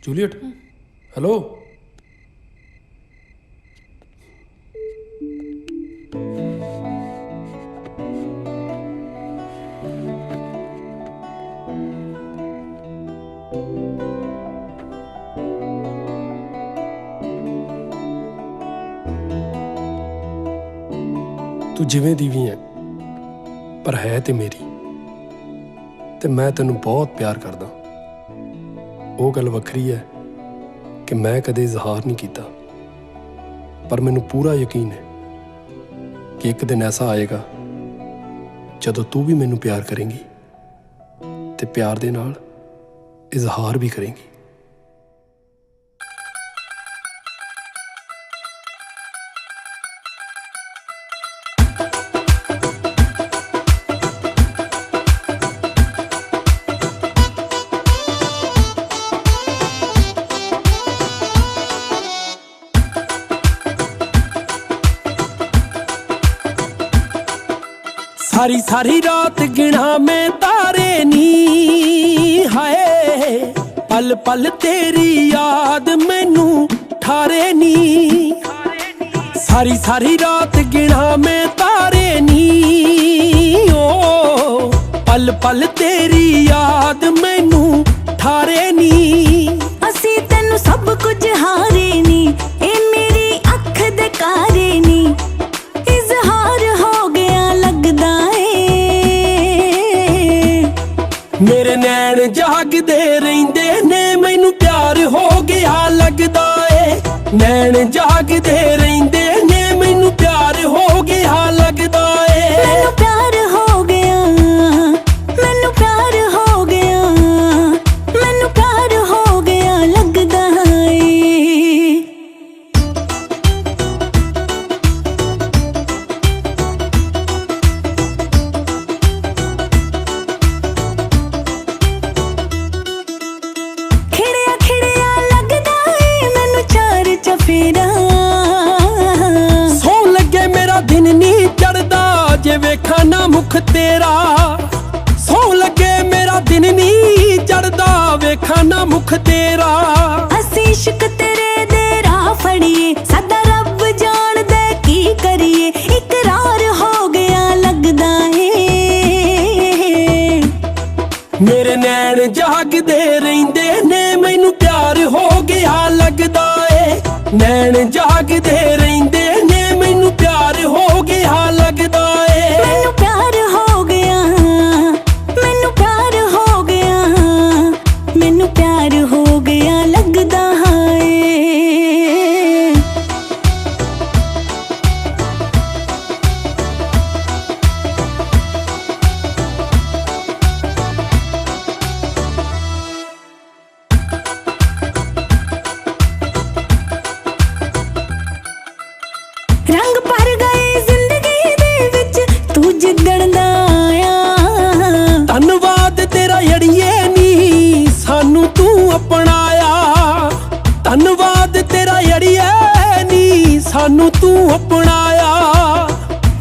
Juliet, hello. ਤੂੰ ਜਿਵੇਂ ਦੀ ਵੀ ਹੈ ਪਰ ਹੈ ਤੇ ਮੇਰੀ, ਤੇ ਮੈਂ ਤੈਨੂੰ ਬਹੁਤ ਪਿਆਰ ਕਰਦਾ। ਉਹ ਗੱਲ ਵੱਖਰੀ ਹੈ ਕਿ ਮੈਂ ਕਦੇ ਇਜ਼ਹਾਰ ਨਹੀਂ ਕੀਤਾ, ਪਰ ਮੈਨੂੰ ਪੂਰਾ ਯਕੀਨ ਹੈ ਕਿ ਇੱਕ ਦਿਨ ਐਸਾ ਆਏਗਾ ਜਦੋਂ ਤੂੰ ਵੀ ਮੈਨੂੰ ਪਿਆਰ ਕਰੇਂਗੀ ਤੇ ਪਿਆਰ ਦੇ ਨਾਲ ਇਜ਼ਹਾਰ ਵੀ ਕਰੇਂਗੀ। ਸਾਰੀ ਸਾਰੀ ਰਾਤ ਗਿਣਾ ਮੈਂ ਤਾਰੇ ਨੀ, ਹਾਏ ਪਲ ਪਲ ਤੇਰੀ ਯਾਦ ਮੈਨੂੰ ਠਾਰੇ ਨੀ। ਸਾਰੀ ਸਾਰੀ ਰਾਤ ਗਿਣਾ ਮੈਂ ਤਾਰੇ ਨੀ, ਓ ਪਲ ਪਲ ਤੇਰੀ ਯਾਦ ਮੈਨੂੰ ਠਾਰੇ ਨੀ। ਅਸੀਂ ਤੈਨੂੰ ਸਭ ਕੁਝ ਹਾਰੇ ਨੀ, ਇਹ ਮੇਰੀ ਅੱਖ ਦੇ ਕਾਰੇ ਨੀ। ਇਜ਼ਹਾਰ ਹੋ ਗਿਆ ਲੱਗਦਾ ਮੇਰੇ ਨੈਣ ਜਾਗਦੇ ਰਹਿੰਦੇ ਨੇ, ਮੈਨੂੰ ਪਿਆਰ ਹੋ ਗਿਆ ਲੱਗਦਾ ਏ। ਨੈਣ ਜਾਗਦੇ ਰਹਿੰਦੇ ਨੇ, ਮੈਨੂੰ ਪਿਆਰ ਹੋ ਗਿਆ ਲੱਗਦਾ ਏ। ਮੈਨੂੰ ਪਿਆਰ ਹੋ ਗਿਆ, ਮੈਨੂੰ ਪਿਆਰ ਹੋ ਗਿਆ, ਮੈਨੂੰ ਪਿਆਰ ਹੋ ਗਿਆ ਲੱਗਦਾ ਏ। ਸੌ ਲੱਗੇ ਮੇਰਾ ਦਿਨ ਨੀ ਚੜਦਾ ਜੇ ਵੇਖਾਂ ਨਾ ਮੁਖ ਤੇਰਾ। ਸੌ ਲੱਗੇ ਮੇਰਾ ਦਿਨ ਨੀ ਚੜਦਾ ਵੇਖਾਂ ਨਾ ਮੁਖ ਤੇਰਾ। ਅਸੀਂ ਇਸ਼ਕ ਤੇਰੇ ਦੇ ਰਾਹ ਫੜੀਏ, ਸਾਡਾ ਰੱਬ ਜਾਣਦਾ ਕੀ ਕਰੀਏ। ਇਕਰਾਰ ਹੋ ਗਿਆ ਲੱਗਦਾ ਏ। ਮੇਰੇ ਨੈਣ ਜਾਗਦੇ ਰਹਿੰਦੇ ਨੇ, ਮੈਨੂੰ ਪਿਆਰ ਹੋ ਗਿਆ ਲੱਗਦਾ ਏ। ਨੈਣ ਜਾਗਦੇ ਰਹਿੰਦੇ ਨੇ, ਮੈਨੂੰ ਪਿਆਰ ਹੋ ਗਿਆ ਲੱਗਦਾ ਏ। ਮੈਨੂੰ ਪਿਆਰ ਹੋ ਗਿਆ, ਮੈਨੂੰ ਪਿਆਰ ਹੋ ਗਿਆ, ਮੈਨੂੰ ਪਿਆਰ ਹੋ ਗਿਆ ਲੱਗਦਾ ਏ। ਰੰਗ ਭਰ ਗਏ ਜ਼ਿੰਦਗੀ ਦੇ ਵਿੱਚ ਤੂੰ ਜਿੱਦਣ ਦਾ ਆਇਆ। ਧੰਨਵਾਦ ਤੇਰਾ ਅੜੀਏ ਨੀ, ਸਾਨੂੰ ਤੂੰ ਅਪਣਾਇਆ। ਧੰਨਵਾਦ ਤੇਰਾ ਅੜੀਏ ਨੀ, ਸਾਨੂੰ ਤੂੰ ਅਪਣਾਇਆ।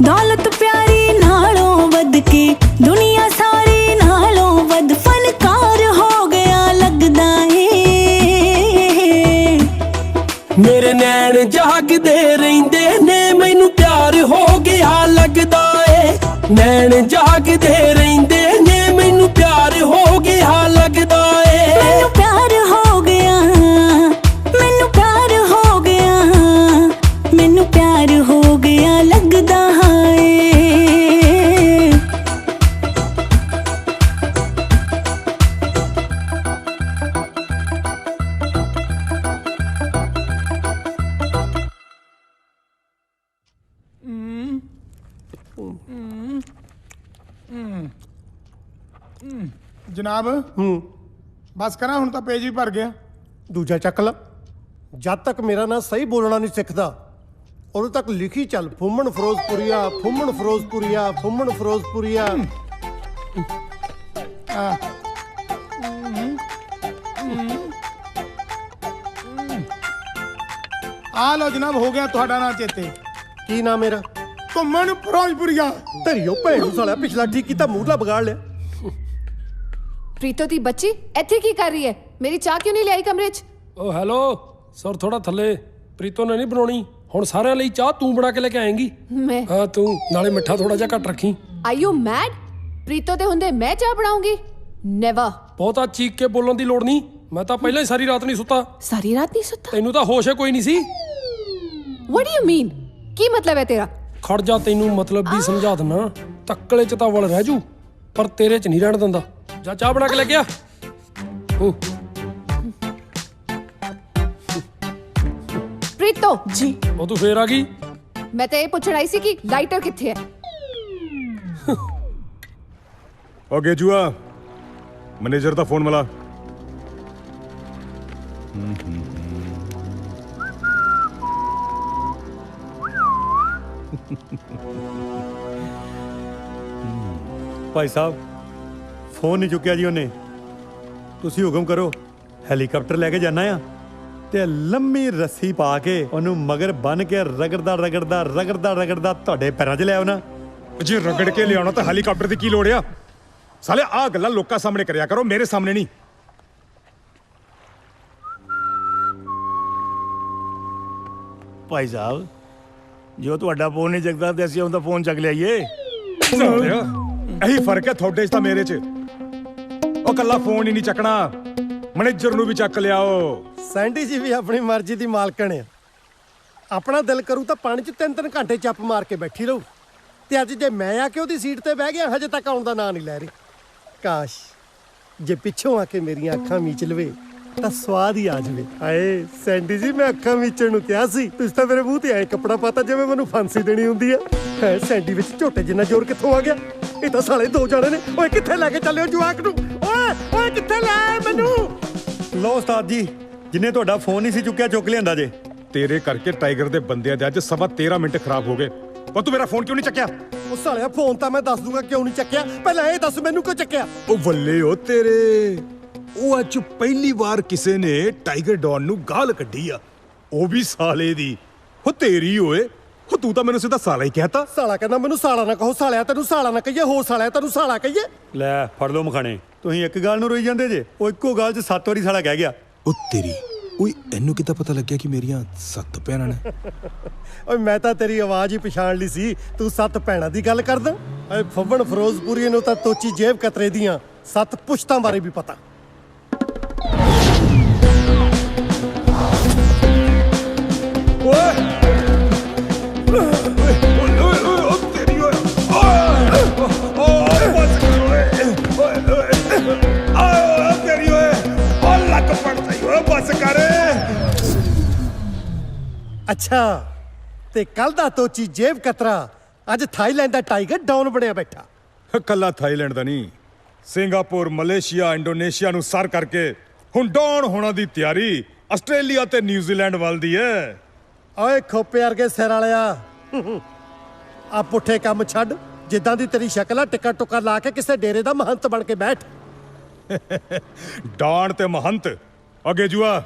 ਦੌਲਤ ਪਿਆਰੀ ਨਾਲੋਂ ਵੱਧ ਕੇ ਦੁਨੀਆ ਸਾਰੀ ਨਾਲੋਂ ਵੱਧ ਫਨਕਾਰ ਹੋ ਗਿਆ ਲੱਗਦਾ ਏ। ਮੇਰੇ ਨੈਣ ਜਾਗਦੇ ਰਹਿੰਦੇ ਨੇ, ਮੈਨੂੰ ਪਿਆਰ ਹੋ ਗਿਆ ਲੱਗਦਾ ਏ। ਨੈਣ ਜਾਗਦੇ ਰਹਿੰਦੇ ਨੇ, ਮੈਨੂੰ ਪਿਆਰ ਹੋ ਗਿਆ ਲੱਗਦਾ ਏ। ਮੈਨੂੰ ਪਿਆਰ ਹੋ ਗਿਆ, ਮੈਨੂੰ ਪਿਆਰ ਹੋ ਗਿਆ, ਮੈਨੂੰ ਪਿਆਰ ਹੋ ਗਿਆ ਲੱਗਦਾ ਏ। ਜਨਾਬ ਬਸ ਕਰਾਂ, ਹੁਣ ਤਾਂ ਪੇਜ ਵੀ ਭਰ ਗਿਆ। ਦੂਜਾ ਚੱਕ ਲਾ। ਜਦ ਤੱਕ ਮੇਰਾ ਨਾਂ ਸਹੀ ਬੋਲਣਾ ਨਹੀਂ ਸਿੱਖਦਾ ਉਦੋਂ ਤੱਕ ਲਿਖੀ ਚੱਲ, ਫੁੰਮਣ ਫਿਰੋਜ਼ਪੁਰੀਆ, ਫੁੰਮਣ ਫਿਰੋਜ਼ਪੁਰੀਆ, ਫੁੰਮਣ ਫਿਰੋਜ਼ਪੁਰੀਆ। ਆ ਲਓ ਜਨਾਬ, ਹੋ ਗਿਆ ਤੁਹਾਡਾ ਨਾਂ ਚੇਤੇ। ਕੀ ਨਾਂ ਮੇਰਾ? ਘੁੰਮਣ ਫਿਰੋਜ਼ਪੁਰੀਆ। ਧਰਿਓ ਭੈਣ ਨੂੰ ਸਾਲਿਆ, ਪਿਛਲਾ ਠੀਕ ਕੀਤਾ ਮੂਰਲਾ ਵਿਗਾੜ ਲਿਆ। ਪ੍ਰੀਤੋ ਦੀ ਬੱਚੀ ਇੱਥੇ ਕੀ ਕਰ ਰਹੀ ਹੈ? ਮੇਰੀ ਚਾਹ ਕਿਉਂ ਨਹੀਂ ਲਿਆਈ ਕਮਰੇ 'ਚ? ਓ ਹੈਲੋ ਸਰ, ਥੋੜਾ ਥੱਲੇ। ਪ੍ਰੀਤੋ ਨੇ ਨਹੀਂ ਬਣਾਉਣੀ, ਹੁਣ ਸਾਰਿਆਂ ਲਈ ਚਾਹ ਤੂੰ ਬਣਾ ਕੇ ਲੈ ਕੇ ਆਏਂਗੀ। ਮੈਂ ਹਾਂ ਤੂੰ, ਨਾਲੇ ਮਿੱਠਾ ਥੋੜਾ ਜਿਹਾ ਘੱਟ ਰੱਖੀ। Are you made? ਪ੍ਰੀਤੋ ਦੇ ਹੁੰਦੇ ਮੈਂ ਚਾਹ ਬਣਾਉਂਗੀ? ਨੈਵਰ। ਬਹੁਤਾ ਚੀਕ ਕੇ ਬੋਲਣ ਦੀ ਲੋੜ ਨਹੀਂ, ਮੈਂ ਤਾਂ ਪਹਿਲਾਂ ਹੀ ਸਾਰੀ ਰਾਤ ਨਹੀਂ ਸੁੱਤਾ। ਸਾਰੀ ਰਾਤ ਨਹੀਂ ਸੁੱਤਾ? ਤੈਨੂੰ ਤਾਂ ਹੋਸ਼ ਹੈ ਕੋਈ ਨਹੀਂ ਸੀ। What do you mean? ਕੀ ਮਤਲਬ ਹੈ ਤੇਰਾ? ਖੜ ਜਾ, ਤੈਨੂੰ ਮਤਲਬ ਵੀ ਸਮਝਾ ਦਿੰਨਾ। ਤੱਕਲੇ ਚ ਤਾਂ ਵਲ ਰਹਿ ਜੂ, ਪਰ ਤੇਰੇ ਚ ਨਹੀਂ ਰਹਿਣ ਦਿੰਦਾ। ਜਾ ਚਾਹ ਬਣਾ ਕੇ ਲੈ ਕੇ ਆ। ਓ ਪ੍ਰੀਤੋ ਜੀ, ਉਹ ਤੂੰ ਫੇਰ ਆ ਗਈ? ਮੈਂ ਤਾਂ ਇਹ ਪੁੱਛਣ ਆਈ ਸੀ ਕਿ ਲਾਈਟਰ ਕਿੱਥੇ ਹੈ। ਓ ਗੇਜੂਆ, ਮੈਨੇਜਰ ਦਾ ਫੋਨ ਮਿਲਾ। ਭਾਈ ਸਾਹਿਬ ਫੋਨ ਨਹੀਂ ਚੁੱਕਿਆ ਜੀ ਉਹਨੇ। ਤੁਸੀਂ ਹੁਕਮ ਕਰੋ, ਹੈਲੀਕਾਪਟਰ ਲੈ ਕੇ ਜਾਣਾ ਆ ਤੇ ਲੰਮੀ ਰੱਸੀ ਪਾ ਕੇ ਉਹਨੂੰ ਮਗਰ ਬੰਨ ਕੇ ਰਗੜਦਾ ਤੁਹਾਡੇ ਪੈਰਾਂ 'ਚ ਲੈ ਆਉਣਾ। ਜੇ ਰਗੜ ਕੇ ਲਿਆਉਣਾ ਤਾਂ ਹੈਲੀਕਾਪਟਰ ਦੀ ਕੀ ਲੋੜ ਆ? ਸਾਲੇ ਆਹ ਗੱਲਾਂ ਲੋਕਾਂ ਸਾਹਮਣੇ ਕਰਿਆ ਕਰੋ, ਮੇਰੇ ਸਾਹਮਣੇ ਨਹੀਂ। ਭਾਈ ਸਾਹਿਬ, ਜੋ ਤੁਹਾਡਾ ਫੋਨ ਨਹੀਂ ਚੱਕਦਾ ਤੇ ਅਸੀਂ ਉਹਦਾ ਫੋਨ ਚੱਕ ਲਿਆਈਏ। ਇਹੀ ਫਰਕ ਹੈ ਤੁਹਾਡੇ 'ਚ ਤਾਂ ਮੇਰੇ 'ਚ। ਉਹ ਕੱਲਾ ਫੋਨ ਹੀ ਨਹੀਂ ਚੱਕਣਾ, ਮੈਨੇਜਰ ਨੂੰ ਵੀ ਚੱਕ ਲਿਆਓ। ਸੈਂਡੀ ਜੀ ਵੀ ਆਪਣੀ ਮਰਜ਼ੀ ਦੀ ਮਾਲਕਣ ਆ। ਆਪਣਾ ਦਿਲ ਕਰੂ ਤਾਂ ਪਾਣੀ 'ਚ 3-3 ਘੰਟੇ ਚੱਪ ਮਾਰ ਕੇ ਬੈਠੀ ਰਹੂ। ਤੇ ਅੱਜ ਜੇ ਮੈਂ ਆ ਕੇ ਉਹਦੀ ਸੀਟ ਤੇ ਬਹਿ ਗਿਆ, ਹਜੇ ਤੱਕ ਆਉਣ ਦਾ ਨਾਂ ਨਹੀਂ ਲੈ ਰਹੀ। ਕਾਸ਼ ਜੇ ਪਿੱਛੋਂ ਆ ਕੇ ਮੇਰੀਆਂ ਅੱਖਾਂ ਮੀਚ ਲਵੇ ਤਾਂ ਸਵਾਦ ਹੀ ਆ ਜਾਵੇ। ਹਾਏ ਸੈਂਡੀ ਜੀ, ਮੈਂ ਅੱਖਾਂ ਮੀਚਣ ਨੂੰ ਕਿਹਾ ਸੀ, ਤੁਸੀਂ ਤਾਂ ਮੇਰੇ ਮੂੰਹ ਤੇ ਐ ਕੱਪੜਾ ਪਾਤਾ ਜਿਵੇਂ ਮੈਨੂੰ ਫਾਂਸੀ ਦੇਣੀ ਹੁੰਦੀ ਆ। ਹੈ ਸੈਂਡੀ ਵਿੱਚ ਝੋਟੇ ਜਿੰਨਾ ਜ਼ੋਰ ਕਿੱਥੋਂ ਆ ਗਿਆ? ਇਹ ਤਾਂ ਸਾਲੇ ਦੋ ਜਾਣੇ ਨੇ। ਓਏ ਕਿੱਥੇ ਲੈ ਕੇ ਚੱਲਿਓ ਜਵਾਕ ਨੂੰ? ਓਏ ਕਿੱਥੇ ਲੈ ਆਏ ਮੈਨੂੰ? ਲਓ ਉਸਤਾਦ ਜੀ, ਜਿੰਨੇ ਤੁਹਾਡਾ ਫੋਨ ਨਹੀਂ ਸੀ ਚੁੱਕਿਆ ਚੁੱਕ ਲਿਆਂਦਾ ਜੇ। ਤੇਰੇ ਕਰਕੇ ਟਾਈਗਰ ਦੇ ਬੰਦਿਆਂ ਦੇ ਅੱਜ 13.25 ਮਿੰਟ ਖਰਾਬ ਹੋ ਗਏ। ਉਹ ਤੂੰ ਮੇਰਾ ਫੋਨ ਕਿਉਂ ਨਹੀਂ ਚੱਕਿਆ? ਉਹ ਸਾਲਿਆ ਫੋਨ ਤਾਂ ਮੈਂ ਦੱਸ ਦੂੰਗਾ ਕਿਉਂ ਨਹੀਂ ਚੱਕਿਆ, ਪਹਿਲਾਂ ਇਹ ਦੱਸ ਮੈਨੂੰ ਕਿਉਂ ਚੱਕਿਆ? ਉਹ ਵੱਲੇ ਉਹ ਤੇਰੇ, ਉਹ ਅੱਜ ਪਹਿਲੀ ਵਾਰ ਕਿਸੇ ਨੇ ਟਾਈਗਰ ਡੌਨ ਨੂੰ ਗਾਲ ਕੱਢੀ ਆ, ਉਹ ਵੀ ਸਾਲੇ ਦੀ। ਉਹ ਤੇਰੀ ਓਏ, ਉਹ ਤੂੰ ਤਾਂ ਮੈਨੂੰ ਸਿੱਧਾ ਸਾਲਾ ਹੀ ਕਹਿਤਾ। ਸਾਲਾ ਕਹਿੰਦਾ ਮੈਨੂੰ ਸਾਲਾ ਨਾ ਕਹੋ, ਸਾਲਿਆ ਤੈਨੂੰ ਸਾਲਾ ਨਾ ਕਹੀਏ, ਹੋਰ ਸਾਲਿਆ ਤੈਨੂੰ ਸਾਲਾ ਕਹੀਏ। ਲੈ ਫੜ ਲਓ ਮਖਾਣੇ, ਤੁਸੀਂ ਇੱਕ ਗੱਲ ਨੂੰ ਰੋਈ ਜਾਂਦੇ ਜੇ, ਉਹ ਇੱਕੋ ਗੱਲ 'ਚ 7 ਵਾਰੀ ਸਾਲਾ ਕਹਿ ਗਿਆ। ਉਹ ਤੇਰੀ, ਓਏ ਇਹਨੂੰ ਕਿੱਦਾਂ ਪਤਾ ਲੱਗਿਆ ਕਿ ਮੇਰੀਆਂ 7 ਭੈਣਾਂ ਨੇ? ਓਏ ਮੈਂ ਤਾਂ ਤੇਰੀ ਆਵਾਜ਼ ਹੀ ਪਛਾਣ ਲਈ ਸੀ, ਤੂੰ 7 ਭੈਣਾਂ ਦੀ ਗੱਲ ਕਰਦਾ। ਓਏ ਫੱਬਣ ਫਿਰੋਜ਼ਪੁਰੀ ਨੂੰ ਤਾਂ ਤੋਚੀ ਜੇਬ ਕਤਰੇ ਦੀਆਂ 7 ਪੁਸ਼ਤਾਂ ਬਾਰੇ ਵੀ ਪਤਾ। ਓਏ ਅੱਛਾ, ਤੇ ਕੱਲ ਦਾ ਤੋਚੀ ਜੇਬ ਕਤਰਾ ਅੱਜ ਥਾਈਲੈਂਡ ਦਾ ਟਾਈਗਰ ਡਾਊਨ ਬਣਿਆ ਬੈਠਾ। ਕੱਲਾ ਥਾਈਲੈਂਡ ਦਾ ਨਹੀਂ, ਸਿੰਗਾਪੁਰ, ਮਲੇਸ਼ੀਆ, ਇੰਡੋਨੇਸ਼ੀਆ ਨੂੰ ਸਰ ਕਰਕੇ ਹੁਣ ਡਾਊਨ ਹੋਣਾ ਦੀ ਤਿਆਰੀ ਆਸਟ੍ਰੇਲੀਆ ਤੇ ਨਿਊਜ਼ੀਲੈਂਡ ਵੱਲ ਦੀ ਹੈ। ਓਏ ਖੋਪੇ ਵਰਗੇ ਸਿਰ ਵਾਲਿਆ, ਆ ਪੁੱਠੇ ਕੰਮ ਛੱਡ। ਜਿੱਦਾਂ ਦੀ ਤੇਰੀ ਸ਼ਕਲ ਆ, ਟਿੱਕਾ ਟੁੱਕਾ ਲਾ ਕੇ ਕਿਸੇ ਡੇਰੇ ਦਾ ਮਹੰਤ ਬਣ ਕੇ ਬੈਠ। ਡਾਣ ਤੇ ਮਹੰਤ ਅੱਗੇ ਜੂਆ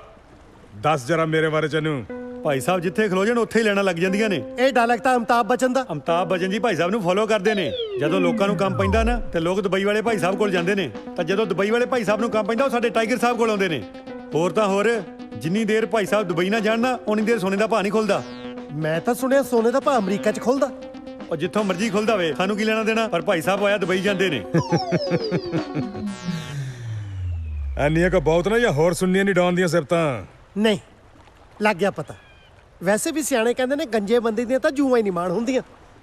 ਦੱਸ ਜਰਾ ਮੇਰੇ ਬਾਰੇ ਚਨੂੰ। ਭਾਈ ਸਾਹਿਬ ਜਿੱਥੇ ਖਲੋ ਜਾਣ ਉੱਥੇ ਹੀ ਲੈਣਾ ਲੱਗ ਜਾਂਦੀਆਂ ਨੇ। ਇਹ ਡਾਇਲੌਗ ਤਾਂ ਅਮਤਾਬ ਬਚਨ ਦਾ। ਅਮਤਾਬ ਬਚਨ ਜੀ ਭਾਈ ਸਾਹਿਬ ਨੂੰ ਫੋਲੋ ਕਰਦੇ ਨੇ। ਜਦੋਂ ਲੋਕਾਂ ਨੂੰ ਕੰਮ ਪੈਂਦਾ ਨਾ ਤੇ ਲੋਕ ਦੁਬਈ ਵਾਲੇ ਭਾਈ ਸਾਹਿਬ ਕੋਲ ਜਾਂਦੇ ਨੇ, ਤਾਂ ਜਦੋਂ ਦੁਬਈ ਵਾਲੇ ਭਾਈ ਸਾਹਿਬ ਨੂੰ ਕੰਮ ਪੈਂਦਾ ਉਹ ਸਾਡੇ ਟਾਈਗਰ ਸਾਹਿਬ ਕੋਲ ਆਉਂਦੇ ਨੇ। ਹੋਰ ਤਾਂ ਹੋਰ, ਜਿੰਨੀ ਦੇਰ ਭਾਈ ਸਾਹਿਬ ਦੁਬਈ ਨਾ ਜਾਣ ਨਾ, ਉਨੀ ਦੇਰ ਸੋਨੇ ਦਾ ਭਾਅ ਨਹੀਂ ਖੁੱਲਦਾ। ਮੈਂ ਤਾਂ ਸੁਣਿਆ ਸੋਨੇ ਦਾ ਭਾਅ ਅਮਰੀਕਾ 'ਚ ਖੁੱਲਦਾ। ਉਹ ਜਿੱਥੋਂ ਮਰਜ਼ੀ ਖੁੱਲਦਾ ਹੋਵੇ, ਸਾਨੂੰ ਕੀ ਲੈਣਾ ਦੇਣਾ। ਪਰ ਭਾਈ ਸਾਹਿਬ ਆਇਆ ਦੁਬਈ ਜਾਂਦੇ ਨੇ। ਐਨੀਆਂ ਕਾ ਬਹੁਤ ਨਾ, ਜਾਂ ਹੋਰ ਸੁਣਨੀਆਂ ਨਹੀਂ ਡਾਉਣ ਦੀਆਂ ਸਿਫਤਾਂ? ਨਹੀਂ, ਲੱਗ ਗਿਆ ਪਤਾ। ਵੈਸੇ ਵੀ ਸਿਆਣੇ ਕਹਿੰਦੇ ਨੇ ਗੰਜੇ ਬੰਦੇ ਦੀਆਂ ਤਾਂ ਜੂਆਂ ਹੀ ਨਹੀਂ ਮਾਣ ਹੁੰਦੀਆਂ।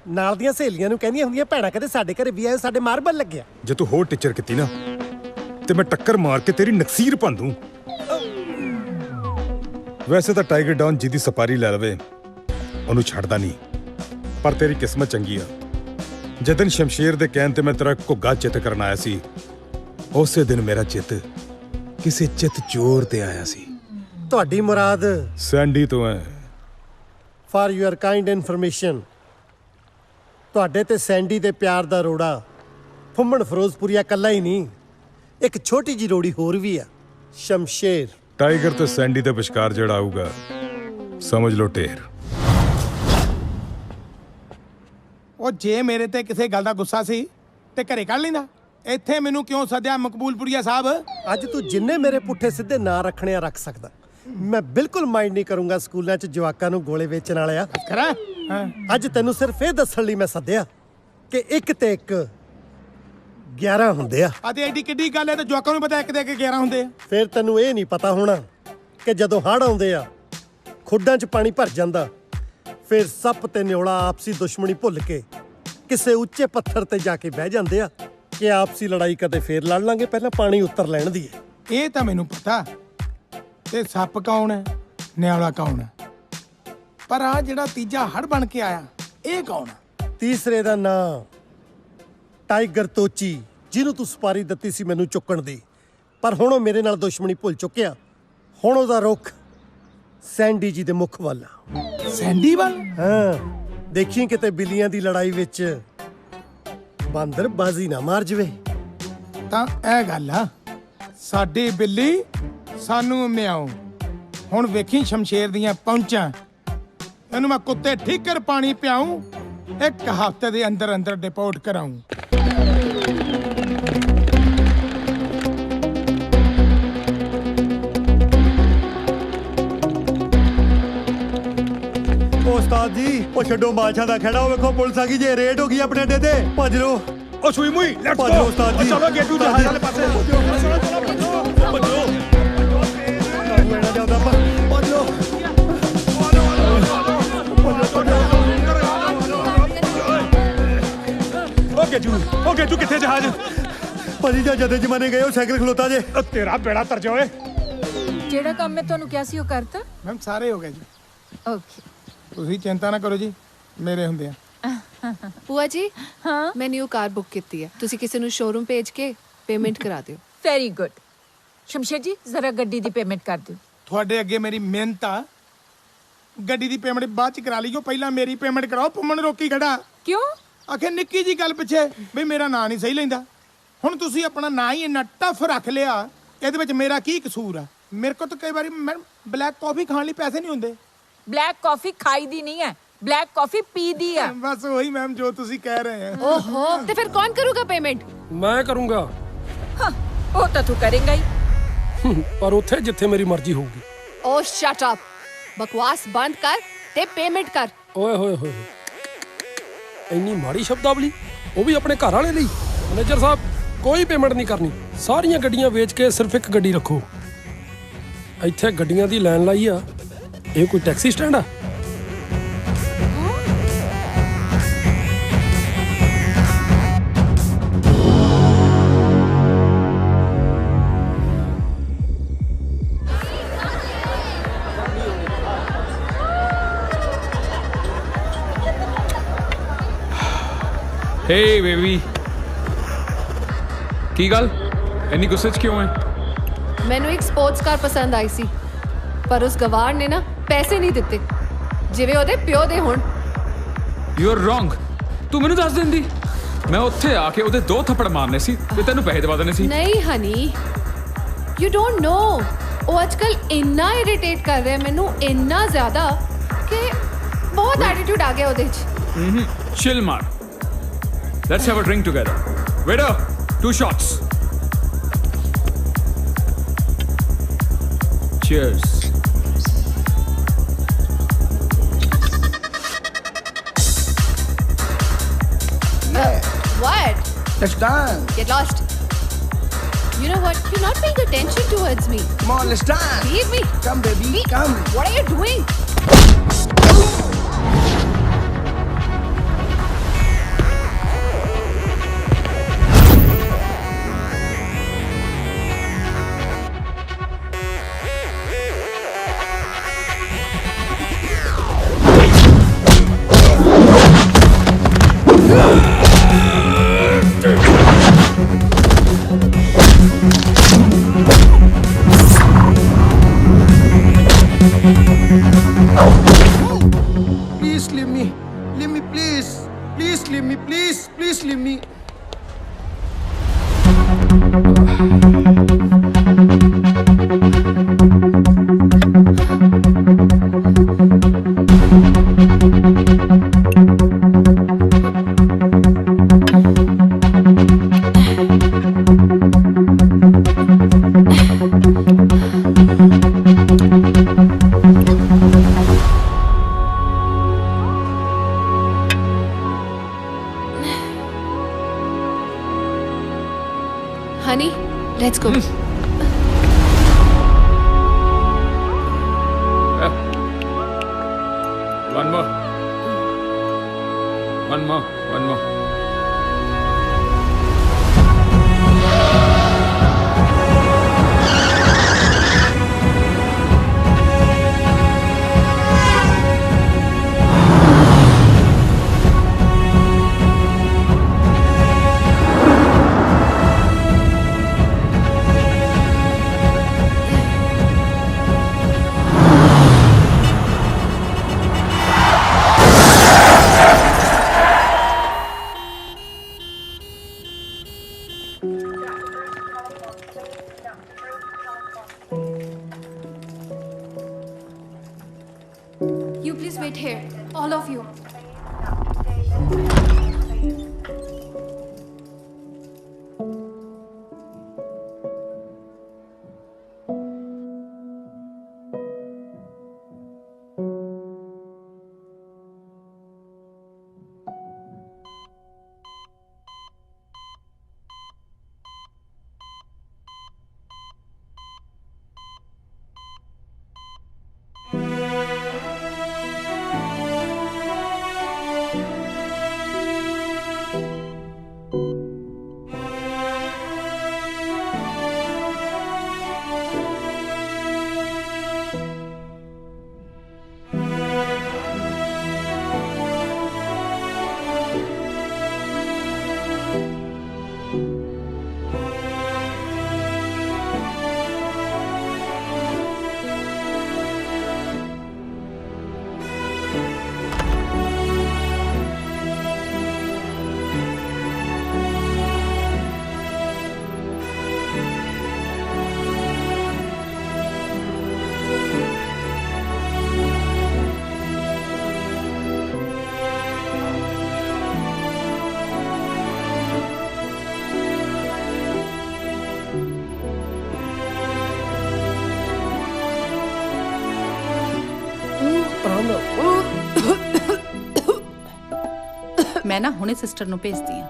ਨਾਲ ਦੀਆਂ ਸਹੇਲੀਆਂ ਨੂੰ ਕਹਿੰਦੀਆਂ ਹੁੰਦੀਆਂ, ਭੈਣਾ ਕਦੇ ਸਾਡੇ ਘਰੇ ਵੀ ਆਏ, ਸਾਡੇ ਮਾਰਬਲ ਲੱਗਿਆ। ਜੇ ਤੂੰ ਹੋਰ ਟੀਚਰ ਕੀਤੀ ਨਾ ਤੇ ਮੈਂ ਟੱਕਰ ਮਾਰ ਕੇ ਤੇਰੀ ਨਕਸੀਰ ਭੰਨ ਦੂੰ। ਵੈਸੇ ਤਾਂ ਟਾਈਗਰ ਡਾਊਨ ਜਿਹਦੀ ਸਪਾਰੀ ਲੈ ਲਵੇ ਉਹਨੂੰ ਛੱਡਦਾ ਨਹੀਂ, ਪਰ ਤੇਰੀ ਕਿਸਮਤ ਚੰਗੀ ਆ। ਜਦੋਂ ਸ਼ਮਸ਼ੇਰ ਦੇ ਕਹਿਣ ਤੇ ਮੈਂ ਤੇਰਾ ਘੁੱਗਾ ਚਿੱਤ ਕਰਨ ਆਇਆ ਸੀ, ਉਸੇ ਦਿਨ ਮੇਰਾ ਚਿੱਤ ਕਿਸੇ ਚਿੱਤ ਚੋਰ ਤੇ ਆਇਆ ਸੀ। ਤੁਹਾਡੀ ਮੁਰਾਦ ਸੈਂਡੀ ਤੋਂ ਹੈ। ਫਾਰ ਯੂਅਰ ਕਾਈਂਡ ਇਨਫੋਰਮੇਸ਼ਨ, ਤੁਹਾਡੇ ਤੇ ਸੈਂਡੀ ਦੇ ਪਿਆਰ ਦਾ ਰੋੜਾ ਫੁੰਮਣ ਫਿਰੋਜ਼ਪੁਰੀਆ ਇਕੱਲਾ ਹੀ ਨਹੀਂ, ਇੱਕ ਛੋਟੀ ਜੀ ਰੋੜੀ ਹੋਰ ਵੀ ਆ, ਸ਼ਮਸ਼ੇਰ। ਟਾਈਗਰ ਤੇ ਸੈਂਡੀ ਦੇ ਵਿਚਕਾਰ ਜਿਹੜਾ ਆਊਗਾ, ਸਮਝ ਲਓ ਢੇਰ। ਉਹ ਜੇ ਮੇਰੇ ਤੇ ਕਿਸੇ ਗੱਲ ਦਾ ਗੁੱਸਾ ਸੀ ਤੇ ਘਰੇ ਕੱਢ ਲੈਂਦਾ। ਇੱਥੇ ਮੈਨੂੰ ਕਿਉਂ ਸੱਦਿਆ ਮਕਬੂਲਪੁਰੀਆ ਸਾਹਿਬ? ਅੱਜ ਤੂੰ ਜਿੰਨੇ ਮੇਰੇ ਪੁੱਠੇ ਸਿੱਧੇ ਨਾਂ ਰੱਖਣੇ ਆ ਰੱਖ ਸਕਦਾ। ਮੈਂ ਬਿਲਕੁਲ ਮਾਈਂਡ ਨਹੀਂ ਕਰੂੰਗਾ ਸਕੂਲਾਂ 'ਚ ਜਵਾਕਾਂ ਨੂੰ ਗੋਲੇ ਵੇਚਣ ਵਾਲਿਆ। ਅੱਜ ਤੈਨੂੰ ਸਿਰਫ ਇਹ ਦੱਸਣ ਲਈ ਮੈਂ ਸੱਦਿਆ ਕਿ ਇੱਕ ਤੇ ਇੱਕ 11 ਹੁੰਦੇ ਆ। ਅਤੇ ਐਡੀ ਕਿੱਡੀ ਗੱਲ ਹੈ ਤੇ ਜਵਾਕਾਂ ਨੂੰ ਪਤਾ ਇੱਕ ਤੇ ਇੱਕ 11 ਹੁੰਦੇ ਆ। ਫਿਰ ਤੈਨੂੰ ਇਹ ਨਹੀਂ ਪਤਾ ਹੋਣਾ ਕਿ ਜਦੋਂ ਹੜ੍ਹ ਆਉਂਦੇ ਆ, ਖੁੱਡਾਂ 'ਚ ਪਾਣੀ ਭਰ ਜਾਂਦਾ, ਫਿਰ ਸੱਪ ਤੇ ਨਿਓਲਾ ਆਪਸੀ ਦੁਸ਼ਮਣੀ ਭੁੱਲ ਕੇ ਕਿਸੇ ਉੱਚੇ ਪੱਥਰ ਤੇ ਜਾ ਕੇ ਬਹਿ ਜਾਂਦੇ ਆ ਕਿ ਆਪਸੀ ਲੜਾਈ ਕਦੇ ਫੇਰ ਲੜ ਲਾਂਗੇ, ਪਹਿਲਾਂ ਪਾਣੀ ਉਤਰ ਲੈਣ ਦੀ ਹੈ। ਇਹ ਤਾਂ ਮੈਨੂੰ ਪਤਾ। ਤੇ ਸੱਪ ਕੌਣ ਹੈ, ਨਿਆਲਾ ਕੌਣ ਹੈ, ਪਰ ਆ ਜਿਹੜਾ ਤੀਜਾ ਹੜ ਬਣ ਕੇ ਆਇਆ ਇਹ ਕੌਣ ਹੈ? ਤੀਸਰੇ ਦਾ ਨਾਂ ਟਾਈਗਰ ਤੋਚੀ, ਜਿਹਨੂੰ ਤੂੰ ਸਪਾਰੀ ਦਿੱਤੀ ਸੀ ਮੈਨੂੰ ਚੁੱਕਣ ਦੀ, ਪਰ ਹੁਣ ਉਹ ਮੇਰੇ ਨਾਲ ਦੁਸ਼ਮਣੀ ਭੁੱਲ ਚੁੱਕਿਆ। ਹੁਣ ਉਹਦਾ ਰੁੱਖ ਸੈਂਡੀ ਜੀ ਦੇ ਮੁੱਖ ਵੱਲ ਆ। ਸੈਂਡੀ ਵੱਲ? ਹਾਂ, ਦੇਖੀ ਕਿਤੇ ਬਿੱਲੀਆਂ ਦੀ ਲੜਾਈ ਵਿੱਚ ਬਾਂਦਰ ਬਾਜ਼ੀ ਨਾ ਮਾਰ ਜਵੇ। ਤਾਂ ਇਹ ਗੱਲ ਆ, ਸਾਡੀ ਬਿੱਲੀ ਸਾਨੂੰ ਮਿਆਉ। ਹੁਣ ਵੇਖੀ ਸ਼ਮਸ਼ੇਰ ਦੀਆਂ ਪਹੁੰਚਾਂ, ਇਹਨੂੰ ਮੈਂ ਕੁੱਤੇ ਠੀਕਰ ਪਾਣੀ ਪਿਆਉਂ, 1 ਹਫ਼ਤੇ ਦੇ ਅੰਦਰ ਅੰਦਰ ਡਿਪੋਰਟ ਕਰਾਉਂ। ਉਸਤਾਦ ਜੀ ਉਹ ਛੱਡੋ ਬਾਦਸ਼ਾਹ ਦਾ ਖੜਾ, ਉਹ ਵੇਖੋ ਪੁਲਿਸ ਆ ਗਈ ਜੇ, ਰੇਡ ਹੋ ਗਈ ਆਪਣੇ ਅੱਡੇ ਤੇ। ਭੱਜ ਲੋ ਉਹ ਸੂਈ ਮੂਈ, ਲੈਟਸ ਭੱਜ ਲੋ ਉਸਤਾਦ ਜੀ। ਚਲੋ ਗੇਟੂ ਜਹਾਜ਼ ਵਾਲੇ ਪਾਸੇ ਓਕੇ ਤੂੰ ਕਿੱਥੇ ਜਹਾਜ਼? ਭਾਜੀ ਜਾਂ ਜਦੇ ਜਮਾਨੇ ਗਏ ਉਹ ਸਾਈਕਲ ਖਲੋਤਾ ਜੇ। ਤੇਰਾ ਬੇੜਾ ਤਰ ਜਾਵੇ। ਜਿਹੜਾ ਕੰਮ ਮੈਂ ਤੁਹਾਨੂੰ ਕਿਹਾ ਸੀ ਉਹ ਕਰਤਾ? ਮੈਮ ਸਾਰੇ ਹੋ ਗਏ ਜੀ। ਓਕੇ, ਤੁਸੀਂ ਚਿੰਤਾ ਨਾ ਕਰੋ ਜੀ, ਮੇਰੇ ਹੁੰਦੇ ਆ। ਭੂਆ ਜੀ, ਹਾਂ ਮੈਂ ਨਿਊ ਕਾਰ ਬੁੱਕ ਕੀਤੀ ਹੈ, ਤੁਸੀਂ ਕਿਸੇ ਨੂੰ ਸ਼ੋਰੂਮ ਭੇਜ ਕੇ ਪੇਮੈਂਟ ਕਰਾ ਦਿਓ। Very good. ਸ਼ਮਸ਼ੇਰ ਜੀ ਜ਼ਰਾ ਗੱਡੀ ਦੀ ਪੇਮੈਂਟ ਕਰ ਦਿਓ। ਤੁਹਾਡੇ ਅੱਗੇ ਮੇਰੀ ਮਿਹਨਤ ਆ, ਗੱਡੀ ਦੀ ਪੇਮੈਂਟ ਬਾਅਦ ਚ ਕਰਾ ਲਈਓ, ਪਹਿਲਾਂ ਮੇਰੀ ਪੇਮੈਂਟ ਕਰਾਓ। ਪੁੰਮਣ ਰੋਕੀ ਖੜਾ ਕਿਉਂ? ਆਖੇ ਨਿੱਕੀ ਜੀ ਗੱਲ ਪਿੱਛੇ ਵੀ ਮੇਰਾ ਨਾਂ ਨਹੀਂ ਸਹੀ ਲੈਂਦਾ। ਹੁਣ ਤੁਸੀਂ ਆਪਣਾ ਨਾਂ ਹੀ ਇੰਨਾ ਟਫ ਰੱਖ ਲਿਆ, ਇਹਦੇ ਵਿੱਚ ਮੇਰਾ ਕੀ ਕਸੂਰ ਆ? ਮੇਰੇ ਕੋਲ ਤਾਂ ਕਈ ਵਾਰੀ ਮੈਡਮ ਬਲੈਕ ਕਾਫੀ ਖਾਣ ਲਈ ਪੈਸੇ ਨਹੀਂ ਹੁੰਦੇ। ਬਲੈਕ ਕਾਫੀ ਖਾਈ ਦੀ ਨਹੀਂ ਹੈ, ਬਲੈਕ ਕਾਫੀ ਪੀ ਦੀ ਆ। ਬਸ ਉਹੀ ਮੈਮ ਜੋ ਤੁਸੀਂ ਕਹਿ ਰਹੇ ਆ। ਓਹੋ, ਤੇ ਫਿਰ ਕੌਣ ਕਰੂਗਾ ਪੇਮੈਂਟ? ਮੈਂ ਕਰੂੰਗਾ। ਹਾਂ, ਉਹ ਤਾਂ ਤੂੰ ਕਰੇਂਗਾ ਹੀ, ਪਰ ਉੱਥੇ ਜਿੱਥੇ ਮੇਰੀ ਮਰਜ਼ੀ ਹੋਊਗੀ। ਓ ਸ਼ਟ ਅਪ, ਬਕਵਾਸ ਬੰਦ ਕਰ ਤੇ ਪੇਮੈਂਟ ਕਰ। ਓਏ ਹੋਏ ਹੋਏ, ਇੰਨੀ ਮਾੜੀ ਸ਼ਬਦਾਵਲੀ, ਉਹ ਵੀ ਆਪਣੇ ਘਰ ਵਾਲੇ ਲਈ। ਮੈਨੇਜਰ ਸਾਹਿਬ, ਕੋਈ ਪੇਮੈਂਟ ਨਹੀਂ ਕਰਨੀ, ਸਾਰੀਆਂ ਗੱਡੀਆਂ ਵੇਚ ਕੇ ਸਿਰਫ ਇੱਕ ਗੱਡੀ ਰੱਖੋ। ਇੱਥੇ ਗੱਡੀਆਂ ਦੀ ਲਾਈਨ ਲਾਈ ਆ, ਇਹ ਕੋਈ ਟੈਕਸੀ ਸਟੈਂਡ ਆ? ਹੇ ਬੇਬੀ, ਕੀ ਗੱਲ ਇੰਨੀ ਗੁੱਸੇ 'ਚ ਕਿਉਂ ਹੈ? ਮੈਨੂੰ ਇੱਕ ਸਪੋਰਟਸ ਕਾਰ ਪਸੰਦ ਆਈ ਸੀ, ਪਰ ਉਸ ਗਵਾਰ ਨੇ ਨਾ ਪੈਸੇ ਨਹੀਂ ਦਿੱਤੇ ਜਿਵੇਂ ਉਹਦੇ ਪਿਓ ਦੇ ਹੋਣ। You are wrong. ਤੂੰ ਮੈਨੂੰ ਦੱਸ ਦਿੰਦੀ, ਮੈਂ ਉੱਥੇ ਆ ਕੇ ਉਹਦੇ 2 ਥੱਪੜ ਮਾਰਨੇ ਸੀ ਤੇ ਤੈਨੂੰ ਪੈਸੇ ਦਵਾ ਦੇਣੇ ਸੀ। ਨਹੀਂ ਹਨੀ, ਯੂ ਡੋਂਟ ਨੋ, ਉਹ ਅੱਜਕੱਲ ਇੰਨਾ ਇਰੀਟੇਟ ਕਰ ਰਿਹਾ ਮੈਨੂੰ, ਇੰਨਾ ਜ਼ਿਆਦਾ ਕਿ ਬਹੁਤ ਐਟੀਟਿਊਡ ਆ ਗਿਆ ਉਹਦੇ 'ਚ। ਚਿਲ ਮਾਰ, let's have a drink together. Waiter, 2 shots. Cheers. What? Let's dance. Get lost. You know what? You're not paying attention towards me. Come on, let's dance. Leave me. Come, baby, come. What are you doing? Please leave me. Leave me, please. Please leave me, please. Please leave me. Honey, let's go. One more. One more. You please wait here, all of you. ਮੈਂ ਨਾ ਹੁਣੇ sister ਨੂੰ ਭੇਜਦੀ ਆ।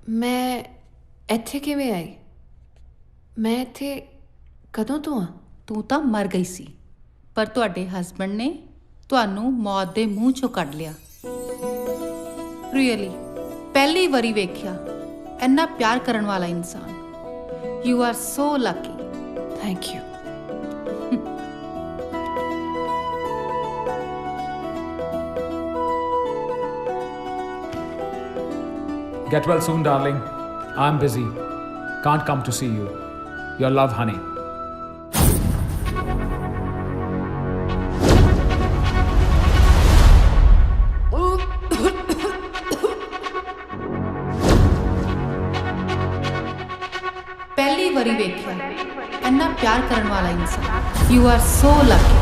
ਮੈਂ ਇੱਥੇ ਕਿਵੇਂ ਆਈ? ਮੈਂ ਇੱਥੇ ਕਦੋਂ ਤੋਂ ਆ? ਤੂੰ ਤਾਂ ਮਰ ਗਈ ਸੀ, ਪਰ ਤੁਹਾਡੇ ਹਸਬੰਡ ਨੇ ਤੁਹਾਨੂੰ ਮੌਤ ਦੇ ਮੂੰਹ ਚੋਂ ਕੱਢ ਲਿਆ। ਰੀਅਲੀ ਪਹਿਲੀ ਵਾਰੀ ਵੇਖਿਆ ਇੰਨਾ ਪਿਆਰ ਕਰਨ ਵਾਲਾ ਇਨਸਾਨ। You are so Lucky. Thank you. Get well soon, darling. I'm busy. Can't come to see you. Your love, honey. ਪਹਿਲੀ ਵਾਰੀ ਵੇਖਿਆ ਇੰਨਾ ਪਿਆਰ ਕਰਨ ਵਾਲਾ ਇਨਸਾਨ। You are so Lucky.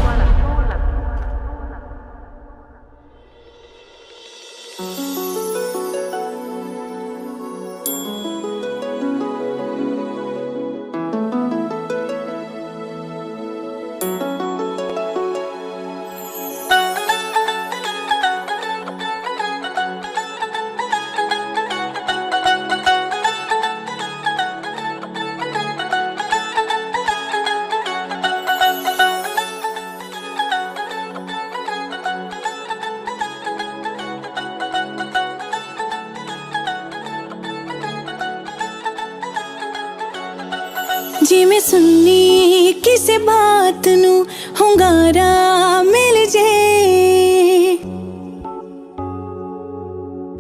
ਜਿਵੇਂ ਸੁਣਨੀ ਕਿਸੇ ਬਾਤ ਨੂੰ ਹੁੰਗਾਰਾ ਮਿਲ ਜੇ,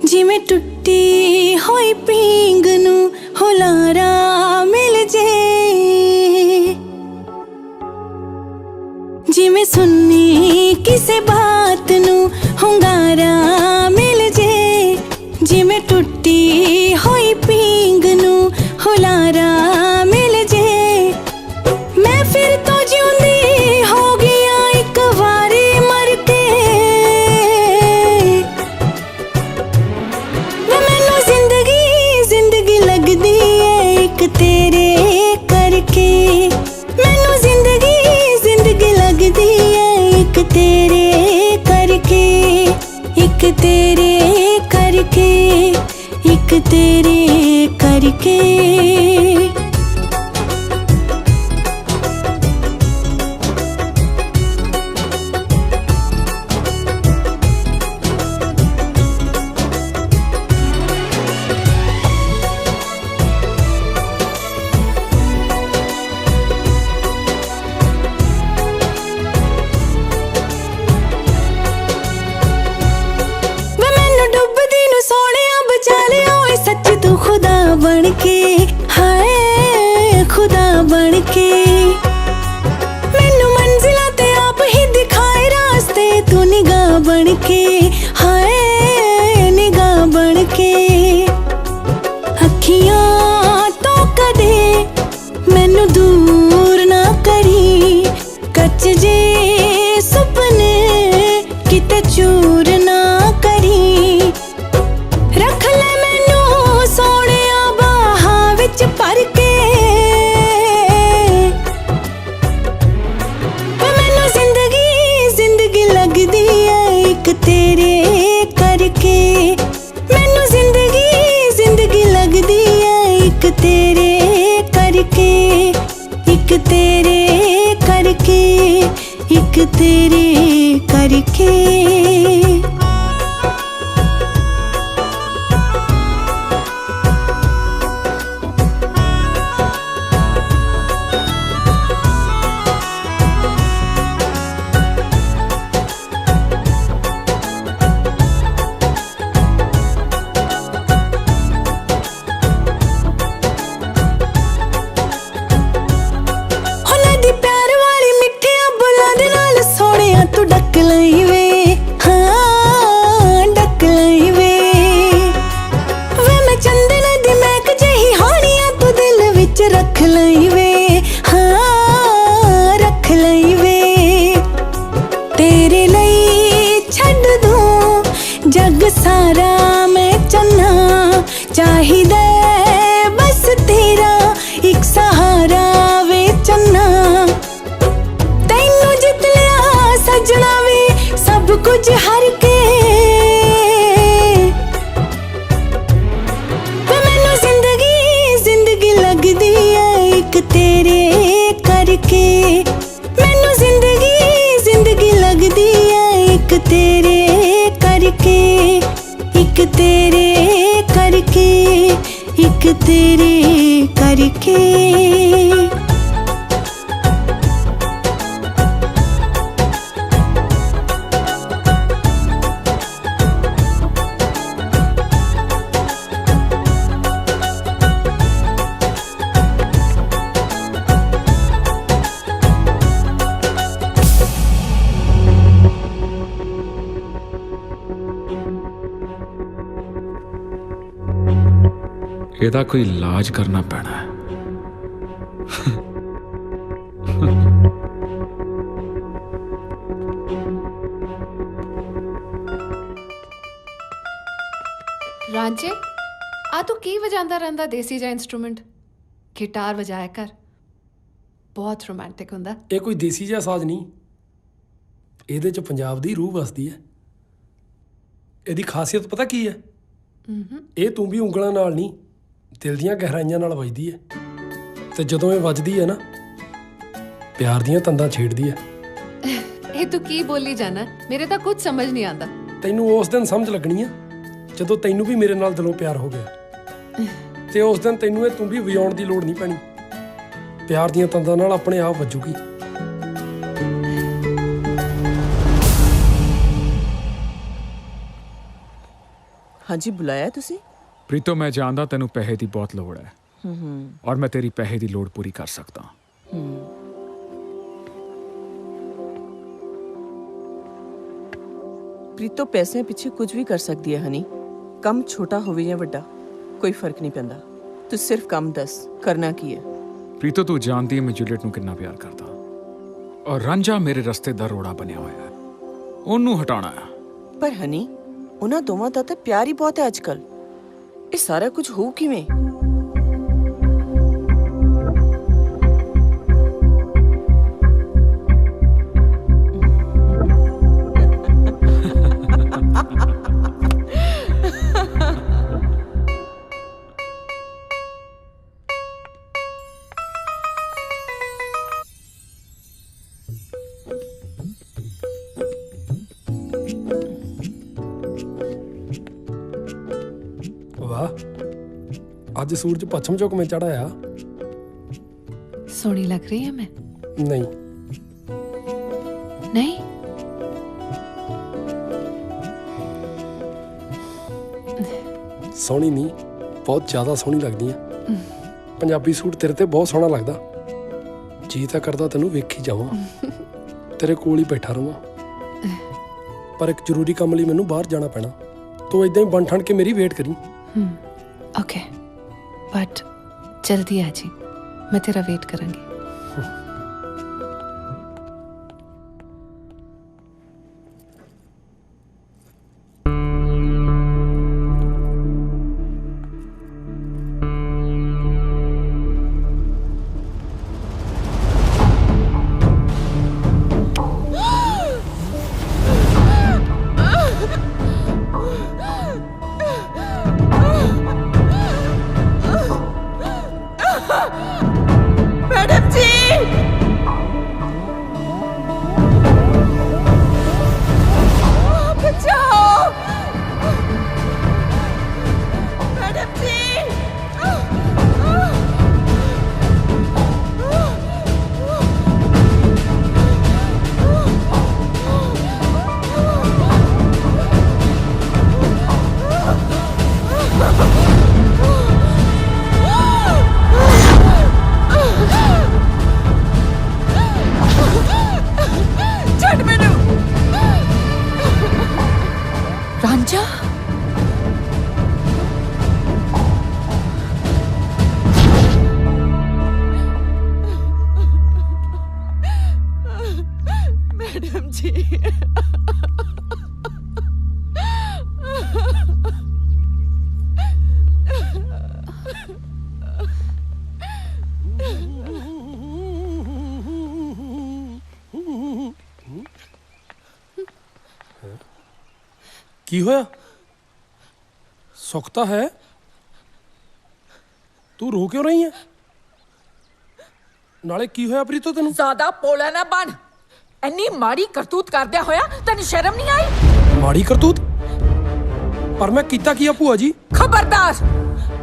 ਜਿਵੇਂ ਟੁੱਟੀ ਹੋਈ ਪੀਂਗ ਨੂੰ ਹੁਲਾਰਾ ਮਿਲ ਜੇ, ਜਿਵੇਂ ਸੁਣਨੀ ਕਿਸੇ ਬਾਤ ਨੂੰ ਹੁੰਗਾਰਾ ਮਿਲ ਜੇ, ਜਿਵੇਂ ਟੁੱਟੀ ਹੋਈ ਪੀਂਗ ਨੂੰ ਹੁਲਾਰਾ ਮਿਲ ਜੇ। ਮੈਂ ਫਿਰ ਤੋਂ ਜਿਉਂਦੀ ਹੋ ਗਿਆ ਇੱਕ ਵਾਰੀ ਮਰ ਕੇ, करके एक तेरे करके बन के हाय खुदा बन के मैनू मंजिला ते आप ही दिखाए रास्ते तू निगाह बन के हाय निगाह बन के अखियां तो कदे मैनू दूर ना करी कच्च जे सुपने किते चूर ना करी रख ले मैनू सोने पर के मैनू जिंदगी लगदी है एक तेरे करके मैनू जिंदगी लगदी है एक तेरे करके एक तेरे करके एक तेरे करके रख लई वे हाँ रख लई वे तेरे लई छड़ दूं जग सारा मैं चन्ना चाहिदा बस तेरा एक सहारा वे चन्ना तैनू जित लिया सजना वे सब कुछ हर के तेरे करके मैनू जिंदगी लगदी है एक तेरे करके एक तेरे करके एक तेरे करके ਇਹਦਾ ਕੋਈ ਇਲਾਜ ਕਰਨਾ ਪੈਣਾ ਹੈ। ਰਾਂਝੇ ਆ ਤੂੰ ਕੀ ਵਜਾਉਂਦਾ ਰਹਿੰਦਾ ਦੇਸੀ ਜਿਹਾ ਇੰਸਟਰੂਮੈਂਟ ਗਿਟਾਰ ਵਜਾਇਆ ਕਰ ਬਹੁਤ ਰੋਮਾਂਟਿਕ ਹੁੰਦਾ। ਇਹ ਕੋਈ ਦੇਸੀ ਜਿਹਾ ਸਾਜ਼ ਨਹੀਂ ਇਹਦੇ ਚ ਪੰਜਾਬ ਦੀ ਰੂਹ ਵਸਦੀ ਹੈ। ਇਹਦੀ ਖਾਸੀਅਤ ਪਤਾ ਕੀ ਹੈ ਇਹ ਤੂੰ ਵੀ ਉਂਗਲਾਂ ਨਾਲ ਨਹੀਂ ਦਿਲ ਦੀਆਂ ਗਹਿਰਾਈਆਂ ਨਾਲ ਵੱਜਦੀ ਹੈ ਤੇ ਜਦੋਂ ਇਹ ਵੱਜਦੀ ਹੈ ਨਾ ਪਿਆਰ ਦੀਆਂ ਤੰਦਾਂ ਛੇੜਦੀ ਹੈ। ਇਹ ਤੂੰ ਕੀ ਬੋਲੀ ਜਾਣਾ ਮੇਰੇ ਤਾਂ ਕੁਝ ਸਮਝ ਨਹੀਂ ਆਉਂਦਾ। ਤੈਨੂੰ ਉਸ ਦਿਨ ਸਮਝ ਲੱਗਣੀ ਆ ਜਦੋਂ ਤੈਨੂੰ ਵੀ ਮੇਰੇ ਨਾਲ ਦਿਲੋਂ ਪਿਆਰ ਹੋ ਗਿਆ ਤੇ ਉਸ ਦਿਨ ਤੈਨੂੰ ਇਹ ਤੂੰ ਵੀ ਵਜਾਉਣ ਦੀ ਲੋੜ ਨਹੀਂ ਪੈਣੀ ਪਿਆਰ ਦੀਆਂ ਤੰਦਾਂ ਨਾਲ ਆਪਣੇ ਆਪ ਵੱਜੂਗੀ। ਹਾਂਜੀ ਬੁਲਾਇਆ ਤੁਸੀਂ? ਪ੍ਰੀਤੋ ਮੈਂ ਜਾਣਦਾ ਤੈਨੂੰ ਪੈਸੇ ਦੀ ਬਹੁਤ ਲੋੜ ਹੈ ਔਰ ਮੈਂ ਤੇਰੀ ਪੈਸੇ ਦੀ ਲੋੜ ਪੂਰੀ ਕਰ ਸਕਦਾ। ਪ੍ਰੀਤੋ ਪੈਸੇ ਪਿੱਛੇ ਕੁਝ ਵੀ ਕਰ ਸਕਦੀ ਹੈ ਹਨੀ ਕੰਮ ਛੋਟਾ ਹੋਵੇ ਜਾਂ ਵੱਡਾ ਕੋਈ ਫਰਕ ਨਹੀਂ ਪੈਂਦਾ। ਤੂੰ ਸਿਰਫ ਕੰਮ ਦੱਸ ਕਰਨਾ ਕੀ ਹੈ। ਪ੍ਰੀਤੋ ਤੂੰ ਜਾਣਦੀ ਹੈ ਮੈਂ ਜੂਲੀਅਟ ਨੂੰ ਕਿੰਨਾ ਪਿਆਰ ਕਰਦਾ ਔਰ ਰਾਂਝਾ ਮੇਰੇ ਰਸਤੇ ਦਾ ਰੋੜਾ ਬਣਿਆ ਹੋਇਆ ਹੈ ਉਹਨੂੰ ਹਟਾਉਣਾ ਹੈ। ਪਰ ਹਨੀ ਉਹਨਾਂ ਦੋਵਾਂ ਦਾ ਤਾਂ ਪਿਆਰ ਹੀ ਬਹੁਤ ਹੈ ਅੱਜਕੱਲ ਇਹ ਸਾਰਾ ਕੁਝ ਹੋ ਕਿਵੇਂ? ਵਾਹ, ਅੱਜ ਸੂਰਜ ਪੱਛਮ ਚੋਂ ਕਿਵੇਂ ਚੜਾਇਆ? सोहनी लग रही है मैं? ਨਹੀਂ, नहीं? ਸੋਹਣੀ ਨਹੀਂ, ਬਹੁਤ ਜ਼ਿਆਦਾ ਸੋਹਣੀ ਲੱਗਦੀ ਆ। ਪੰਜਾਬੀ ਸੂਟ ਤੇਰੇ ਤੇ ਬਹੁਤ ਸੋਹਣਾ ਲੱਗਦਾ। ਜੀ ਤਾਂ ਕਰਦਾ ਤੈਨੂੰ ਵੇਖੀ ਜਾਵਾਂ, ਤੇਰੇ ਕੋਲ ਹੀ ਬੈਠਾ ਰਵਾਂ। ਪਰ ਇੱਕ ਜ਼ਰੂਰੀ ਕੰਮ ਲਈ ਮੈਨੂੰ ਬਾਹਰ ਜਾਣਾ ਪੈਣਾ। ਤੂੰ ਇਦਾਂ ਹੀ ਬਣ ਠਣ ਕੇ ਮੇਰੀ ਵੇਟ ਕਰੀ। ओके, बट जल्दी आ जी, मैं तेरा वेट करूंगी। मैडम जी, बचाओ मैडम जी। ਛੱਡ ਮੈਨੂੰ ਰਾਂਝਾ, मैडम जी। ਕੀ ਹੋਇਆ? ਸੁੱਖ ਤਾਂ ਹੈ, ਤੂੰ ਰੋ ਕਿਉਂ ਰਹੀ ਹੈ? ਨਾਲੇ ਕੀ ਹੋਇਆ ਪ੍ਰੀਤੋ ਤੈਨੂੰ? ਜ਼ਿਆਦਾ ਪੋਲਾ ਨਾ ਬਣ। ਇੰਨੀ ਮਾੜੀ ਕਰਤੂਤ ਕਰਦਿਆ ਹੋਇਆ ਤੈਨੂੰ ਸ਼ਰਮ ਨਹੀਂ ਆਈ? ਮਾੜੀ ਕਰਤੂਤ? ਪਰ ਮੈਂ ਕੀਤਾ ਕੀ ਆ ਭੂਆ ਜੀ? ਖਬਰਦਾਰ,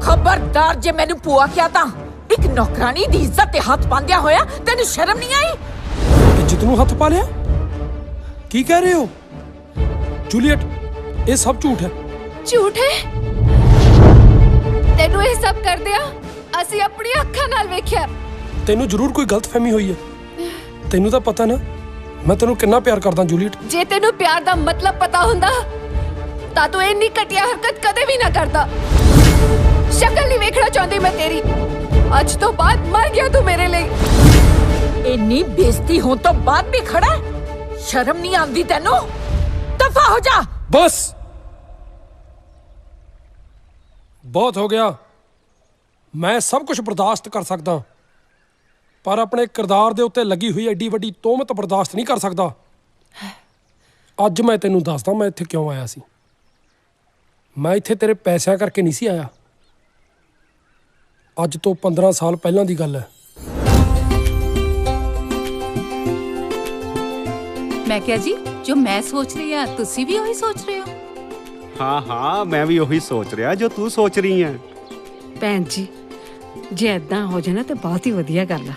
ਖਬਰਦਾਰ, ਜੇ ਮੈਨੂੰ ਭੂਆ ਕਿਹਾ ਤਾਂ ਇੱਕ ਨੌਕਰਾਨੀ ਦੀ ਇੱਜ਼ਤ ਤੇ ਹੱਥ ਪਾਉਂਦਿਆ ਹੋਇਆ ਤੈਨੂੰ ਸ਼ਰਮ ਨਹੀਂ ਆਈ? ਇੱਜ਼ਤ ਨੂੰ ਹੱਥ ਪਾ ਲਿਆ? ਕੀ ਕਹਿ ਰਹੇ ਹੋ ਜੂਲੀਅਟ? ਇਹ ਸਭ ਝੂਠ ਹੈ। ਝੂਠ ਹੈ? ਤੈਨੂੰ ਇਹ ਸਭ ਕਰਦਿਆਂ ਅਸੀਂ ਆਪਣੀ ਅੱਖਾਂ ਨਾਲ ਵੇਖਿਆ। ਤੈਨੂੰ ਜ਼ਰੂਰ ਕੋਈ ਗਲਤਫਹਿਮੀ ਹੋਈ ਹੈ। ਤੈਨੂੰ ਤਾਂ ਪਤਾ ਨਾ ਮੈਂ ਤੈਨੂੰ ਕਿੰਨਾ ਪਿਆਰ ਕਰਦਾ ਜੂਲੀਅਟ। ਜੇ ਤੈਨੂੰ ਪਿਆਰ ਦਾ ਮਤਲਬ ਪਤਾ ਹੁੰਦਾ ਤਾਂ ਤੂੰ ਇੰਨੀ ਘਟੀਆ ਹਰਕਤ ਕਦੇ ਵੀ ਨਾ ਕਰਦਾ। ਸ਼ਕਲ ਨਹੀਂ ਵੇਖਣਾ ਚਾਹੁੰਦੀ ਮੈਂ ਤੇਰੀ। ਅੱਜ ਤੋਂ ਬਾਅਦ ਮਰ ਗਿਆ ਤੂੰ ਮੇਰੇ ਲਈ। ਇੰਨੀ ਬੇਇੱਜ਼ਤੀ ਹੋਣ ਤੋਂ ਬਾਅਦ ਵੀ ਖੜਾ? ਸ਼ਰਮ ਨਹੀਂ ਆਉਂਦੀ ਤੈਨੂੰ? ਦਫਾ ਹੋ ਜਾ। ਬਸ ਬਹੁਤ ਹੋ ਗਿਆ। ਮੈਂ ਸਭ ਕੁਝ ਬਰਦਾਸ਼ਤ ਕਰ ਸਕਦਾ, ਪਰ ਆਪਣੇ ਕਿਰਦਾਰ ਦੇ ਉੱਤੇ ਲੱਗੀ ਹੋਈ ਐਡੀ ਵੱਡੀ ਤੋਹਮਤ ਬਰਦਾਸ਼ਤ ਨਹੀਂ ਕਰ ਸਕਦਾ। ਅੱਜ ਮੈਂ ਤੈਨੂੰ ਦੱਸਦਾ ਮੈਂ ਇੱਥੇ ਕਿਉਂ ਆਇਆ ਸੀ। ਮੈਂ ਇੱਥੇ ਤੇਰੇ ਪੈਸਿਆਂ ਕਰਕੇ ਨਹੀਂ ਸੀ ਆਇਆ। ਅੱਜ ਤੋਂ 15 ਸਾਲ ਪਹਿਲਾਂ ਦੀ ਗੱਲ ਹੈ। ਮੈਂ ਕਿਹਾ ਜੀ, ਜੋ ਮੈਂ ਸੋਚ ਰਹੀ ਹਾਂ ਤੁਸੀਂ ਵੀ ਉਹੀ ਸੋਚ ਰਹੇ ਹੋ? ਹਾਂ ਹਾਂ, ਮੈਂ ਵੀ ਉਹੀ ਸੋਚ ਰਿਹਾ ਜੋ ਤੂੰ ਸੋਚ ਰਹੀ ਹੈ। ਭੈਣ ਜੀ, ਜੇ ਏਦਾਂ ਹੋ ਜਾਣਾ ਤੇ ਬਹੁਤ ਹੀ ਵਧੀਆ ਗੱਲ ਆ।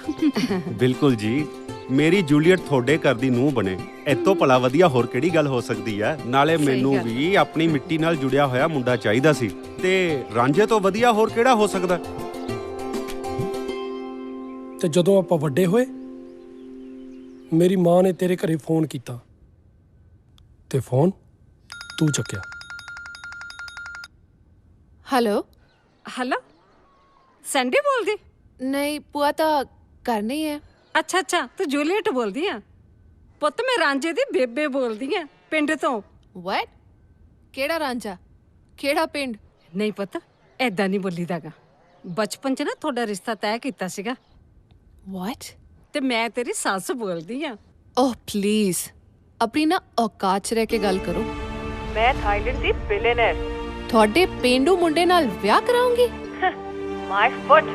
ਬਿਲਕੁਲ ਜੀ, ਮੇਰੀ ਜੂਲੀਅਟ ਤੁਹਾਡੇ ਘਰ ਦੀ ਨੂੰਹ ਬਣੇ, ਇਤੋਂ ਭਲਾ ਵਧੀਆ ਹੋਰ ਕਿਹੜੀ ਗੱਲ ਹੋ ਸਕਦੀ ਹੈ। ਨਾਲੇ ਮੈਨੂੰ ਵੀ ਆਪਣੀ ਮਿੱਟੀ ਨਾਲ ਜੁੜਿਆ ਹੋਇਆ ਮੁੰਡਾ ਚਾਹੀਦਾ ਸੀ, ਤੇ ਰਾਂਝੇ ਤੋਂ ਵਧੀਆ ਹੋਰ ਕਿਹੜਾ ਹੋ ਸਕਦਾ। ਤੇ ਜਦੋਂ ਆਪਾਂ ਵੱਡੇ ਹੋਏ ਮੇਰੀ ਮਾਂ ਨੇ ਤੇਰੇ ਘਰੇ ਫੋਨ ਕੀਤਾ ਤੇ ਫੋਨ ਤੂੰ ਚੱਕਿਆ। हेलो हेलो, सैंडी बोल दी? नहीं, पुआ तो घर नहीं है। अच्छा अच्छा, तू जूलीएट बोल दी है? पुत मैं रांझे दी बेबे बोल दी है पिंड तो। What? केड़ा रांझा? केड़ा पिंड? नहीं पुत, ऐदा नहीं बोली दागा। बचपन च ना थोड़ा रिश्ता तय कीता सीगा। What? ते मैं तेरी सस बोल दी है। ओह प्लीज, अपनी ना औकात च रह के गल करो। मैं थाईलैंड दी बिलियनर। ਤੁਹਾਡੇ ਪੇਂਡੂ ਮੁੰਡੇ ਨਾਲ ਵਿਆਹ ਕਰਾਉਂਗੀ? My foot.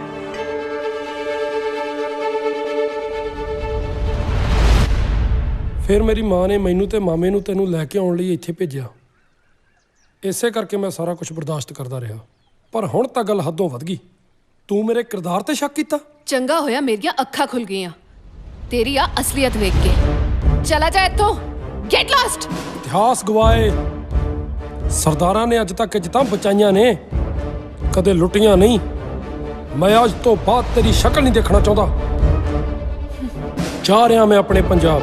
ਫਿਰ ਮੇਰੀ ਮਾਂ ਨੇ ਮੈਨੂੰ ਤੇ ਮਾਮੇ ਨੂੰ ਤੈਨੂੰ ਲੈ ਕੇ ਆਉਣ ਲਈ ਇੱਥੇ ਭੇਜਿਆ। ਇਸੇ ਕਰਕੇ ਮੈਂ ਸਾਰਾ ਕੁਝ ਬਰਦਾਸ਼ਤ ਕਰਦਾ ਰਿਹਾ। ਪਰ ਹੁਣ ਤਾਂ ਗੱਲ ਹੱਦੋਂ ਵੱਧ ਗਈ। ਤੂੰ ਮੇਰੇ ਕਿਰਦਾਰ ਤੇ ਸ਼ੱਕ ਕੀਤਾ? ਚੰਗਾ ਹੋਇਆ ਮੇਰੀਆਂ ਅੱਖਾਂ ਖੁੱਲ ਗਈਆਂ ਤੇਰੀ ਆ ਅਸਲੀਅਤ ਵੇਖ ਕੇ। ਚਲਾ ਜਾ ਇੱਥੋਂ, ਗੈਟ ਲਾਸਟ। ਇਤਿਹਾਸ ਗਵਾਏ, ਸਰਦਾਰਾਂ ਨੇ ਅੱਜ ਤੱਕ ਇੱਜ਼ਤਾਂ ਬਚਾਈਆਂ ਨੇ, ਕਦੇ ਲੁੱਟੀਆਂ ਨਹੀਂ। ਮੈਂ ਅੱਜ ਤੋਂ ਬਾਅਦ ਤੇਰੀ ਸ਼ਕਲ ਨਹੀਂ ਦੇਖਣਾ ਚਾਹੁੰਦਾ। ਜਾ ਰਿਹਾ ਮੈਂ ਆਪਣੇ ਪੰਜਾਬ।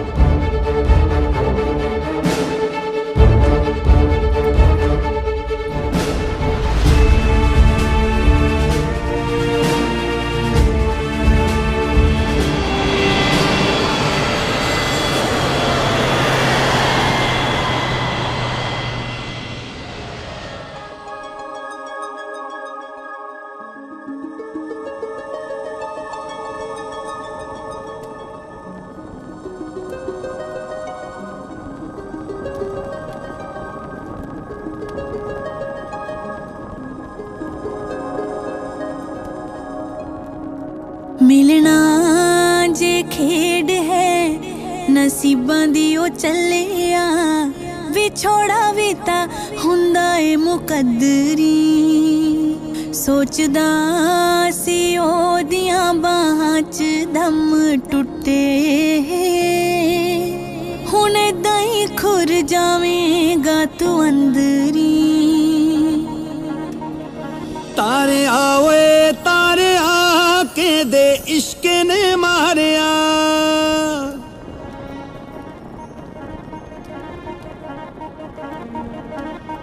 ਮਿਲਣਾ ਜੇ ਖੇਡ ਹੈ ਨਸੀਬਾਂ ਦੀ ਉਹ ਚੱਲਿਆ, ਵਿਛੋੜਾ ਵੀ ਤਾਂ ਹੁੰਦਾ ਏ ਮੁਕੱਦਰੀ। ਸੋਚਦਾ ਸੀ ਉਹਦੀਆਂ ਬਾਹਾਂ 'ਚ ਦਮ ਟੁੱਟੇ, ਹੁਣ ਏਦਾਂ ਹੀ ਖੁਰ ਜਾਵੇਂਗਾ ਤੂੰ ਅੰਦਰੀ। ਤਾਰੇ ਆਵੇ ਤਾਰੇ ਆ ਕੇ ਦੇ ਇਸ਼ਕ ਨੇ ਮਾਰਿਆ,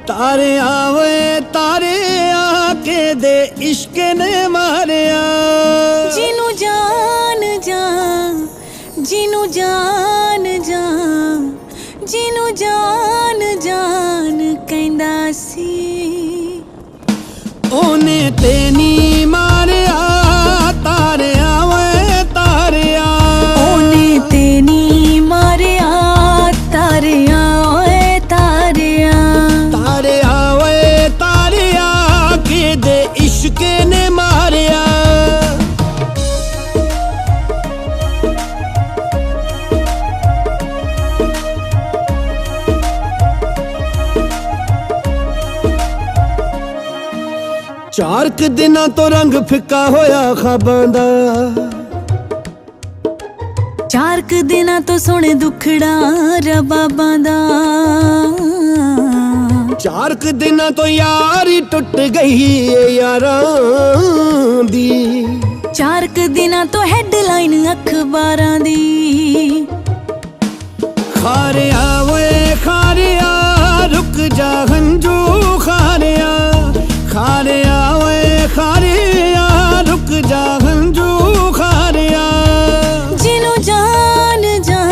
ਤਾਰੇ ਆਵੇ ਤਾਰੇ ਆ ਕੇ ਦੇ ਇਸ਼ਕ ਨੇ ਮਾਰਿਆ। ਜਿਹਨੂੰ ਜਾਨ ਜਾ, ਜਿਹਨੂੰ ਜਾਨ ਜਾ, ਜਿਹਨੂੰ ਜਾਨ ਜਾਨ ਕਹਿੰਦਾ ਸੀ, ਉਹਨੇ ਤੇ ਨੀ ਮਾਰਿਆ। ਤਾਰਿਆ ਵੇ ਤਾਰਿਆ, ਉਹਨੇ ਤੇ ਨੀ ਮਾਰਿਆ। ਤਾਰਿਆ ਓਏ ਤਾਰਿਆ, ਤਾਰਿਆ ਵੇ ਤਾਰਿਆ ਕਿਦੇ ਇਸ਼ਕ ਨੇ ਮਾਰਿਆ। ਚਾਰ ਕੁ ਦਿਨਾਂ ਤੋਂ ਰੰਗ ਫਿੱਕਾ ਹੋਇਆ ਖਾਬਾਂ ਦਾ, ਚਾਰ ਕੁ ਦਿਨਾਂ ਤੋਂ ਸੁਣ ਦੁਖੜਾ ਰਬਾਬਾਂ ਦਾ। ਚਾਰ ਕੁ ਦਿਨਾਂ ਤੋਂ ਯਾਰੀ ਟੁੱਟ ਗਈ ਏ ਯਾਰਾਂ ਦੀ। ਚਾਰ ਕੁ ਦਿਨਾਂ ਤੋਂ ਹੈਡਲਾਈਨ ਅਖਬਾਰਾਂ ਦੀ। ਖਾਰਿਆ ਵੇ ਖਾਰਿਆ ਰੁਕ ਜਾ ਹੰਝੂ ਖਾਰਿਆ, ਖਾਰਿਆ ਵੇ ਖਾਰਿਆ ਰੁਕ ਜਾ ਹੰਝੂ ਖਾਰਿਆ। ਜਿਹਨੂੰ ਜਾਨ ਜਾ,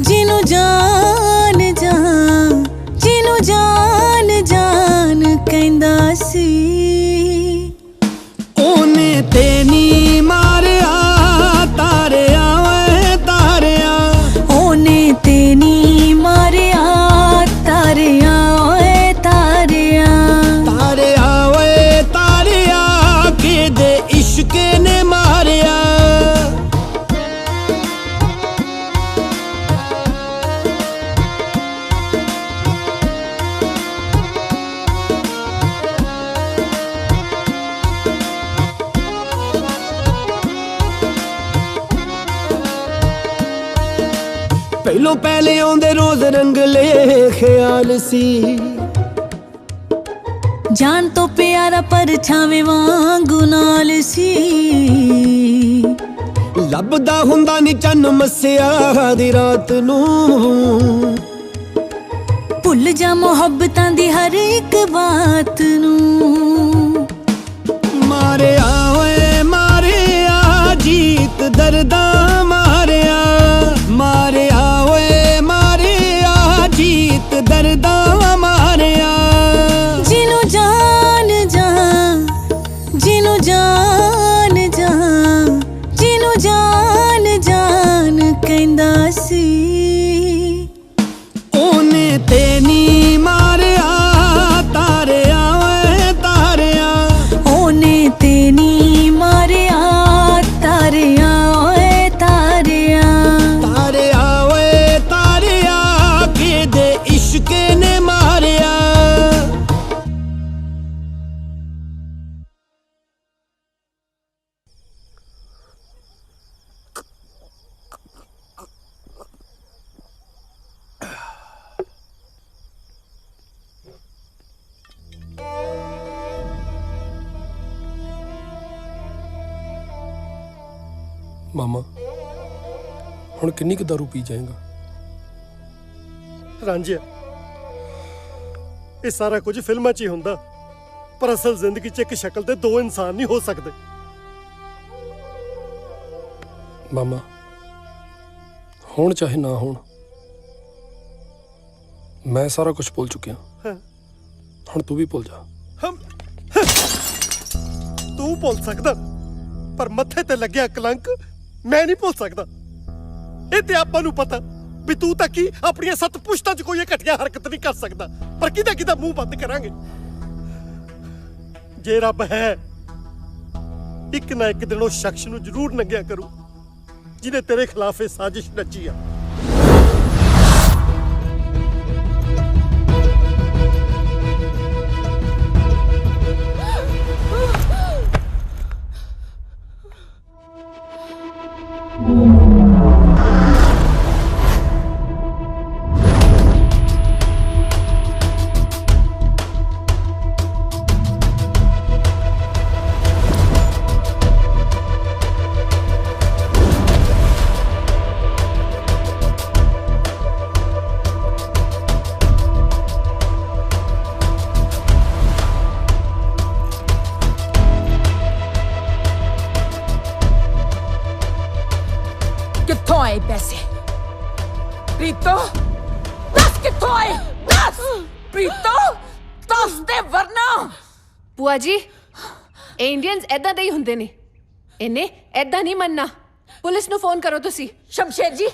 ਜਿਹਨੂੰ ਜਾਨ ਜਾ, ਜਿਹਨੂੰ ਜਾਨ ਜਾਨ ਕਹਿੰਦਾ ਸੀ, ਉਹਨੇ ਤੇ ਨੀ ਮਾਰਿਆ। ਤਾਰਿਆ ਵੇ ਤਾਰਿਆ, ਉਹਨੇ ਤੇ ਨੀ ਮਾਰਿਆ। ਤਾਰਿਆ ਓਏ ਤਾਰਿਆ, ਤਾਰਿਆ ਵੇ ਤਾਰਿਆ ਕਿਦੇ ਇਸ਼ਕ ਨੇ ਮਾਰਿਆ। ਪਹਿਲੋਂ ਪਹਿਲੇ ਆਉਂਦੇ ਰੋਜ਼ ਰੰਗਲੇ ਖਿਆਲ ਸੀ, ਜਾਨ ਤੋਂ ਪਿਆਰਾ ਪਰਛਾਵੇਂ ਵਾਂਗੂ ਨਾਲ ਸੀ। ਲੱਭਦਾ ਹੁੰਦਾ ਨੀ ਚੰਨ ਮੱਸਿਆ ਦੀ ਰਾਤ ਨੂੰ, ਭੁੱਲ ਜਾ ਮੁਹੱਬਤਾਂ ਦੀ ਹਰ ਇੱਕ ਬਾਤ ਨੂੰ। ਮਾਰਿਆ ਓਏ ਮਾਰਿਆ ਜੀਤ ਦਰਦਾਂ ਮਾਰਿਆ, ਮਾਰਿਆ ਓਏ ਮਾਰਿਆ ਜੀਤ ਦਰਦਾਂ ਮਾਰਿਆ। ਜਿਹਨੂੰ ਜਾਨ ਜਾ, ਜਿਹਨੂੰ ਜਾਨ ਜਾ, ਜਿਹਨੂੰ ਜਾਨ ਜਾਨ ਕਹਿੰਦਾ ਸੀ, ਉਹਨੇ ਤੇ ਨੀ ਮਾਰਿਆ। ਤਾਰਿਆ ਓਏ ਮਾਮਾ ਹੁਣ ਕਿੰਨੀ ਕੁ ਦਾਰੂ ਪੀ ਜਾਏਗਾ? ਰਾਂਝਿਆ, ਇਹ ਸਾਰਾ ਕੁਝ ਫਿਲਮਾਂ 'ਚ ਹੀ ਹੁੰਦਾ, ਪਰ ਅਸਲ ਜ਼ਿੰਦਗੀ 'ਚ ਇੱਕ ਸ਼ਕਲ ਦੇ ਦੋ ਇਨਸਾਨ ਨਹੀਂ ਹੋ ਸਕਦੇ। ਮਾਮਾ ਹੁਣ ਚਾਹੇ ਨਾ ਹੋਣ, ਮੈਂ ਸਾਰਾ ਕੁਝ ਭੁੱਲ ਚੁੱਕਿਆ। ਹਾਂ। ਹੁਣ ਤੂੰ ਵੀ ਭੁੱਲ ਜਾ। ਤੂੰ ਭੁੱਲ ਸਕਦਾ, ਪਰ ਮੱਥੇ ਤੇ ਲੱਗਿਆ ਕਲੰਕ ਮੈਂ ਨਹੀਂ ਭੁੱਲ ਸਕਦਾ। ਇਹ ਤੇ ਆਪਾਂ ਨੂੰ ਪਤਾ ਵੀ ਤੂੰ ਤਾਂ ਕੀ ਆਪਣੀਆਂ 7 ਪੁਸ਼ਤਾਂ 'ਚ ਕੋਈ ਘਟੀਆ ਹਰਕਤ ਨਹੀਂ ਕਰ ਸਕਦਾ, ਪਰ ਕਿਹਦਾ ਮੂੰਹ ਬੰਦ ਕਰਾਂਗੇ। ਜੇ ਰੱਬ ਹੈ, ਇੱਕ ਨਾ ਇੱਕ ਦਿਨ ਉਹ ਸ਼ਖਸ ਨੂੰ ਜ਼ਰੂਰ ਨੰਗਿਆ ਕਰੂ ਜਿਹਨੇ ਤੇਰੇ ਖਿਲਾਫ ਇਹ ਸਾਜ਼ਿਸ਼ ਰਚੀ ਆ। ਕਿੱਥੋਂ ਆਏ ਪੈਸੇ? ਪ੍ਰੀਤੋ, ਦੱਸ ਕਿੱਥੋਂ ਆਏ? ਦੱਸ ਪ੍ਰੀਤੋ, ਦੱਸ ਦੇ ਵਰਨਾ। ਭੂਆ ਜੀ, ਇਹ ਇੰਡੀਅਨਸ ਐਦਾਂ ਦੇ ਹੀ ਹੁੰਦੇ ਨੇ। ਇਹਨੇ ਐਦਾਂ ਨਹੀਂ ਮੰਨਣਾ। ਪੁਲਿਸ ਨੂੰ ਫੋਨ ਕਰੋ ਤੁਸੀਂ। ਸ਼ਮਸ਼ੇਰ ਜੀ,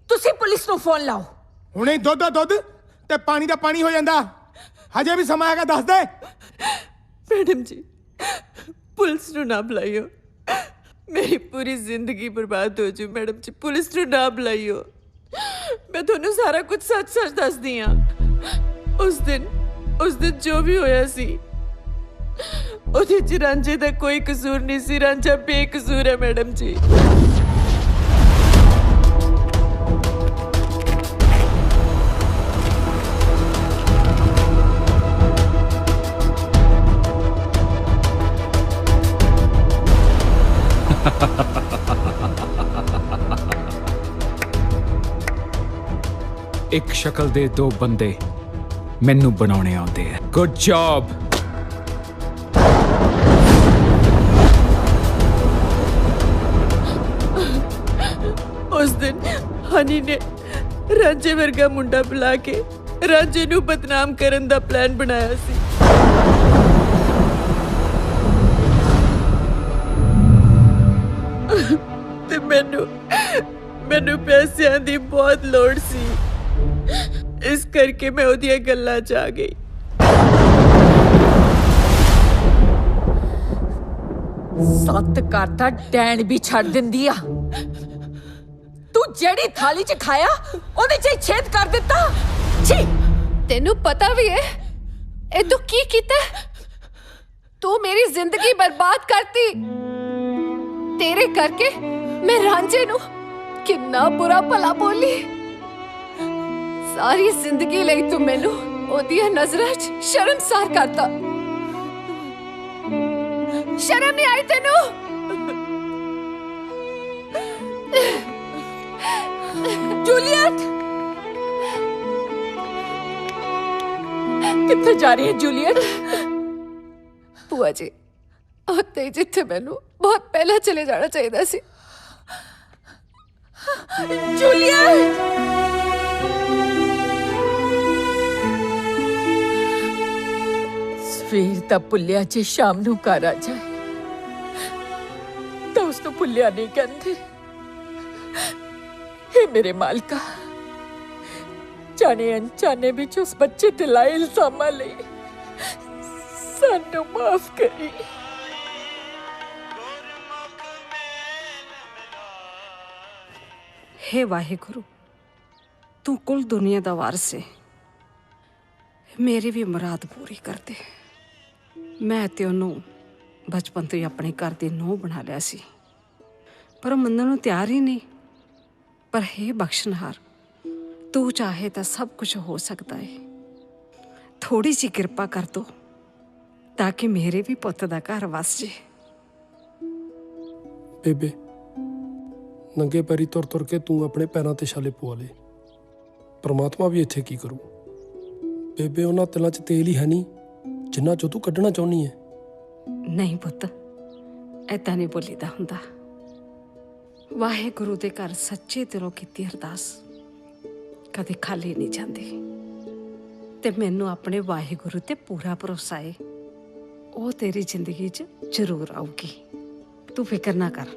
ਤੁਸੀਂ ਪੁਲਿਸ ਨੂੰ ਫੋਨ ਲਾਓ। ਹੁਣੇ ਦੁੱਧ ਦਾ ਦੁੱਧ ਤੇ ਪਾਣੀ ਦਾ ਪਾਣੀ ਹੋ ਜਾਂਦਾ। ਹਜੇ ਵੀ ਸਮਾਂ ਹੈਗਾ, ਦੱਸ ਦੇ। ਮੈਡਮ ਜੀ, ਪੁਲਿਸ ਨੂੰ ਨਾ ਬੁਲਾਇਓ, ਮੇਰੀ ਪੂਰੀ ਜ਼ਿੰਦਗੀ ਬਰਬਾਦ ਹੋ ਜੂ। ਮੈਡਮ ਜੀ, ਪੁਲਿਸ ਨੂੰ ਨਾ ਬੁਲਾਇਓ, ਮੈਂ ਤੁਹਾਨੂੰ ਸਾਰਾ ਕੁਝ ਸੱਚ ਦੱਸਦੀ ਹਾਂ। ਉਸ ਦਿਨ ਜੋ ਵੀ ਹੋਇਆ ਸੀ, ਉਹਦੇ 'ਚ ਰਾਂਝੇ ਦਾ ਕੋਈ ਕਸੂਰ ਨਹੀਂ ਸੀ। ਰਾਂਝਾ ਬੇਕਸੂਰ ਹੈ ਮੈਡਮ ਜੀ। ਇੱਕ ਸ਼ਕਲ ਦੇ ਦੋ ਬੰਦੇ ਮੈਨੂੰ ਬਣਾਉਣੇ ਆਉਂਦੇ ਆ। Good job. ਉਸ ਦਿਨ ਹਨੀ ਨੇ ਰਾਂਝੇ ਵਰਗਾ ਮੁੰਡਾ ਬੁਲਾ ਕੇ ਰਾਂਝੇ ਨੂੰ ਬਦਨਾਮ ਕਰਨ ਦਾ ਪਲਾਨ ਬਣਾਇਆ ਸੀ। ਤੇ ਮੈਨੂੰ ਪੈਸਿਆਂ ਦੀ ਬਹੁਤ ਲੋੜ ਸੀ, ਇਸ ਕਰਕੇ ਮੈਂ ਉਹਦੀਆਂ ਗੱਲਾਂ 'ਚ ਆ ਗਈ। ਸੱਤ ਘਰ ਦਾ ਡੈਣ ਵੀ ਛੱਡ ਦਿੰਦੀ ਆ। ਤੂੰ ਜਿਹੜੀ ਥਾਲੀ 'ਚ ਖਾਇਆ ਉਹਦੇ 'ਚ ਹੀ ਛੇਦ ਕਰ ਦਿੱਤਾ। ਛੀ, ਤੈਨੂੰ ਪਤਾ ਵੀ ਹੈ ਇਹ ਤੂੰ ਕੀ ਕੀਤਾ? ਤੂੰ ਮੇਰੀ ਜ਼ਿੰਦਗੀ ਬਰਬਾਦ ਕਰਤੀ। ਤੇਰੇ ਕਰਕੇ ਮੈਂ ਰਾਂਝੇ ਨੂੰ ਕਿੰਨਾ ਬੁਰਾ ਭਲਾ ਬੋਲੀ। ਸਾਰੀ ਜ਼ਿੰਦਗੀ ਲਈ ਤੂੰ ਮੈਨੂੰ ਉਹਦੀਆਂ ਨਜ਼ਰਾਂ 'ਚ ਸ਼ਰਮਸਾਰ ਕਰਤਾ। ਸ਼ਰਮ ਨਹੀਂ ਆਈ ਤੈਨੂੰ? ਜੂਲੀਅਟ, ਕਿੱਥੇ ਜਾ ਰਹੀ ਹੈ ਜੂਲੀਅਟ? ਭੂਆ ਜੀ, ਉੱਥੇ ਜਿੱਥੇ ਮੈਨੂੰ ਬਹੁਤ ਪਹਿਲਾਂ ਚਲੇ ਜਾਣਾ ਚਾਹੀਦਾ ਸੀ। ਜੂਲੀਅਟ, ਸਵੇਰ ਦਾ ਭੁੱਲਿਆ ਜੇ ਸ਼ਾਮ ਨੂੰ ਘਰ ਆ ਜਾਏ ਤਾਂ ਉਸ ਨੂੰ ਭੁੱਲਿਆ ਨਹੀਂ ਕਹਿੰਦੇ। हे ਮੇਰੇ ਮਾਲਕਾ, ਜਾਣੇ ਅਣਜਾਣੇ ਵਿੱਚ ਉਸ ਬੱਚੇ ਤੇ ਲਾਏ ਇਲਜ਼ਾਮਾਂ ਲਈ ਸਾਨੂੰ ਮਾਫ ਕਰੀ। हे ਵਾਹਿਗੁਰੂ, ਤੂੰ ਕੁੱਲ ਦੁਨੀਆ ਦਾ ਵਾਰਿਸ ਹੈ। ਮੇਰੀ ਵੀ ਮੁਰਾਦ ਪੂਰੀ ਕਰ ਦੇ। ਮੈਂ ਤੇ ਉਹਨੂੰ ਬਚਪਨ ਤੋਂ ਹੀ ਆਪਣੇ ਘਰ ਦੀ ਨੂੰਹ ਬਣਾ ਲਿਆ ਸੀ, ਪਰ ਉਹ ਮੰਨਣ ਨੂੰ ਤਿਆਰ ਹੀ ਨਹੀਂ। ਪਰ हे ਬਖਸ਼ਨਹਾਰ, ਤੂੰ ਚਾਹੇ ਤਾਂ ਸਭ ਕੁਝ ਹੋ ਸਕਦਾ ਹੈ। ਥੋੜੀ ਜਿਹੀ ਕਿਰਪਾ ਕਰ ਦੋ ਤਾਂ ਕਿ ਮੇਰੇ ਵੀ ਪੁੱਤ ਦਾ ਘਰ ਵਸ ਜੇ। ਬੇਬੇ, ਨੰਗੇ ਪੈਰੀ ਤੁਰ ਤੁਰ ਕੇ ਤੂੰ ਆਪਣੇ ਪੈਰਾਂ ਤੇ ਛਾਲੇ ਪਵਾ ਲਏ। ਪਰਮਾਤਮਾ ਵੀ ਇੱਥੇ ਕੀ ਕਰੂ। ਬੇਬੇ ਉਹਨਾਂ ਤਿਲਾਂ 'ਚ ਤੇਲ ਹੀ ਹੈ ਨਹੀਂ ਜਿੰਨਾ 'ਚੋਂ ਤੂੰ ਕੱਢਣਾ ਚਾਹੁੰਦੀ ਹੈ। ਨਹੀਂ ਪੁੱਤ, ਏਦਾਂ ਨਹੀਂ ਬੋਲੀਦਾ ਹੁੰਦਾ। ਵਾਹਿਗੁਰੂ ਦੇ ਘਰ ਸੱਚੇ ਦਿਲੋਂ ਕੀਤੀ ਅਰਦਾਸ ਕਦੇ ਖਾਲੀ ਨਹੀਂ ਜਾਂਦੀ। ਤੇ ਮੈਨੂੰ ਆਪਣੇ ਵਾਹਿਗੁਰੂ ਤੇ ਪੂਰਾ ਭਰੋਸਾ ਏ, ਉਹ ਤੇਰੀ ਜ਼ਿੰਦਗੀ 'ਚ ਜ਼ਰੂਰ ਆਊਗੀ। ਤੂੰ ਫਿਕਰ ਨਾ ਕਰ।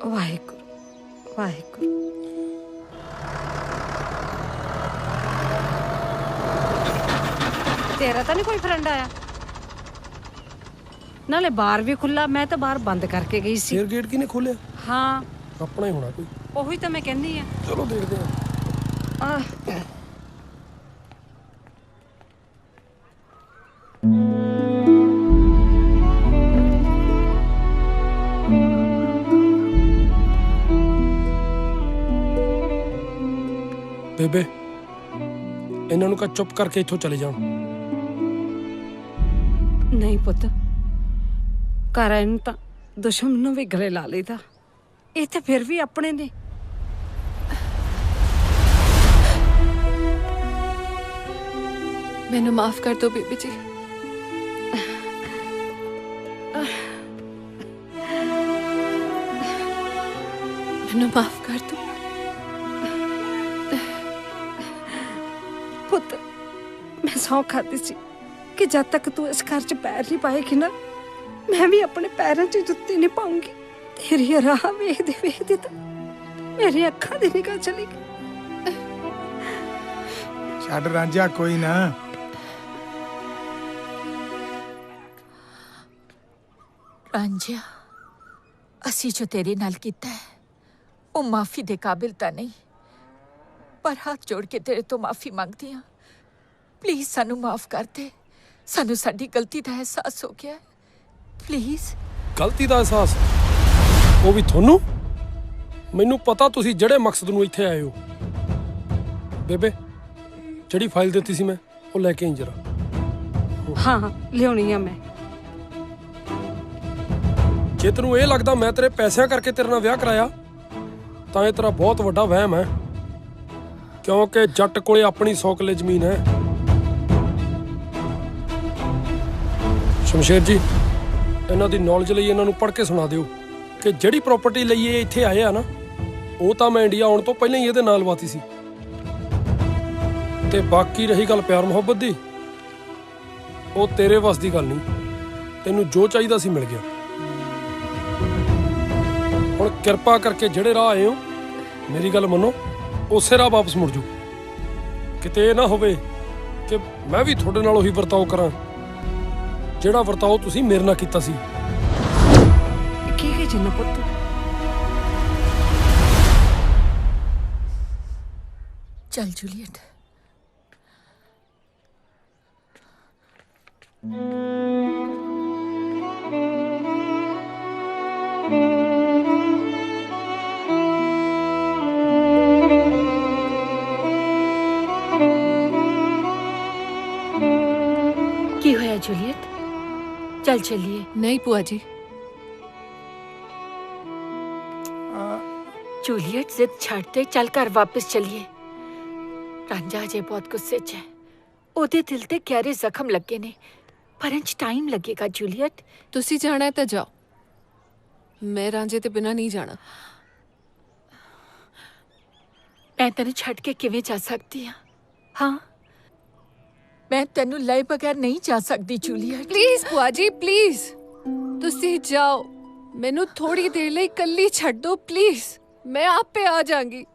ਵਾਹਿਗੁਰੂ ਵਾਹਿਗੁਰੂ। ਤੇਰਾ ਤਾਂ ਨਹੀਂ ਕੋਈ ਫਰੈਂਡ ਆਇਆ? ਨਾਲੇ ਬਾਰ ਵੀ ਖੁੱਲਾ, ਮੈਂ ਤਾਂ ਬਾਹਰ ਬੰਦ ਕਰਕੇ ਗਈ ਸੀ। ਫੇਰ ਗੇਟ ਕਿਨੇ ਖੋਲਿਆ? ਹਾਂ, ਆਪਣਾ ਹੀ ਹੋਣਾ ਕੋਈ। ਉਹੀ ਤਾਂ ਮੈਂ ਕਹਿੰਦੀ ਆ। ਚਲੋ ਦੇਖਦੇ ਆ। ਬੇਬੇ ਇਹਨਾਂ ਨੂੰ ਕਹ ਚੁੱਪ ਕਰਕੇ ਇੱਥੋਂ ਚਲੇ ਜਾਣ। ਨਹੀਂ ਪੁੱਤ, ਘਰ ਆਏ ਨੂੰ ਤਾਂ ਦੁਸ਼ਮਣ ਨੂੰ ਵੀ ਗਲੇ ਲਾ ਲਈਦਾ। ਇਹ ਤਾਂ ਫਿਰ ਵੀ ਆਪਣੇ ਨੇ। ਮੈਨੂੰ ਮਾਫ ਕਰ ਦਿਓ ਬੀਬੀ ਜੀ। ਮੈਨੂੰ ਮਾਫ ਕਰ ਦਿਓ। ਪੁੱਤ, ਮੈਂ ਸਹੁੰ ਖਾਧੀ ਸੀ ਕਿ ਜਦ ਤੱਕ ਤੂੰ ਇਸ ਘਰ 'ਚ ਪੈਰ ਨਹੀਂ ਪਾਏਗੀ ਨਾ, ਮੈਂ ਵੀ ਆਪਣੇ ਪੈਰਾਂ 'ਚ ਜੁੱਤੀ ਨਹੀਂ ਪਾਉਂਗੀ। ਤੇਰੀ ਰਾਹ ਵੇਖਦੇ ਵੇਖਦੇ ਤਾਂ ਮੇਰੀ ਅੱਖਾਂ ਦੀ ਨਿਗਾਹ ਚਲੀ ਗਈ। ਛੱਡ ਰਾਂਝਾ, ਕੋਈ ਨਾ। ਰਾਂਝਾ, ਅਸੀਂ ਜੋ ਤੇਰੇ ਨਾਲ ਕੀਤਾ ਹੈ ਉਹ ਮਾਫੀ ਦੇ ਕਾਬਿਲ ਤਾਂ ਨਹੀਂ, ਪਰ ਹੱਥ ਜੋੜ ਕੇ ਤੇਰੇ ਤੋਂ ਮਾਫੀ ਮੰਗਦੀ ਹਾਂ। ਪਲੀਜ਼ ਸਾਨੂੰ ਮਾਫ ਕਰ ਦੇ। ਸਾਨੂੰ ਸਾਡੀ ਗਲਤੀ ਦਾ ਅਹਿਸਾਸ ਹੋ ਗਿਆ। ਪਲੀਜ਼। ਗਲਤੀ ਦਾ ਅਹਿਸਾਸ? ਉਹ ਵੀ ਤੁਹਾਨੂੰ? ਮੈਨੂੰ ਪਤਾ ਤੁਸੀਂ ਜਿਹੜੇ ਮਕਸਦ ਨੂੰ ਇੱਥੇ ਆਏ ਹੋ। ਬੇਬੇ ਜਿਹੜੀ ਫਾਈਲ ਦਿੱਤੀ ਸੀ ਮੈਂ ਉਹ ਲੈ ਕੇ ਆਈ ਜਰਾ। ਹਾਂ, ਲਿਆਉਣੀ ਆ ਮੈਂ। ਜੇ ਤੈਨੂੰ ਇਹ ਲੱਗਦਾ ਮੈਂ ਤੇਰੇ ਪੈਸਿਆਂ ਕਰਕੇ ਤੇਰੇ ਨਾਲ ਵਿਆਹ ਕਰਾਇਆ ਤਾਂ ਇਹ ਤੇਰਾ ਬਹੁਤ ਵੱਡਾ ਵਹਿਮ ਹੈ, ਕਿਉਂਕਿ ਜੱਟ ਕੋਲੇ ਆਪਣੀ 100 ਕਿੱਲੇ ਜ਼ਮੀਨ ਹੈ। ਸ਼ਮਸ਼ੇਰ ਜੀ, ਇਹਨਾਂ ਦੀ ਨੌਲੇਜ ਲਈ ਇਹਨਾਂ ਨੂੰ ਪੜ੍ਹ ਕੇ ਸੁਣਾ ਦਿਓ ਕਿ ਜਿਹੜੀ ਪ੍ਰਾਪਰਟੀ ਲਈ ਇਹ ਇੱਥੇ ਆਏ ਆ ਨਾ, ਉਹ ਤਾਂ ਮੈਂ ਇੰਡੀਆ ਆਉਣ ਤੋਂ ਪਹਿਲਾਂ ਹੀ ਇਹਦੇ ਨਾਲ ਲਵਾਤੀ ਸੀ। ਤੇ ਬਾਕੀ ਰਹੀ ਗੱਲ ਪਿਆਰ ਮੁਹੱਬਤ ਦੀ, ਉਹ ਤੇਰੇ ਵੱਸ ਦੀ ਗੱਲ ਨਹੀਂ। ਤੈਨੂੰ ਜੋ ਚਾਹੀਦਾ ਸੀ ਮਿਲ ਗਿਆ। ਹੁਣ ਕਿਰਪਾ ਕਰਕੇ ਜਿਹੜੇ ਰਾਹ ਆਏ ਹੋ, ਮੇਰੀ ਗੱਲ ਮੰਨੋ, ਉਸੇ ਰਾਹ ਵਾਪਸ ਮੁੜ ਜਾਓ। ਕਿਤੇ ਇਹ ਨਾ ਹੋਵੇ ਕਿ ਮੈਂ ਵੀ ਤੁਹਾਡੇ ਨਾਲ ਉਹੀ ਵਰਤਾਓ ਕਰਾਂ ਜਿਹੜਾ ਵਰਤਾਓ ਤੁਸੀਂ ਮੇਰੇ ਨਾਲ ਕੀਤਾ ਸੀ। ਕੀ ਜਿੰਨਾ ਪੁੱਤ? ਚੱਲ ਜੂਲੀਅਟ। ਕੀ ਹੋਇਆ ਜੂਲੀਅਟ? चल चलिए। नहीं बुआ जी। जूलियट जिद छाड़ते चल कर वापस चलिए। रांझा अजे बहुत गुस्से च है। ओदे दिल ते गहरे जख्म लगे ने, पर इंच टाइम लगेगा जूलियट। तुसी जाना है तो जाओ, मैं रांझे ते बिना नहीं जाना। मैं तेन छड़ के किवें जा सकती हाँ? हाँ, मैं तेनू लए बगैर नहीं जा सकती जूलियट। प्लीज बुआ जी प्लीज, तुसी जाओ, मैनू थोड़ी देर लिए कल्ली छड़ दो प्लीज, मैं आप पे आ जाऊंगी।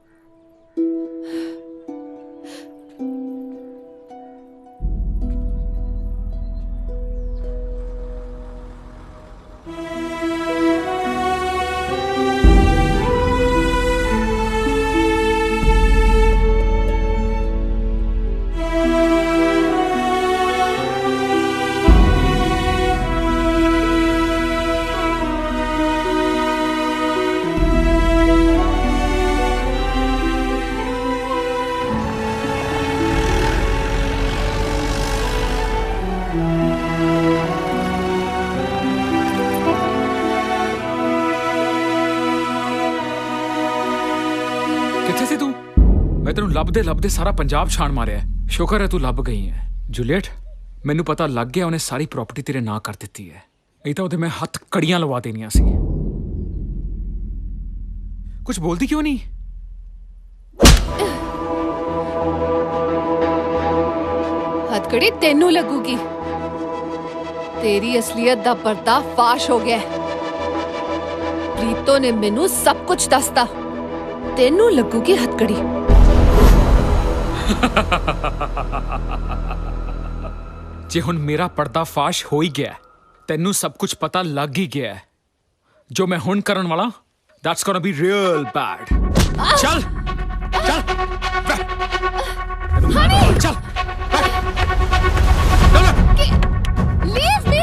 ਤੈਨੂੰ ਲੱਭਦੇ ਲੱਭਦੇ ਸਾਰਾ ਪੰਜਾਬ ਛਾਣ ਮਾਰਿਆ। ਸ਼ੁਕਰ ਹੈ ਤੂੰ ਲੱਭ ਗਈ ਹੈ। ਜੂਲੀਅਟ, ਮੈਨੂੰ ਪਤਾ ਲੱਗ ਗਿਆ ਉਹਨੇ ਸਾਰੀ ਪ੍ਰਾਪਰਟੀ ਤੇਰੇ ਨਾਂ ਕਰ ਦਿੱਤੀ ਹੈ। ਨਹੀਂ ਤਾਂ ਉਹਦੇ ਮੈਂ ਹੱਥ ਕੜੀਆਂ ਲਵਾ ਦੇਣੀਆਂ ਸੀ। ਕੁਝ ਬੋਲਦੀ ਕਿਉਂ ਨਹੀਂ? ਹੱਥਕੜੀ ਤੈਨੂੰ ਲੱਗੂਗੀ। ਤੇਰੀ ਅਸਲੀਅਤ ਦਾ ਪਰਦਾਫਾਸ਼ ਹੋ ਗਿਆ। ਪ੍ਰੀਤੋ ਨੇ ਮੈਨੂੰ ਸਭ ਕੁਝ ਦੱਸਤਾ। ਤੈਨੂੰ ਲੱਗੂਗੀ ਹੱਥਕੜੀ। ਜੇ ਹੁਣ ਮੇਰਾ ਪਰਦਾਫਾਸ਼ ਹੋ ਹੀ ਗਿਆ, ਤੈਨੂੰ ਸਭ ਕੁਝ ਪਤਾ ਲੱਗ ਹੀ ਗਿਆ, ਜੋ ਮੈਂ ਹੁਣ ਕਰਨ ਵਾਲਾ that's gonna be real bad। ਚੱਲ ਚੱਲ ਚੱਲ ਲੀਵ ਮੀ।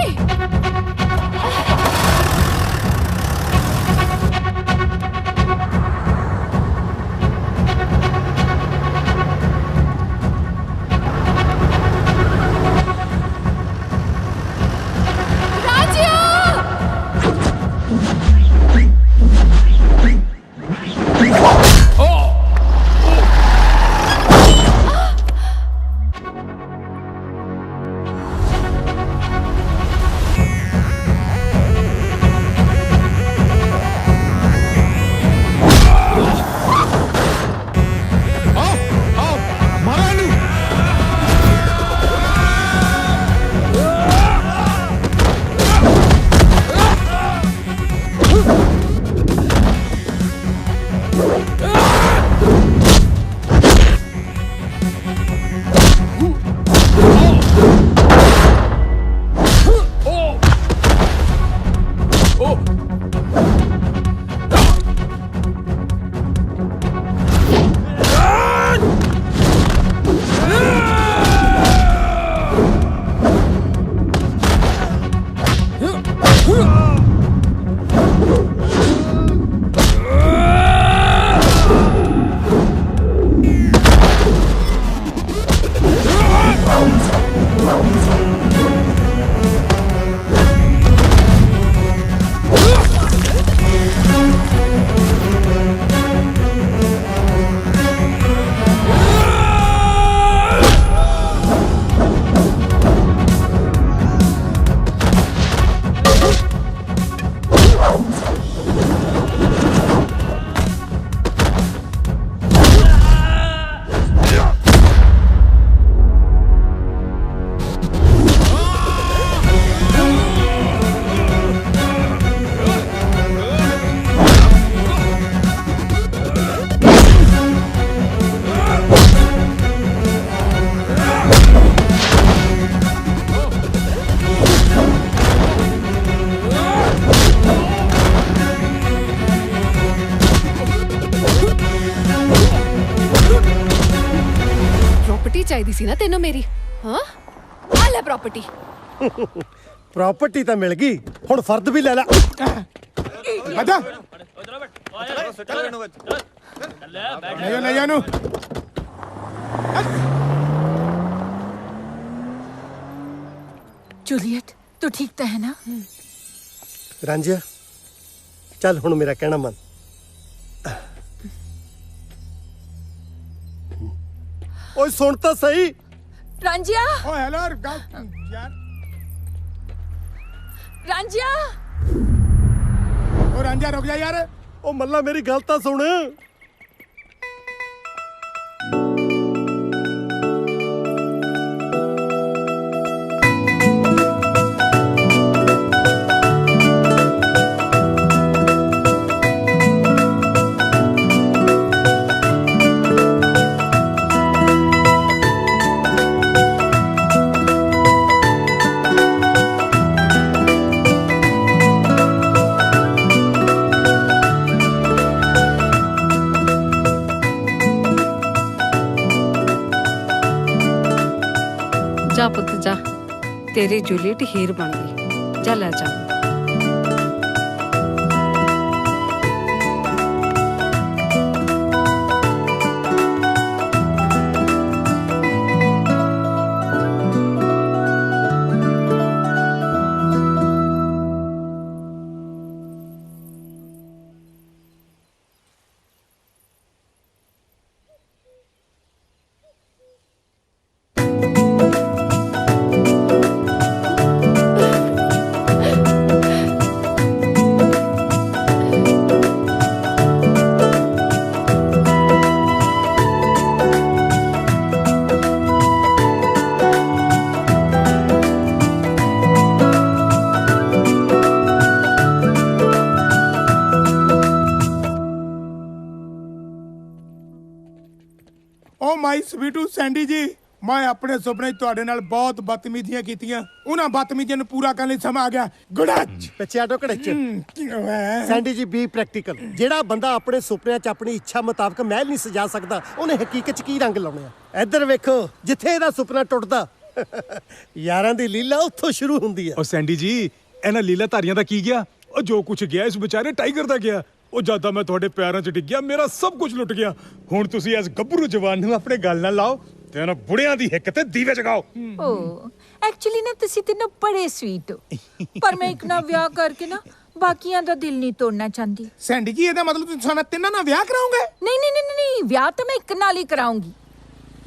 ਚਾਹੀਦੀ ਸੀ ਨਾ ਤੈਨੂੰ ਮੇਰੀ। ਹਾਂ ਆ ਲੈ ਪ੍ਰਾਪਰਟੀ। ਪ੍ਰਾਪਰਟੀ ਤਾਂ ਮਿਲ ਗਈ, ਹੁਣ ਫਰਦ ਵੀ ਲੈ ਲੈ। ਬਤਾ ਲੈ ਜਾ ਨੂੰ। जूलियट तू ठीक तो है ना? ਰਾਂਝਿਆ ਚੱਲ ਹੁਣ ਮੇਰਾ ਕਹਿਣਾ ਮੰਨ। ਓਏ ਸੁਣ ਤਾਂ ਸਹੀ। रांझिया ਓ ਹੈਲੋ ਯਾਰ रांझिया ਓ ਰਾਂਝਾ ਰੁਕ ਜਾ ਯਾਰ। ਓ ਮੱਲਾ ਮੇਰੀ ਗੱਲ ਤਾਂ ਸੁਣ। ਜਾ ਪੁੱਤ ਜਾ, ਤੇਰੀ ਜੂਲੀਅਟ ਹੀਰ ਬਣ ਗਈ। ਜਾ ਲੈ ਜਾ। ਮਾਈ ਸਵੀਟੂ ਸੈਂਡੀ ਜੀ, ਮੈਂ ਆਪਣੇ ਸੁਪਨੇ 'ਚ ਤੁਹਾਡੇ ਨਾਲ ਬਹੁਤ ਬਦਤਮੀਜ਼ੀਆਂ ਕੀਤੀਆਂ। ਉਹਨਾਂ ਬਦਤਮੀਜ਼ੀਆਂ ਨੂੰ ਪੂਰਾ ਕਰਨ ਲਈ ਸਮਾਂ ਆ ਗਿਆ। ਗੁੜਾਚ ਪਿੱਛੇ ਆਟੋ ਘੜੇਚ। ਸੈਂਡੀ ਜੀ ਬੀ ਪ੍ਰੈਕਟੀਕਲ। ਜਿਹੜਾ ਬੰਦਾ ਆਪਣੇ ਸੁਪਨਿਆਂ 'ਚ ਆਪਣੀ ਇੱਛਾ ਮੁਤਾਬਕ ਮਹਿਲ ਨਹੀਂ ਸਜਾ ਸਕਦਾ, ਉਹਨੇ ਹਕੀਕਤ 'ਚ ਕੀ ਰੰਗ ਲਾਉਣੇ ਆ। ਇੱਧਰ ਵੇਖੋ, ਜਿੱਥੇ ਇਹਦਾ ਸੁਪਨਾ ਟੁੱਟਦਾ ਯਾਰਾਂ ਦੀ ਲੀਲਾ ਉੱਥੋਂ ਸ਼ੁਰੂ ਹੁੰਦੀ ਆ। ਉਹ ਸੈਂਡੀ ਜੀ, ਇਹਨਾਂ ਲੀਲਾ ਧਾਰੀਆਂ ਦਾ ਕੀ ਗਿਆ? ਉਹ ਜੋ ਕੁਝ ਗਿਆ ਇਸ ਵਿਚਾਰੇ ਟਾਈਗਰ ਦਾ ਗਿਆ। ਉਹ ਜਦੋਂ ਮੈਂ ਤੁਹਾਡੇ ਪਿਆਰਾਂ 'ਚ ਡਿੱਗਿਆ, ਮੇਰਾ ਸਭ ਕੁਝ ਲੁੱਟ ਗਿਆ। ਹੁਣ ਤੁਸੀਂ ਇਸ ਗੱਭਰੂ ਜਵਾਨ ਨੂੰ ਆਪਣੇ ਗੱਲ ਨਾਲ ਲਾਓ ਤੇ ਇਹਨਾਂ ਬੁੜਿਆਂ ਦੀ ਹਿੱਕ ਤੇ ਦੀਵੇ ਜਗਾਓ। ਓ ਐਕਚੁਅਲੀ ਨਾ ਤੁਸੀਂ ਤਿੰਨੋਂ ਬੜੇ ਸਵੀਟ ਹੋ, ਪਰ ਮੈਂ ਇੱਕ ਨਾਲ ਵਿਆਹ ਕਰਕੇ ਨਾ ਬਾਕੀਆਂ ਦਾ ਦਿਲ ਨਹੀਂ ਤੋੜਨਾ ਚਾਹੁੰਦੀ। ਸੈਂਡੀ ਜੀ, ਇਹਦਾ ਮਤਲਬ ਤੁਸੀਂ ਸਾਨੂੰ ਤਿੰਨਾਂ ਨਾਲ ਵਿਆਹ ਕਰਾਓਗੇ? ਨਹੀਂ ਨਹੀਂ ਨਹੀਂ ਨਹੀਂ, ਵਿਆਹ ਤਾਂ ਮੈਂ ਇੱਕ ਨਾਲ ਹੀ ਕਰਾਉਂਗੀ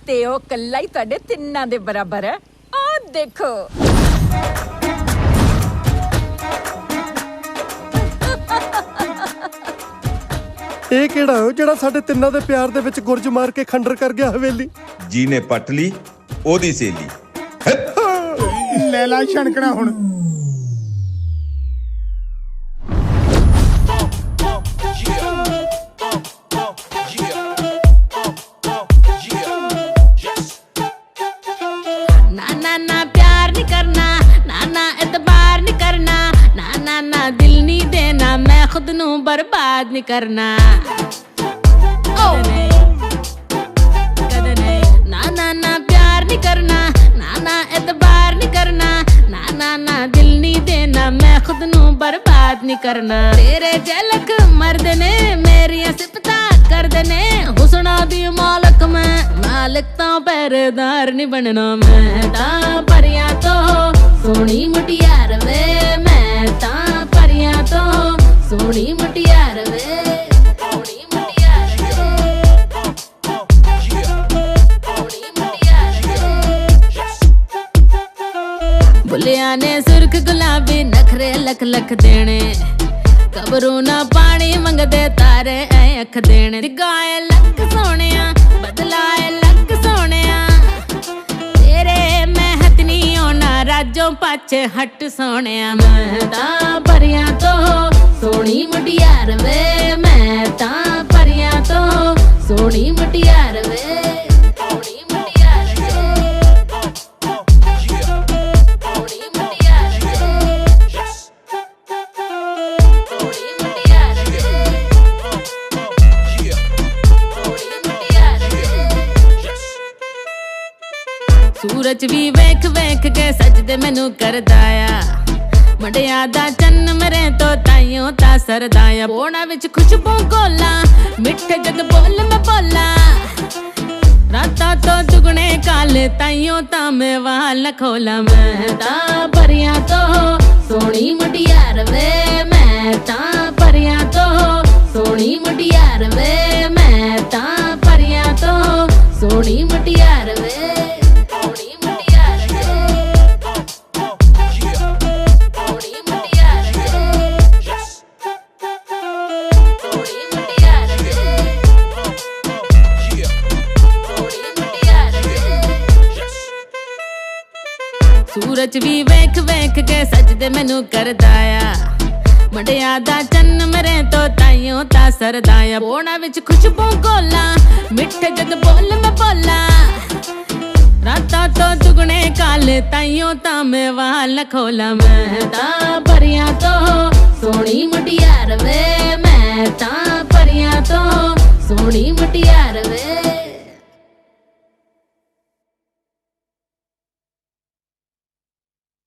ਤੇ ਉਹ ਕੱਲਾ ਹੀ ਤੁਹਾਡੇ ਤਿੰਨਾਂ ਦੇ ਬਰਾਬਰ ਹੈ। ਆਹ ਦੇਖੋ। ਇਹ ਕਿਹੜਾ ਜਿਹੜਾ ਸਾਡੇ ਤਿੰਨਾਂ ਦੇ ਪਿਆਰ ਦੇ ਵਿੱਚ ਗੁਰਜ ਮਾਰ ਕੇ ਖੰਡਰ ਕਰ ਗਿਆ ਹਵੇਲੀ? ਜੀ ਨੇ ਪੱਟ ਲਈ ਉਹਦੀ ਸੇਲੀ। ਲੈ ਲਾ ਛਣਕਣਾ ਹੁਣ। ना ना प्यार नहीं करना, ना ना एतबार नहीं करना, ना ना ना दिल नहीं देना, मैं खुद नू बर्बाद नहीं करना। ना ना ना प्यार नहीं करना, ना ना एतबार नहीं करना, ना ना ना दिल नहीं देना, मैं खुद नू बर्बाद नहीं करना। तेरे झलक मर्द ने मेरियां सिफता कर देने, हुस्ना दी मालक मालिक तो पहरेदार नहीं बनना। मैं ता परियां तो सोनी मुटियार वे, मैं ता परियां तो सोनी मुटियार वे, सोनी मुटियार वे, सोनी मुटियार वे। बुलिया ने सुर्ख गुलाबी नखरे लख लख देने, कबरू ना पानी मंगदे तारे ऐ अख देने। दिगाए लक सोनिया बदलाए लक सोनिया, तेरे महत नहीं होना राजों पाछे हट सोनिया। मैं ता परियां तो सोनी मुटियार वे, मैं ता परियां तो सोनी मुटियार वे, सोनी मुटियार वे, सोनी मुटियार वे, सोनी मुटियार वे। सूरज भी वेख वेख के सजदे मैनू करदा आ, मुंडिया दा चन्न मरे तो ताइयों ता सरदाया। बोना विच खुशबू गोला मिठे जद बोल मैं बोला, राता तो दुगने काले ताइयों ता मैं वाल खोला। मैं ता परियां तो सोनी मुटियार वे, मैं ता परियां तो सोनी मुटियार वे, मैं ता परियां तो सोनी मुटियार वे। सूरज भी वेख वेख के सजदे मैनू करदा आ, मुंडिया दा चन्न मरे तो ताइयों ता सरदाया। बोना विच खुशबू गोला मिठे जद बोल मैं बोला, राता तो दुगने काले ताइयों ता मैं वाल खोला। मैं ता परियां तो सोनी मुटियार वे, मैं ता परियां तो सोनी मुटियार